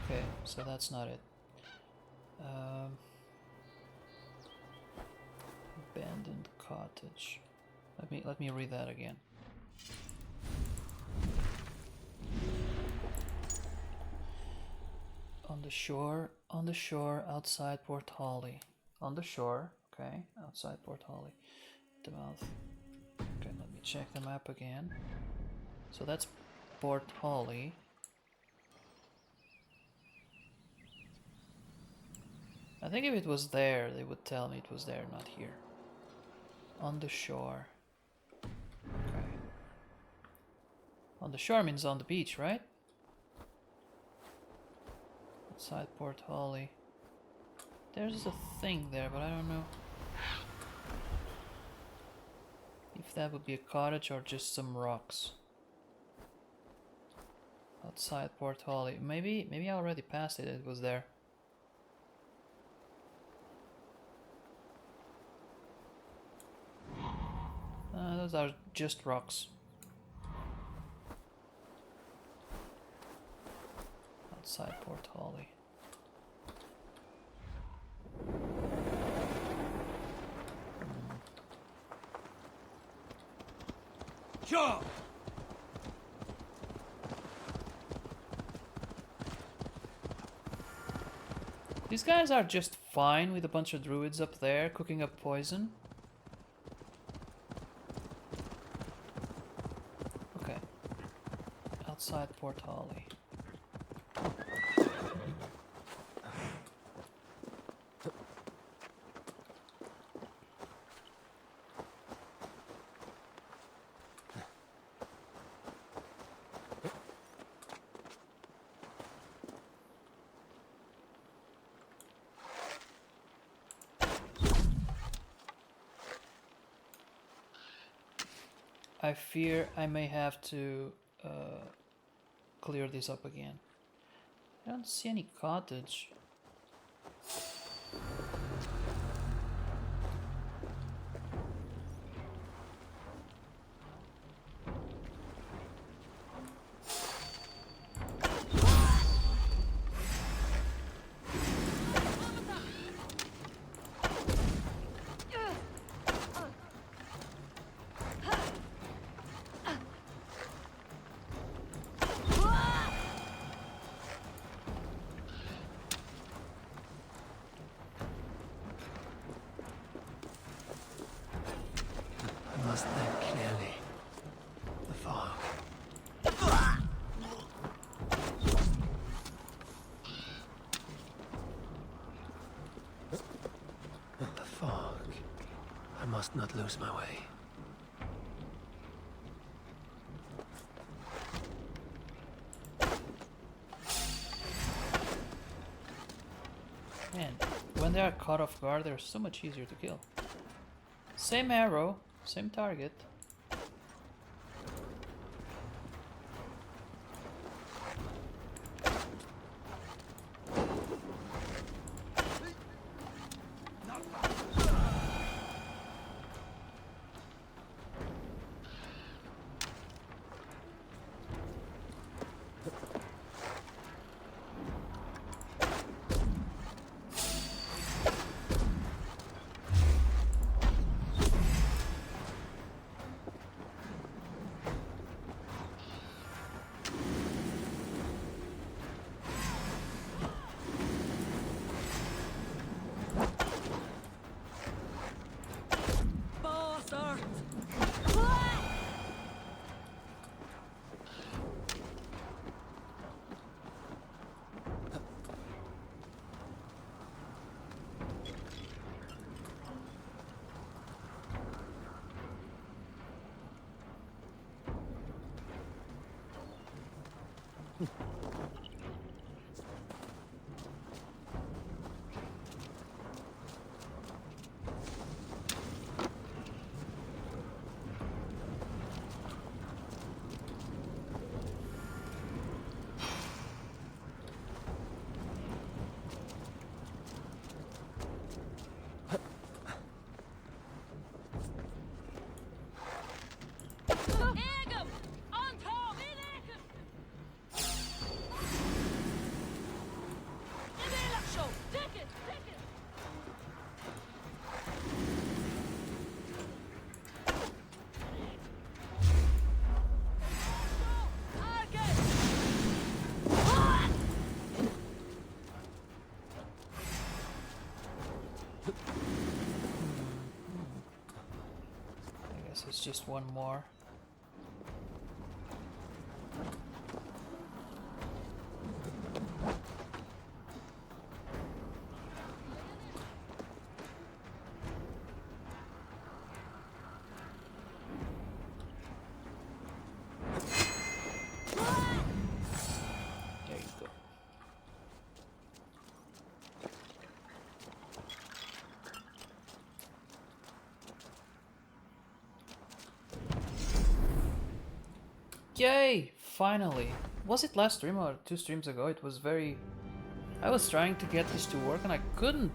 Okay, so that's not it. Abandoned cottage. Let me read that again. On the shore outside Port Holly. On the shore, okay, outside Port Holly. The mouth. Okay, let me check the map again. So that's Port Holly. I think if it was there, they would tell me it was there, not here. On the shore. Okay. On the shore means on the beach, right? Outside Port Holly. There's a thing there, but I don't know if that would be a cottage or just some rocks. Outside Port Holly. Maybe I already passed it, it was there. Those are just rocks. Outside Port Holly. Sure. These guys are just fine with a bunch of druids up there cooking up poison. Okay. Outside Port Holly. I fear I may have to clear this up again. I don't see any cottage. I must think clearly. The fog. The fog. I must not lose my way. Man, when they are caught off guard, they're so much easier to kill. Same arrow, same target. I guess it's just one more. There you go. Yay! Finally! Was it last stream or 2 streams ago? It was very... I was trying to get this to work and I couldn't!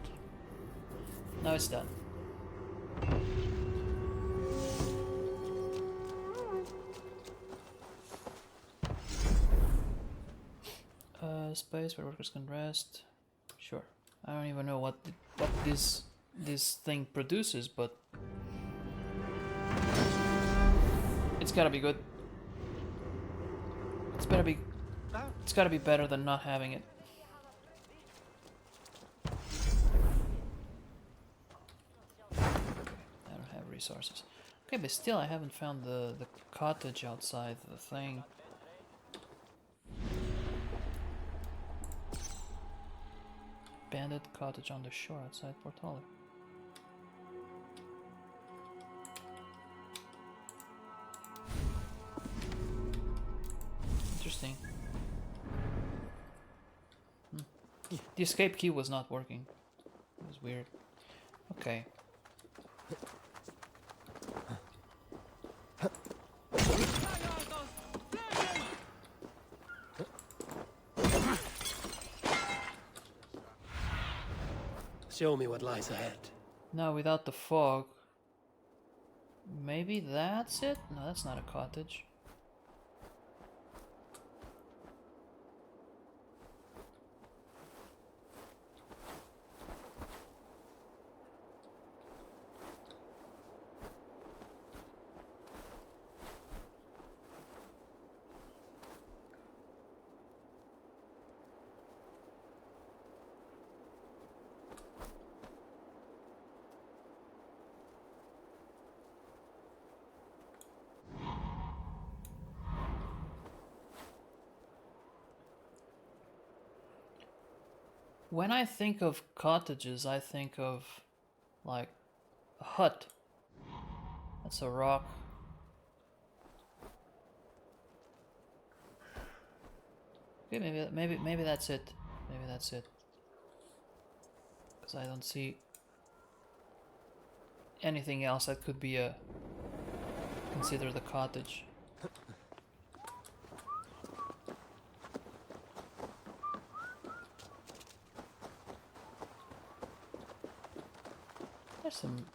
Now it's done. Space where workers can rest. Sure. I don't even know what this thing produces, but... It's gotta be good. It's gotta be better than not having it. I don't have resources. Okay, but still I haven't found the cottage outside the thing. Bandit cottage on the shore outside Portala. Interesting. The escape key was not working. It was weird. Okay. Show me what lies ahead. Now without the fog. Maybe that's it? No, that's not a cottage. When I think of cottages, I think of like a hut. That's a rock. Okay, maybe that's it. Maybe that's it. Because I don't see anything else that could be a considered a cottage. There's some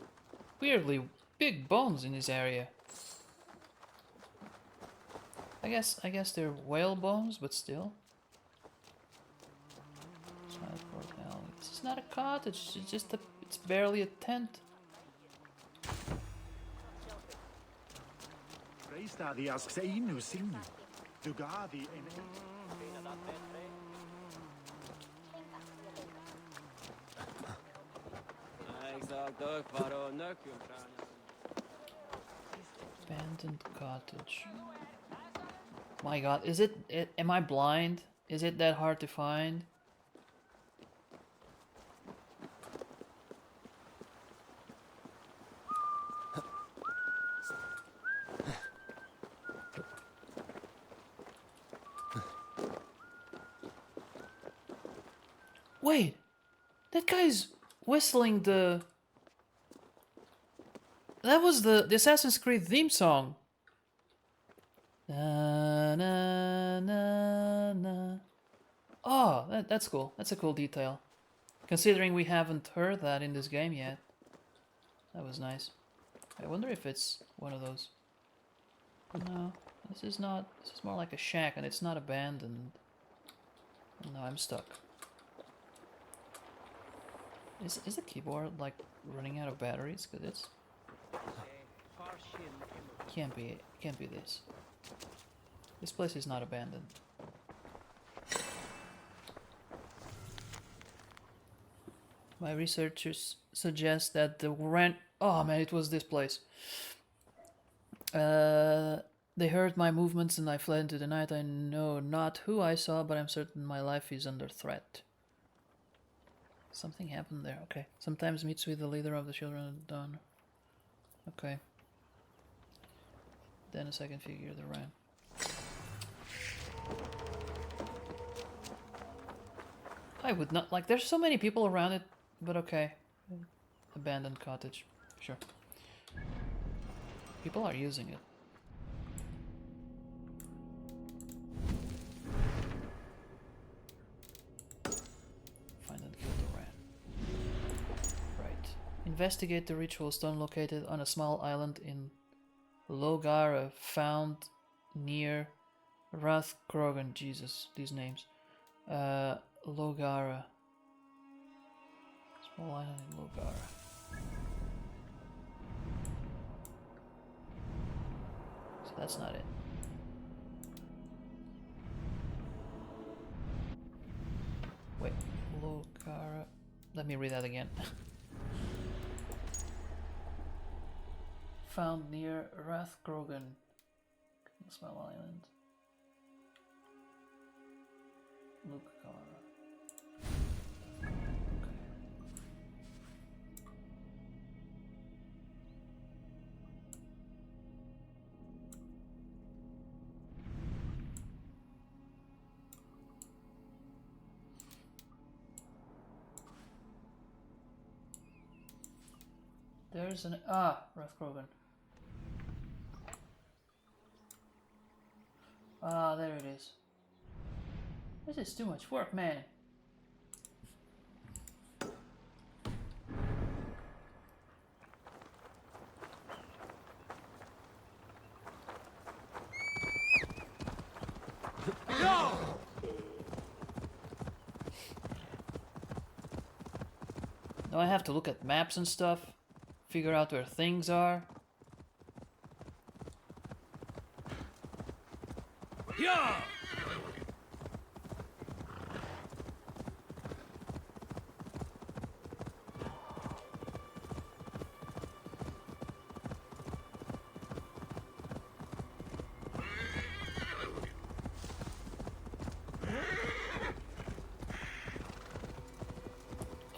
weirdly big bones in this area. I guess they're whale bones, but still. This is not a cottage. It's just it's barely a tent. Abandoned cottage. My god, is it am I blind? Is it that hard to find? Wait! That guy's whistling the... That was the Assassin's Creed theme song. Na, na, na, na. Oh, that's cool. That's a cool detail. Considering we haven't heard that in this game yet. That was nice. I wonder if it's one of those. No, this is not. This is more like a shack, and it's not abandoned. No, I'm stuck. Is the keyboard like running out of batteries? Cause it's can't be this. This place is not abandoned. My researchers suggest that the oh man, it was this place. They heard my movements and I fled into the night. I know not who I saw, but I'm certain my life is under threat. Something happened there. Okay. Sometimes meets with the leader of the Children of Dawn. Okay. Then a second figure, the Ran. I would not like. There's so many people around it, but okay. Abandoned cottage. Sure. People are using it. Find and kill the rat. Right. Investigate the ritual stone located on a small island in Logara, found near Rathkrogan. Jesus, these names. Logara. Small island in Logara. So that's not it. Wait, Logara. Let me read that again. Found near Rathkrogan. Small island. Logara. There's an Rathkrogan. There it is. This is too much work, man. No! Now I have to look at maps and stuff, figure out where things are. Yeah!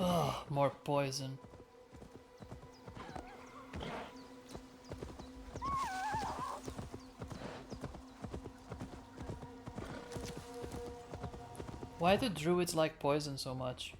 Ugh, more poison. Why do druids like poison so much?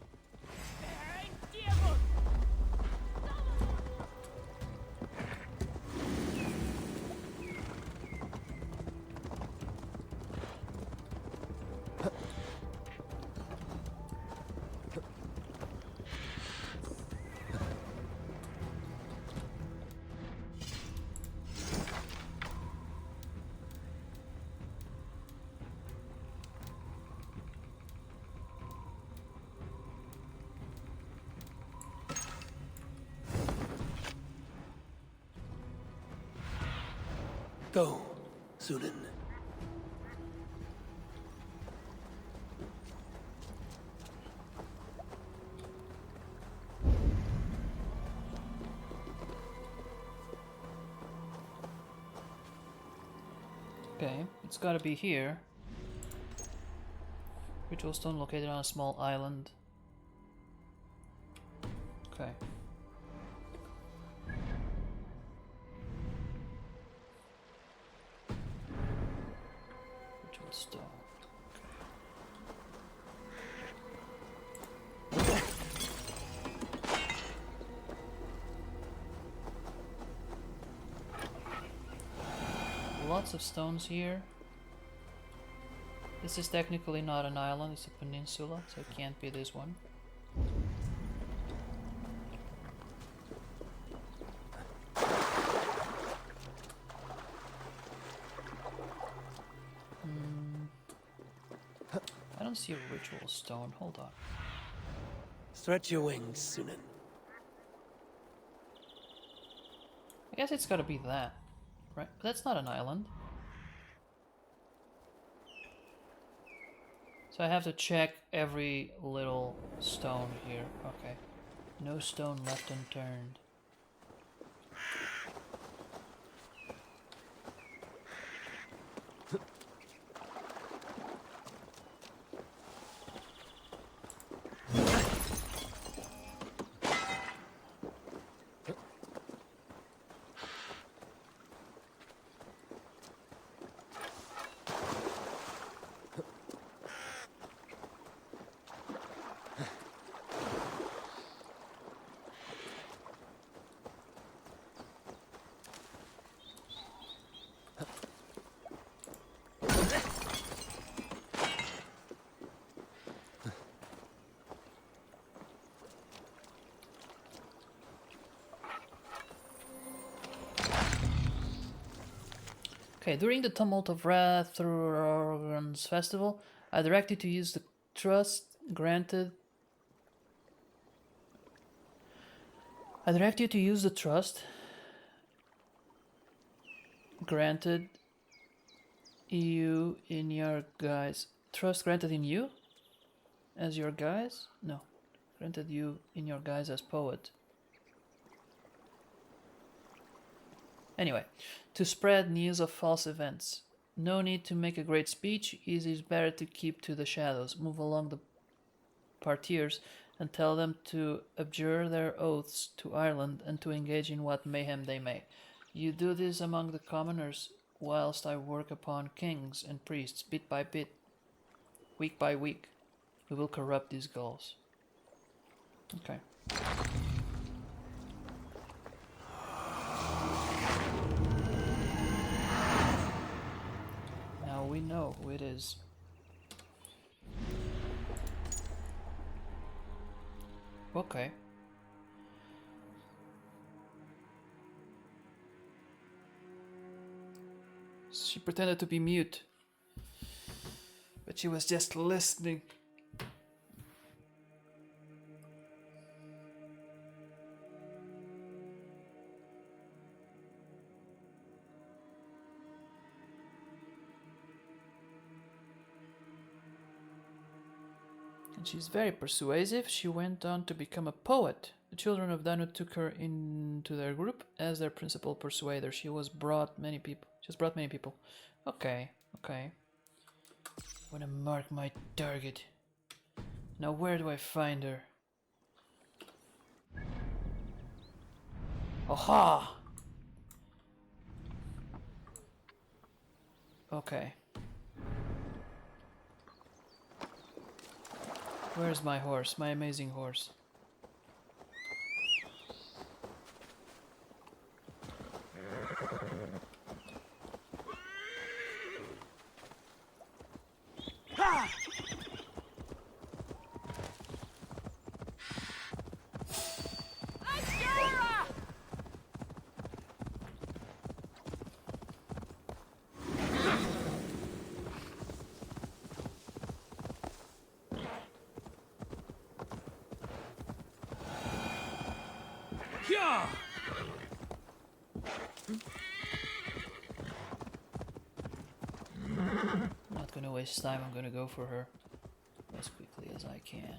Go, Zulin. Okay, it's gotta be here. Ritual stone located on a small island. Okay. Ritual stone. Okay. lots of stones here. This is technically not an island, it's a peninsula, so it can't be this one. I don't see a ritual stone, hold on. Stretch your wings, Sunan. I guess it's gotta be that, right? But that's not an island. So I have to check every little stone here. Okay. No stone left unturned. Okay, during the Tumult of Rathrorgan's festival, I direct you to use the trust granted. I direct you to use the trust granted you in your guise. Trust granted in you as your guise? No, granted you in your guise as poet. Anyway, to spread news of false events. No need to make a great speech, it is better to keep to the shadows. Move along the partiers and tell them to abjure their oaths to Ireland and to engage in what mayhem they may. You do this among the commoners, whilst I work upon kings and priests, bit by bit, week by week. We will corrupt these Gauls. Okay. Now we know who it is. Okay. She pretended to be mute, but she was just listening. And she's very persuasive. She went on to become a poet. The children of Danu took her into their group as their principal persuader. She has brought many people. Okay, okay. I want to mark my target. Now where do I find her? Aha! Okay. Where's my horse? My amazing horse. Not gonna waste time, I'm gonna go for her as quickly as I can.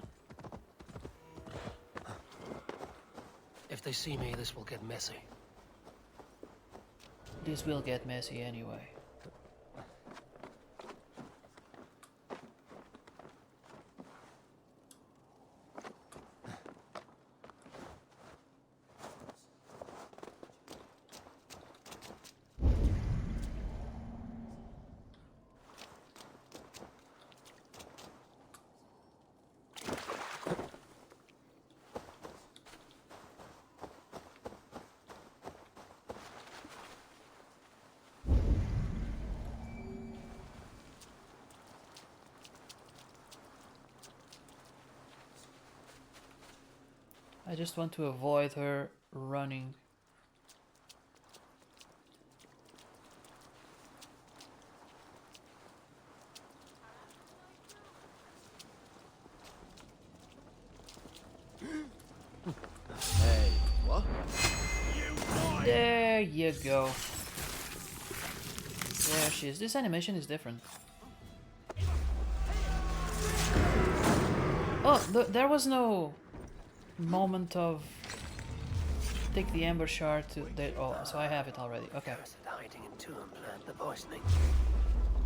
If they see me, this will get messy. This will get messy anyway. I just want to avoid her running. Hey, what? There you go. There she is. This animation is different. Oh, there was no moment of take the amber shard to there. Oh, so I have it already. Okay. Cursed hiding in Tuam plant the poisoning.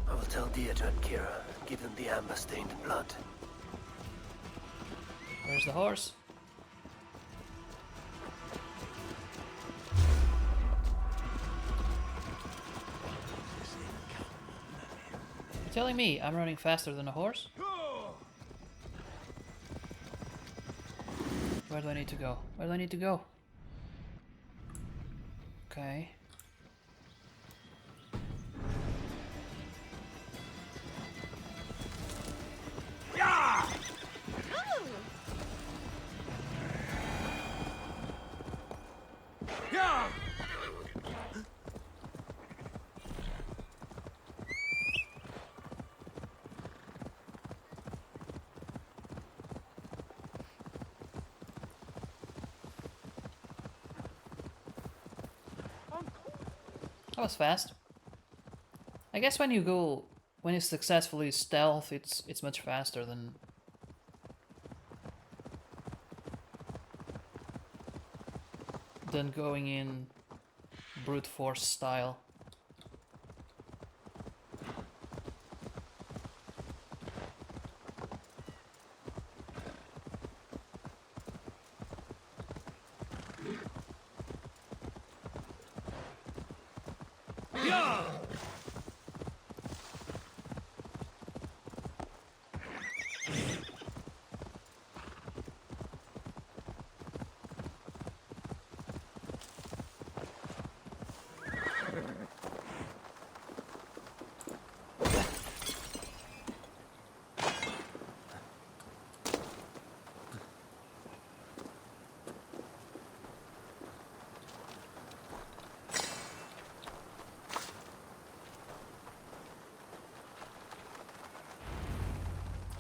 I will tell Deirdre and Kira and give them the amber stained blood. Where's the horse? You're telling me I'm running faster than a horse? Where do I need to go? Where do I need to go? Okay. That was fast. I guess when you successfully stealth, it's much faster than going in brute force style.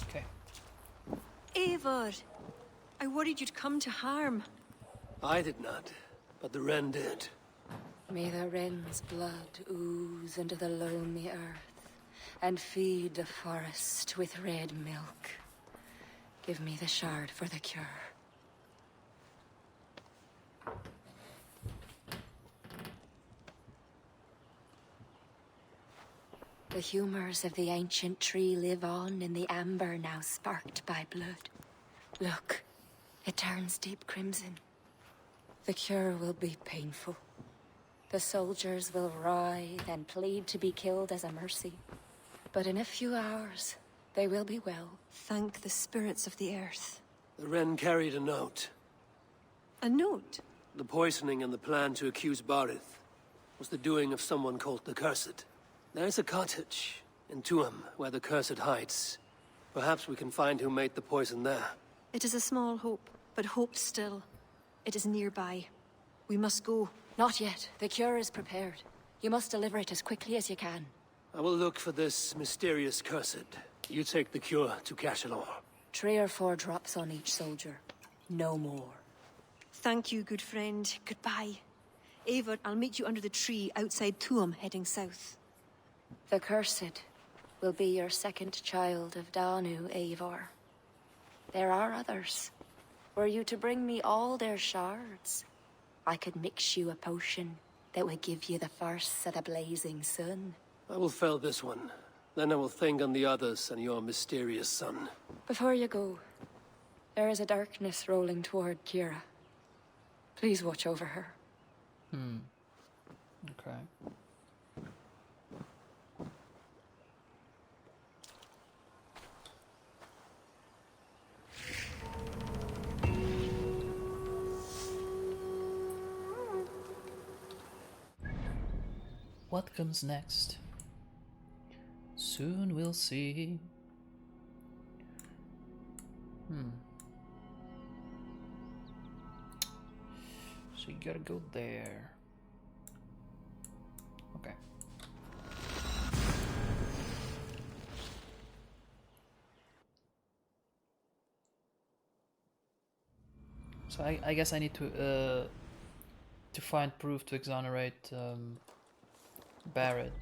Okay. Eivor! I worried you'd come to harm. I did not, but the wren did. May the wren's blood ooze into the loamy earth and feed the forest with red milk. Give me the shard for the cure. The humors of the ancient tree live on in the amber now sparked by blood. Look, it turns deep crimson. The cure will be painful. The soldiers will writhe and plead to be killed as a mercy. But in a few hours, they will be well. Thank the spirits of the earth. The wren carried a note. A note? The poisoning and the plan to accuse Barith was the doing of someone called the Cursed. There's a cottage in Tuam where the Cursed hides. Perhaps we can find who made the poison there. It is a small hope, but hope still. It is nearby. We must go. Not yet. The cure is prepared. You must deliver it as quickly as you can. I will look for this mysterious Cursed. You take the cure to Cachalor. 3 or 4 drops on each soldier. No more. Thank you, good friend. Goodbye. Eivor, I'll meet you under the tree outside Tuam, heading south. The Cursed will be your second child of Danu, Eivor. There are others. Were you to bring me all their shards, I could mix you a potion that would give you the force of the blazing sun. I will fell this one. Then I will think on the others and your mysterious son. Before you go, there is a darkness rolling toward Kira. Please watch over her. Okay. What comes next? Soon we'll see. So you gotta go there. Okay. So I guess I need to find proof to exonerate Barrett.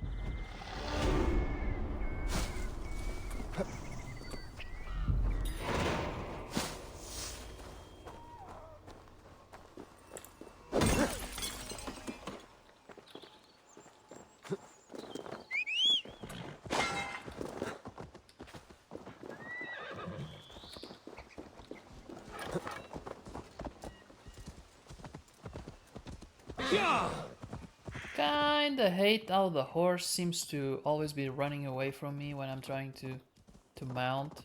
Kinda hate how the horse seems to always be running away from me when I'm trying to mount.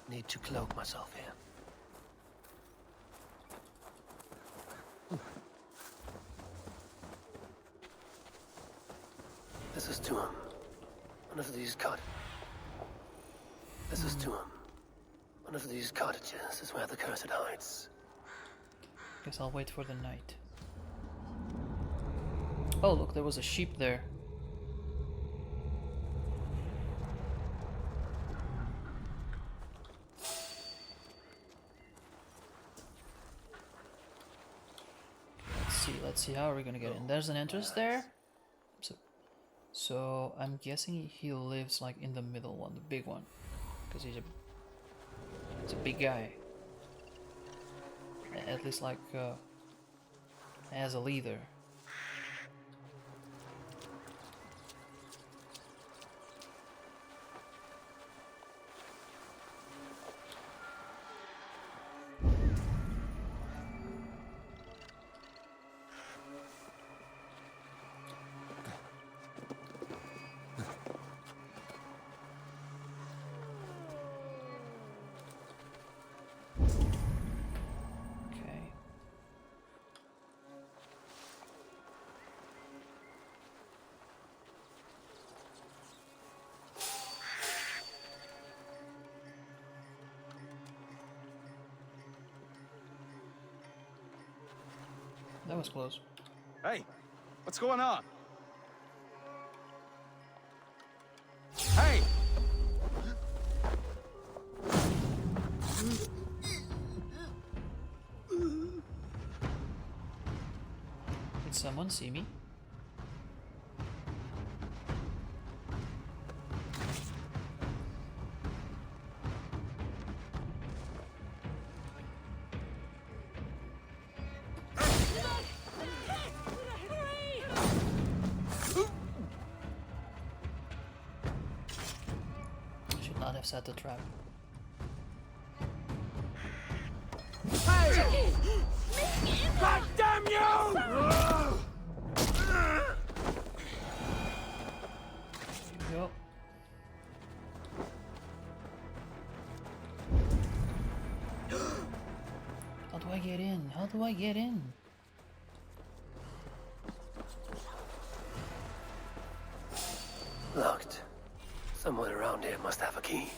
Need to cloak myself here. This is to him. One of these This is to him. One of these cottages is where the cursed hides. Guess I'll wait for the night. Oh look, there was a sheep there. Let's see how we're gonna get in. There's an entrance there. So I'm guessing he lives like in the middle one, the big one. Because he's a big guy. At least like as a leader. That was close. Hey, what's going on? Hey! Did someone see me? Have set the trap. Hey! God damn you! Yep. How do I get in? How do I get in? Locked. Someone around here must have a key.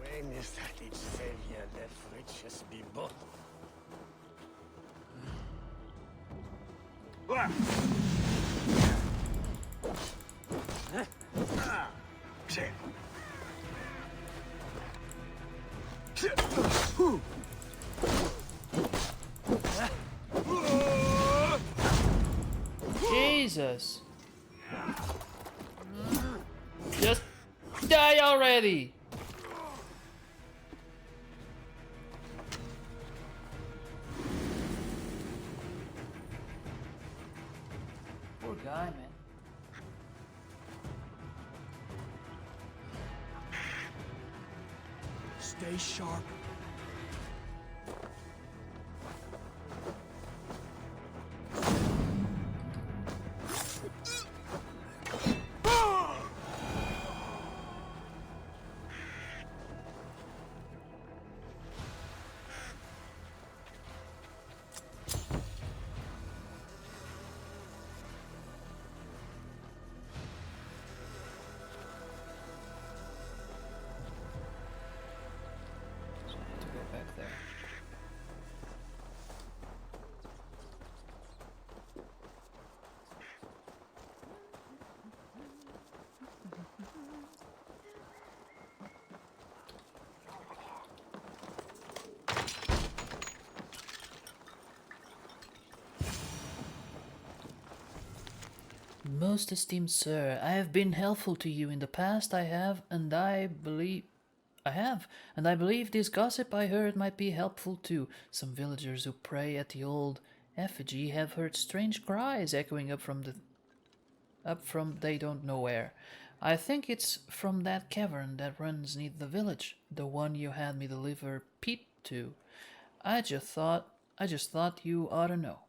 When is that each savior left riches be bought? Jesus! Just die already! Poor guy, man. Stay sharp. So I need to go back there. Most esteemed sir, I have been helpful to you in the past, and I believe this gossip I heard might be helpful too. Some villagers who pray at the old effigy have heard strange cries echoing up from they don't know where. I think it's from that cavern that runs near the village, the one you had me deliver Pete to. I just thought you ought to know.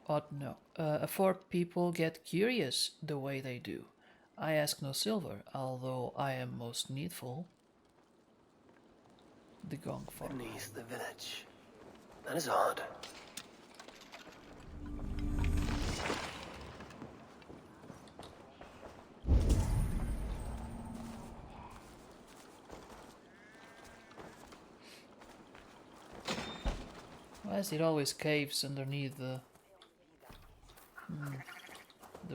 Ought know. For people get curious the way they do. I ask no silver, although I am most needful. The gong farm. Beneath the village. That is odd. Why is it always caves underneath the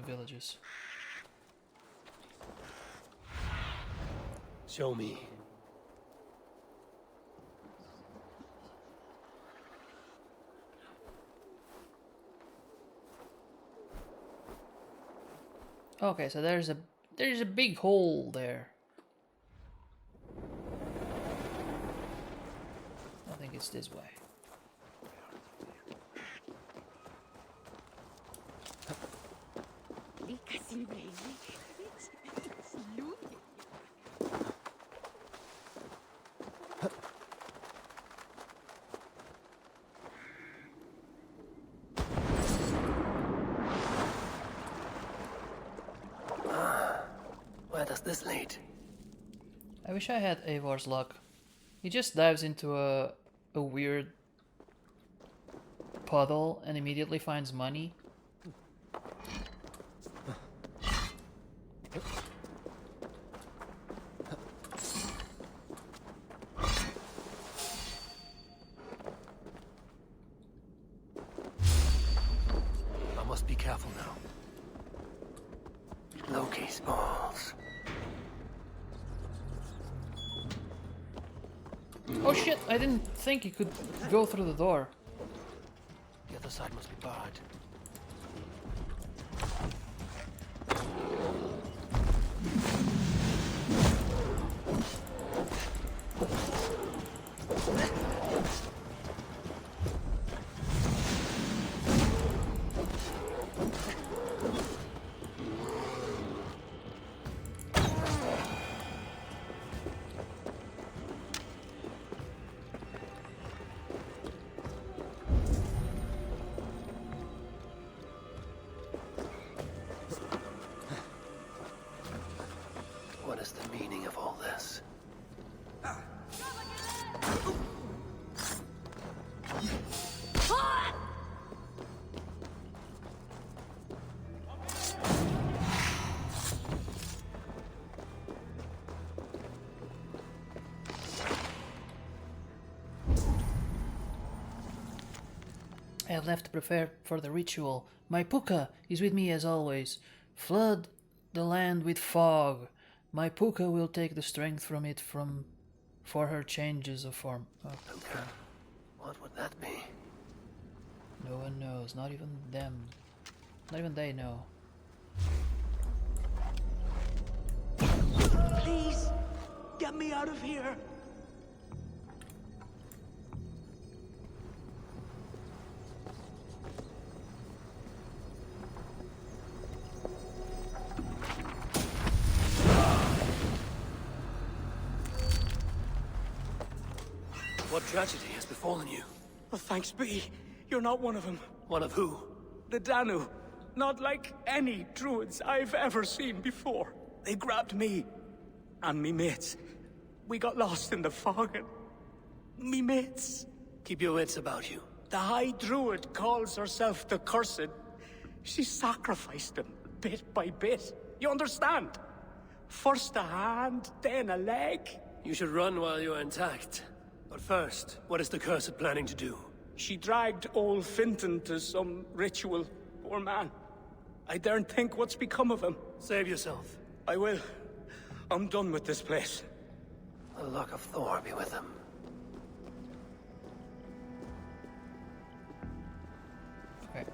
villages? Show me. Okay, so there's a big hole there. I think it's this way. Where does this lead? I wish I had Eivor's luck. He just dives into a weird puddle and immediately finds money. I must be careful now. Loki's balls. Oh shit, I didn't think he could go through the door. The other side must be barred. What is the meaning of all this? I have left to prepare for the ritual. My puka is with me as always. Flood the land with fog. My puka will take the strength from it for her changes of form. Okay. What would that be? No one knows, not even them. Not even they know. Please, get me out of here. What tragedy has befallen you? Oh, thanks be. You're not one of them. One of who? The Danu. Not like any druids I've ever seen before. They grabbed me. And me mates. We got lost in the fog and... me mates. Keep your wits about you. The High Druid calls herself the Cursed. She sacrificed them, bit by bit. You understand? First a hand, then a leg. You should run while you're intact. But first, what is the Cursed planning to do? She dragged old Finton to some ritual. Poor man. I daren't think what's become of him. Save yourself. I will. I'm done with this place. The luck of Thor be with him. Okay.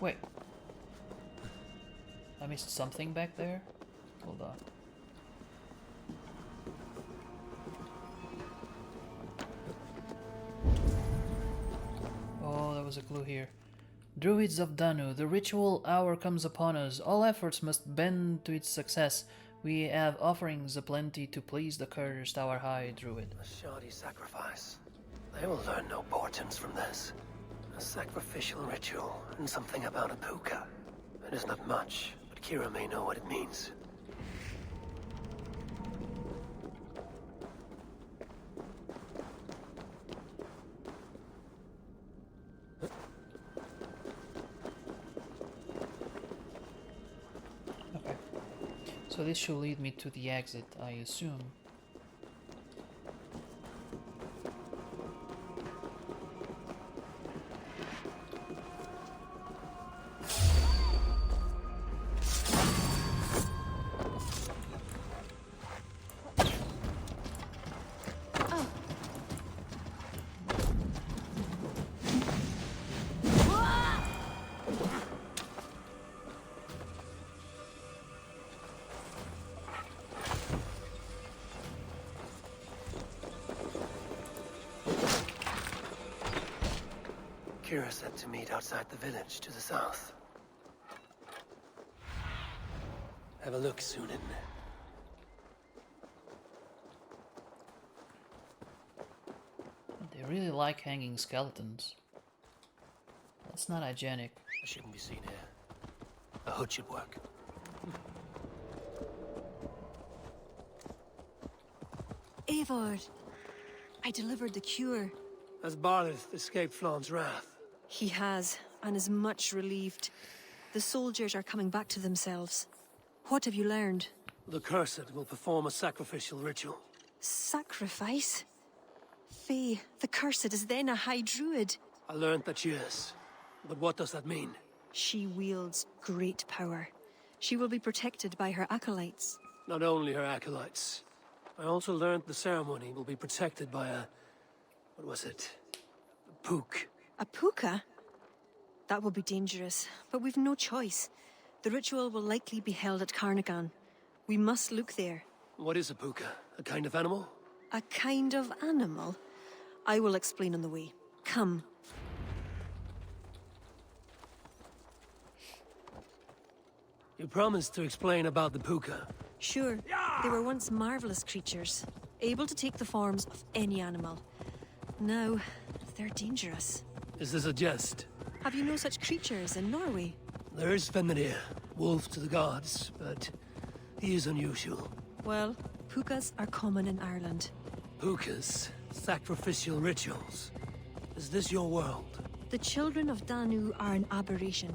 Wait. I missed something back there? Hold on. Oh, there was a clue here. Druids of Danu, the ritual hour comes upon us. All efforts must bend to its success. We have offerings aplenty to please the cursed, our High Druid. A shoddy sacrifice. They will learn no portents from this. A sacrificial ritual, and something about a puka. It is not much, but Kira may know what it means. Okay. So this should lead me to the exit, I assume. Kira said to meet outside the village to the south. Have a look, Sunan. They really like hanging skeletons. That's not hygienic. I shouldn't be seen here. A hood should work. Eivor, I delivered the cure. Has Barlith escaped Flawn's wrath? He has, and is much relieved. The soldiers are coming back to themselves. What have you learned? The Cursed will perform a sacrificial ritual. Sacrifice? Faye, the Cursed is then a High Druid. I learned that she is. But what does that mean? She wields great power. She will be protected by her acolytes. Not only her acolytes. I also learned the ceremony will be protected by a... what was it? A pook. A puka? That will be dangerous, but we've no choice. The ritual will likely be held at Carnagan. We must look there. What is a puka? A kind of animal? A kind of animal? I will explain on the way. Come. You promised to explain about the puka. Sure, they were once marvelous creatures, able to take the forms of any animal. Now, they're dangerous. Is this a jest? Have you no such creatures in Norway? There is Fenrir, wolf to the gods, but he is unusual. Well, pukas are common in Ireland. Pukas, sacrificial rituals. Is this your world? The children of Danu are an aberration.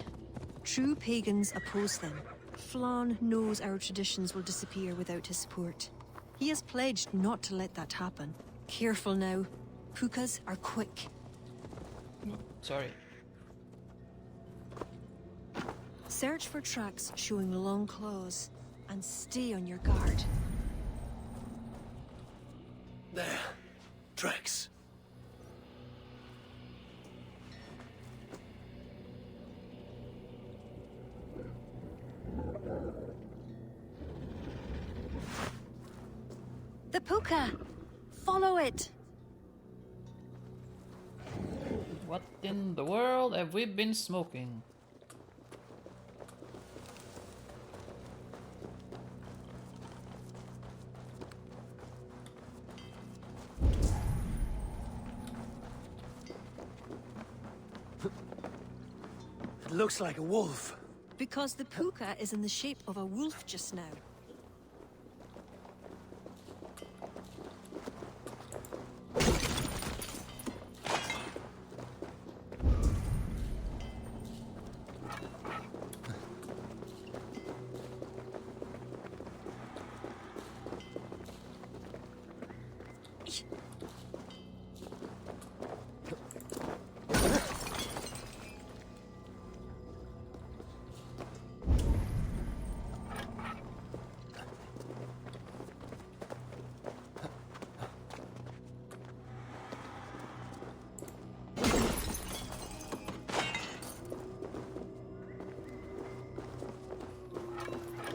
True pagans oppose them. Flann knows our traditions will disappear without his support. He has pledged not to let that happen. Careful now. Pukas are quick. Sorry. Search for tracks showing long claws, and stay on your guard. There. Tracks. The puka! Follow it! What in the world have we been smoking? It looks like a wolf. Because the puka is in the shape of a wolf just now.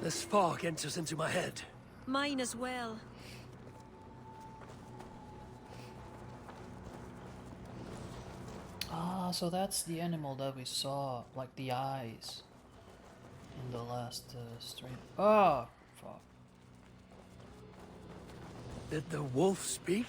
This fog enters into my head. Mine as well. Ah, so that's the animal that we saw, like the eyes in the last stream. Oh, fuck. Did the wolf speak?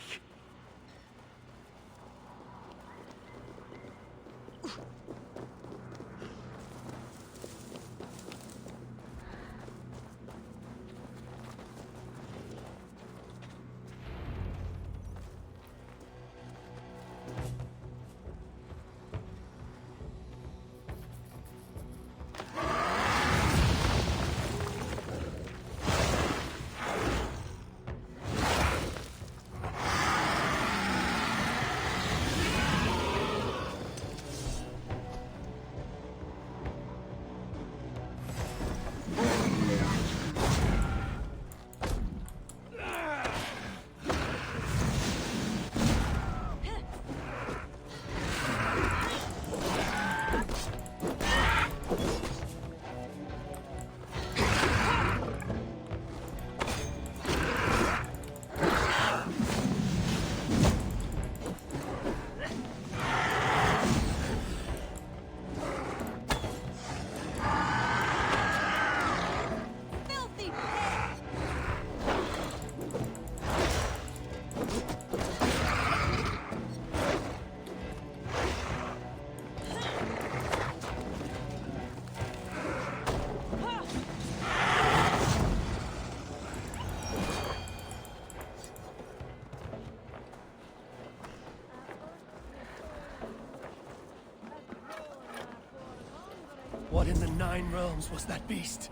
What in the Nine Realms was that beast?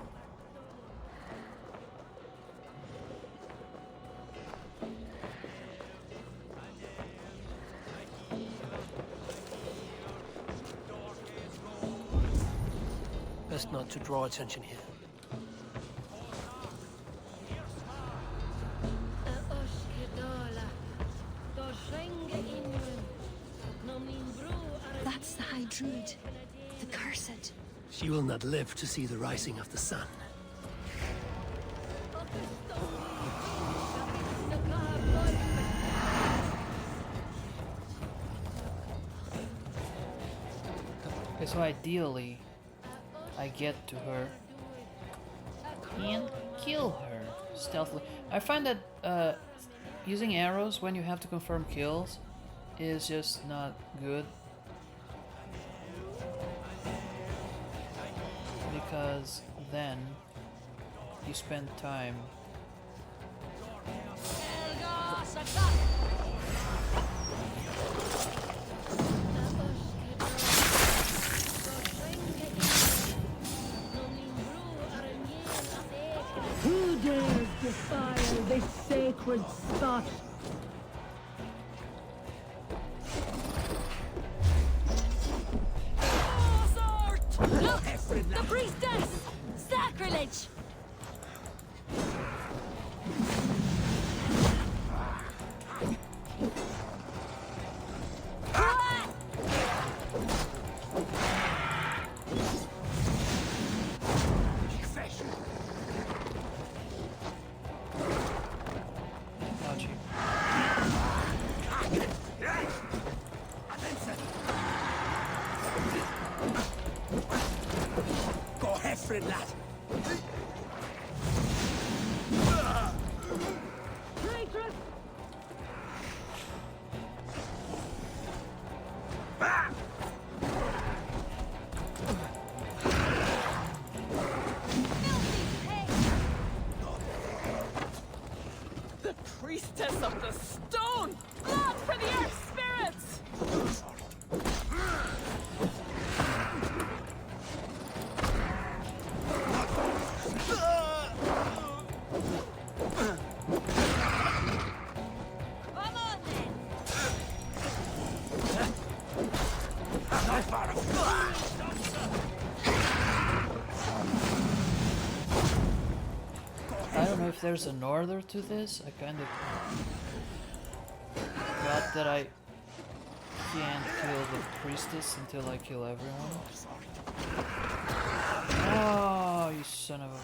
Best not to draw attention here. That's the High Druid. The Cursed. She will not live to see the rising of the sun. Okay, so ideally, I get to her and kill her stealthily. I find that using arrows when you have to confirm kills is just not good. Because then you spend time sacred spot. Look! The priestess! Sacrilege! Go Hefrin, lad. Traitress! The priestess of the stone! Blood for the earth spirits! Come on then! I don't know if there's an order to this. I kind of got that I can't kill the priestess until I kill everyone. Oh, you son of a...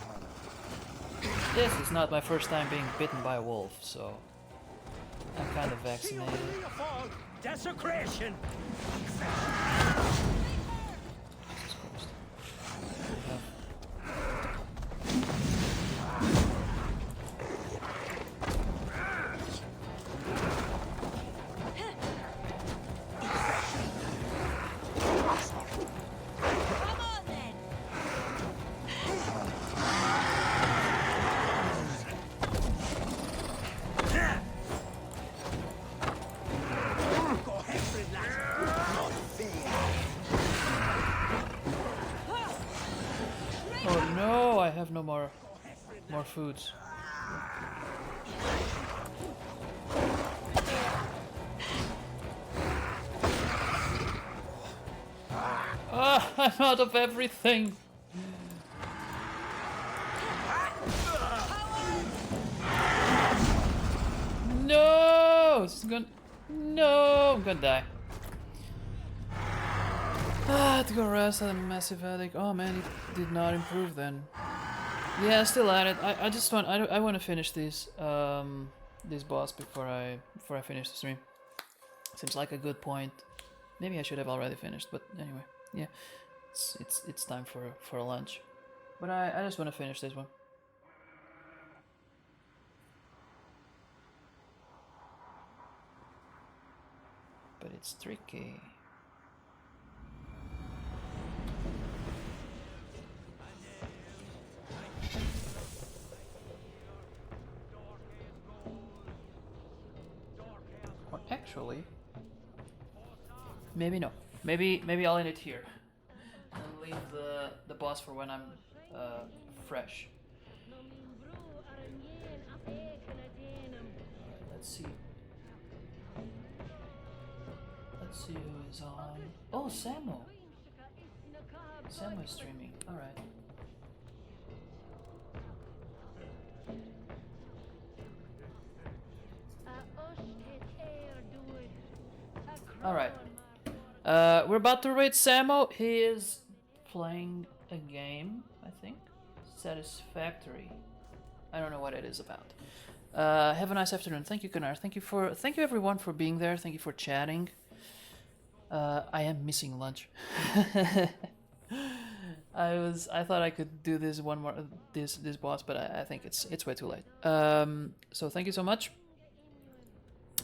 This is not my first time being bitten by a wolf, so I'm kind of vaccinated. Desecration. Jesus Christ. Come on then! Go Hefrin, lad. Not fair. Oh no, I have no more foods. Ah, I'm out of everything. No, it's gonna. No, I'm gonna die. Ah, to go rest. I had a massive headache. Oh man, it did not improve then. Yeah, still at it. I just want. I want to finish this this boss before I finish the stream. Seems like a good point. Maybe I should have already finished, but anyway, yeah, it's time for lunch. But I just want to finish this one. But it's tricky. Or actually, maybe no. Maybe I'll end it here and leave the boss for when I'm fresh. Let's see. Let's see who is on. Oh, Samo. Samo is streaming. All right. All right. We're about to raid Samo. He is playing a game, I think. Satisfactory. I don't know what it is about. Have a nice afternoon. Thank you, Gunnar. Thank you everyone for being there. Thank you for chatting. I am missing lunch. I thought I could do this one more this boss, but I think it's way too late. So thank you so much.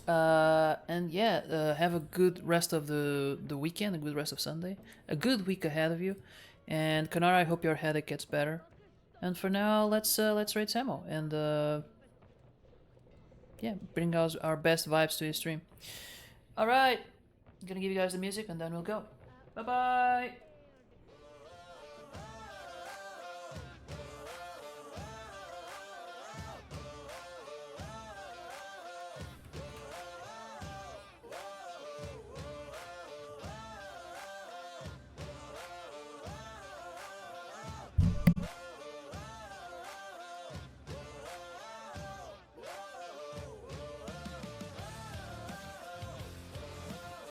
And yeah, have a good rest of the weekend, a good rest of Sunday, a good week ahead of you. And Kanara, I hope your headache gets better. And for now, let's raid Samo and yeah, bring our best vibes to his stream. All right, I'm gonna give you guys the music and then we'll go. Bye bye.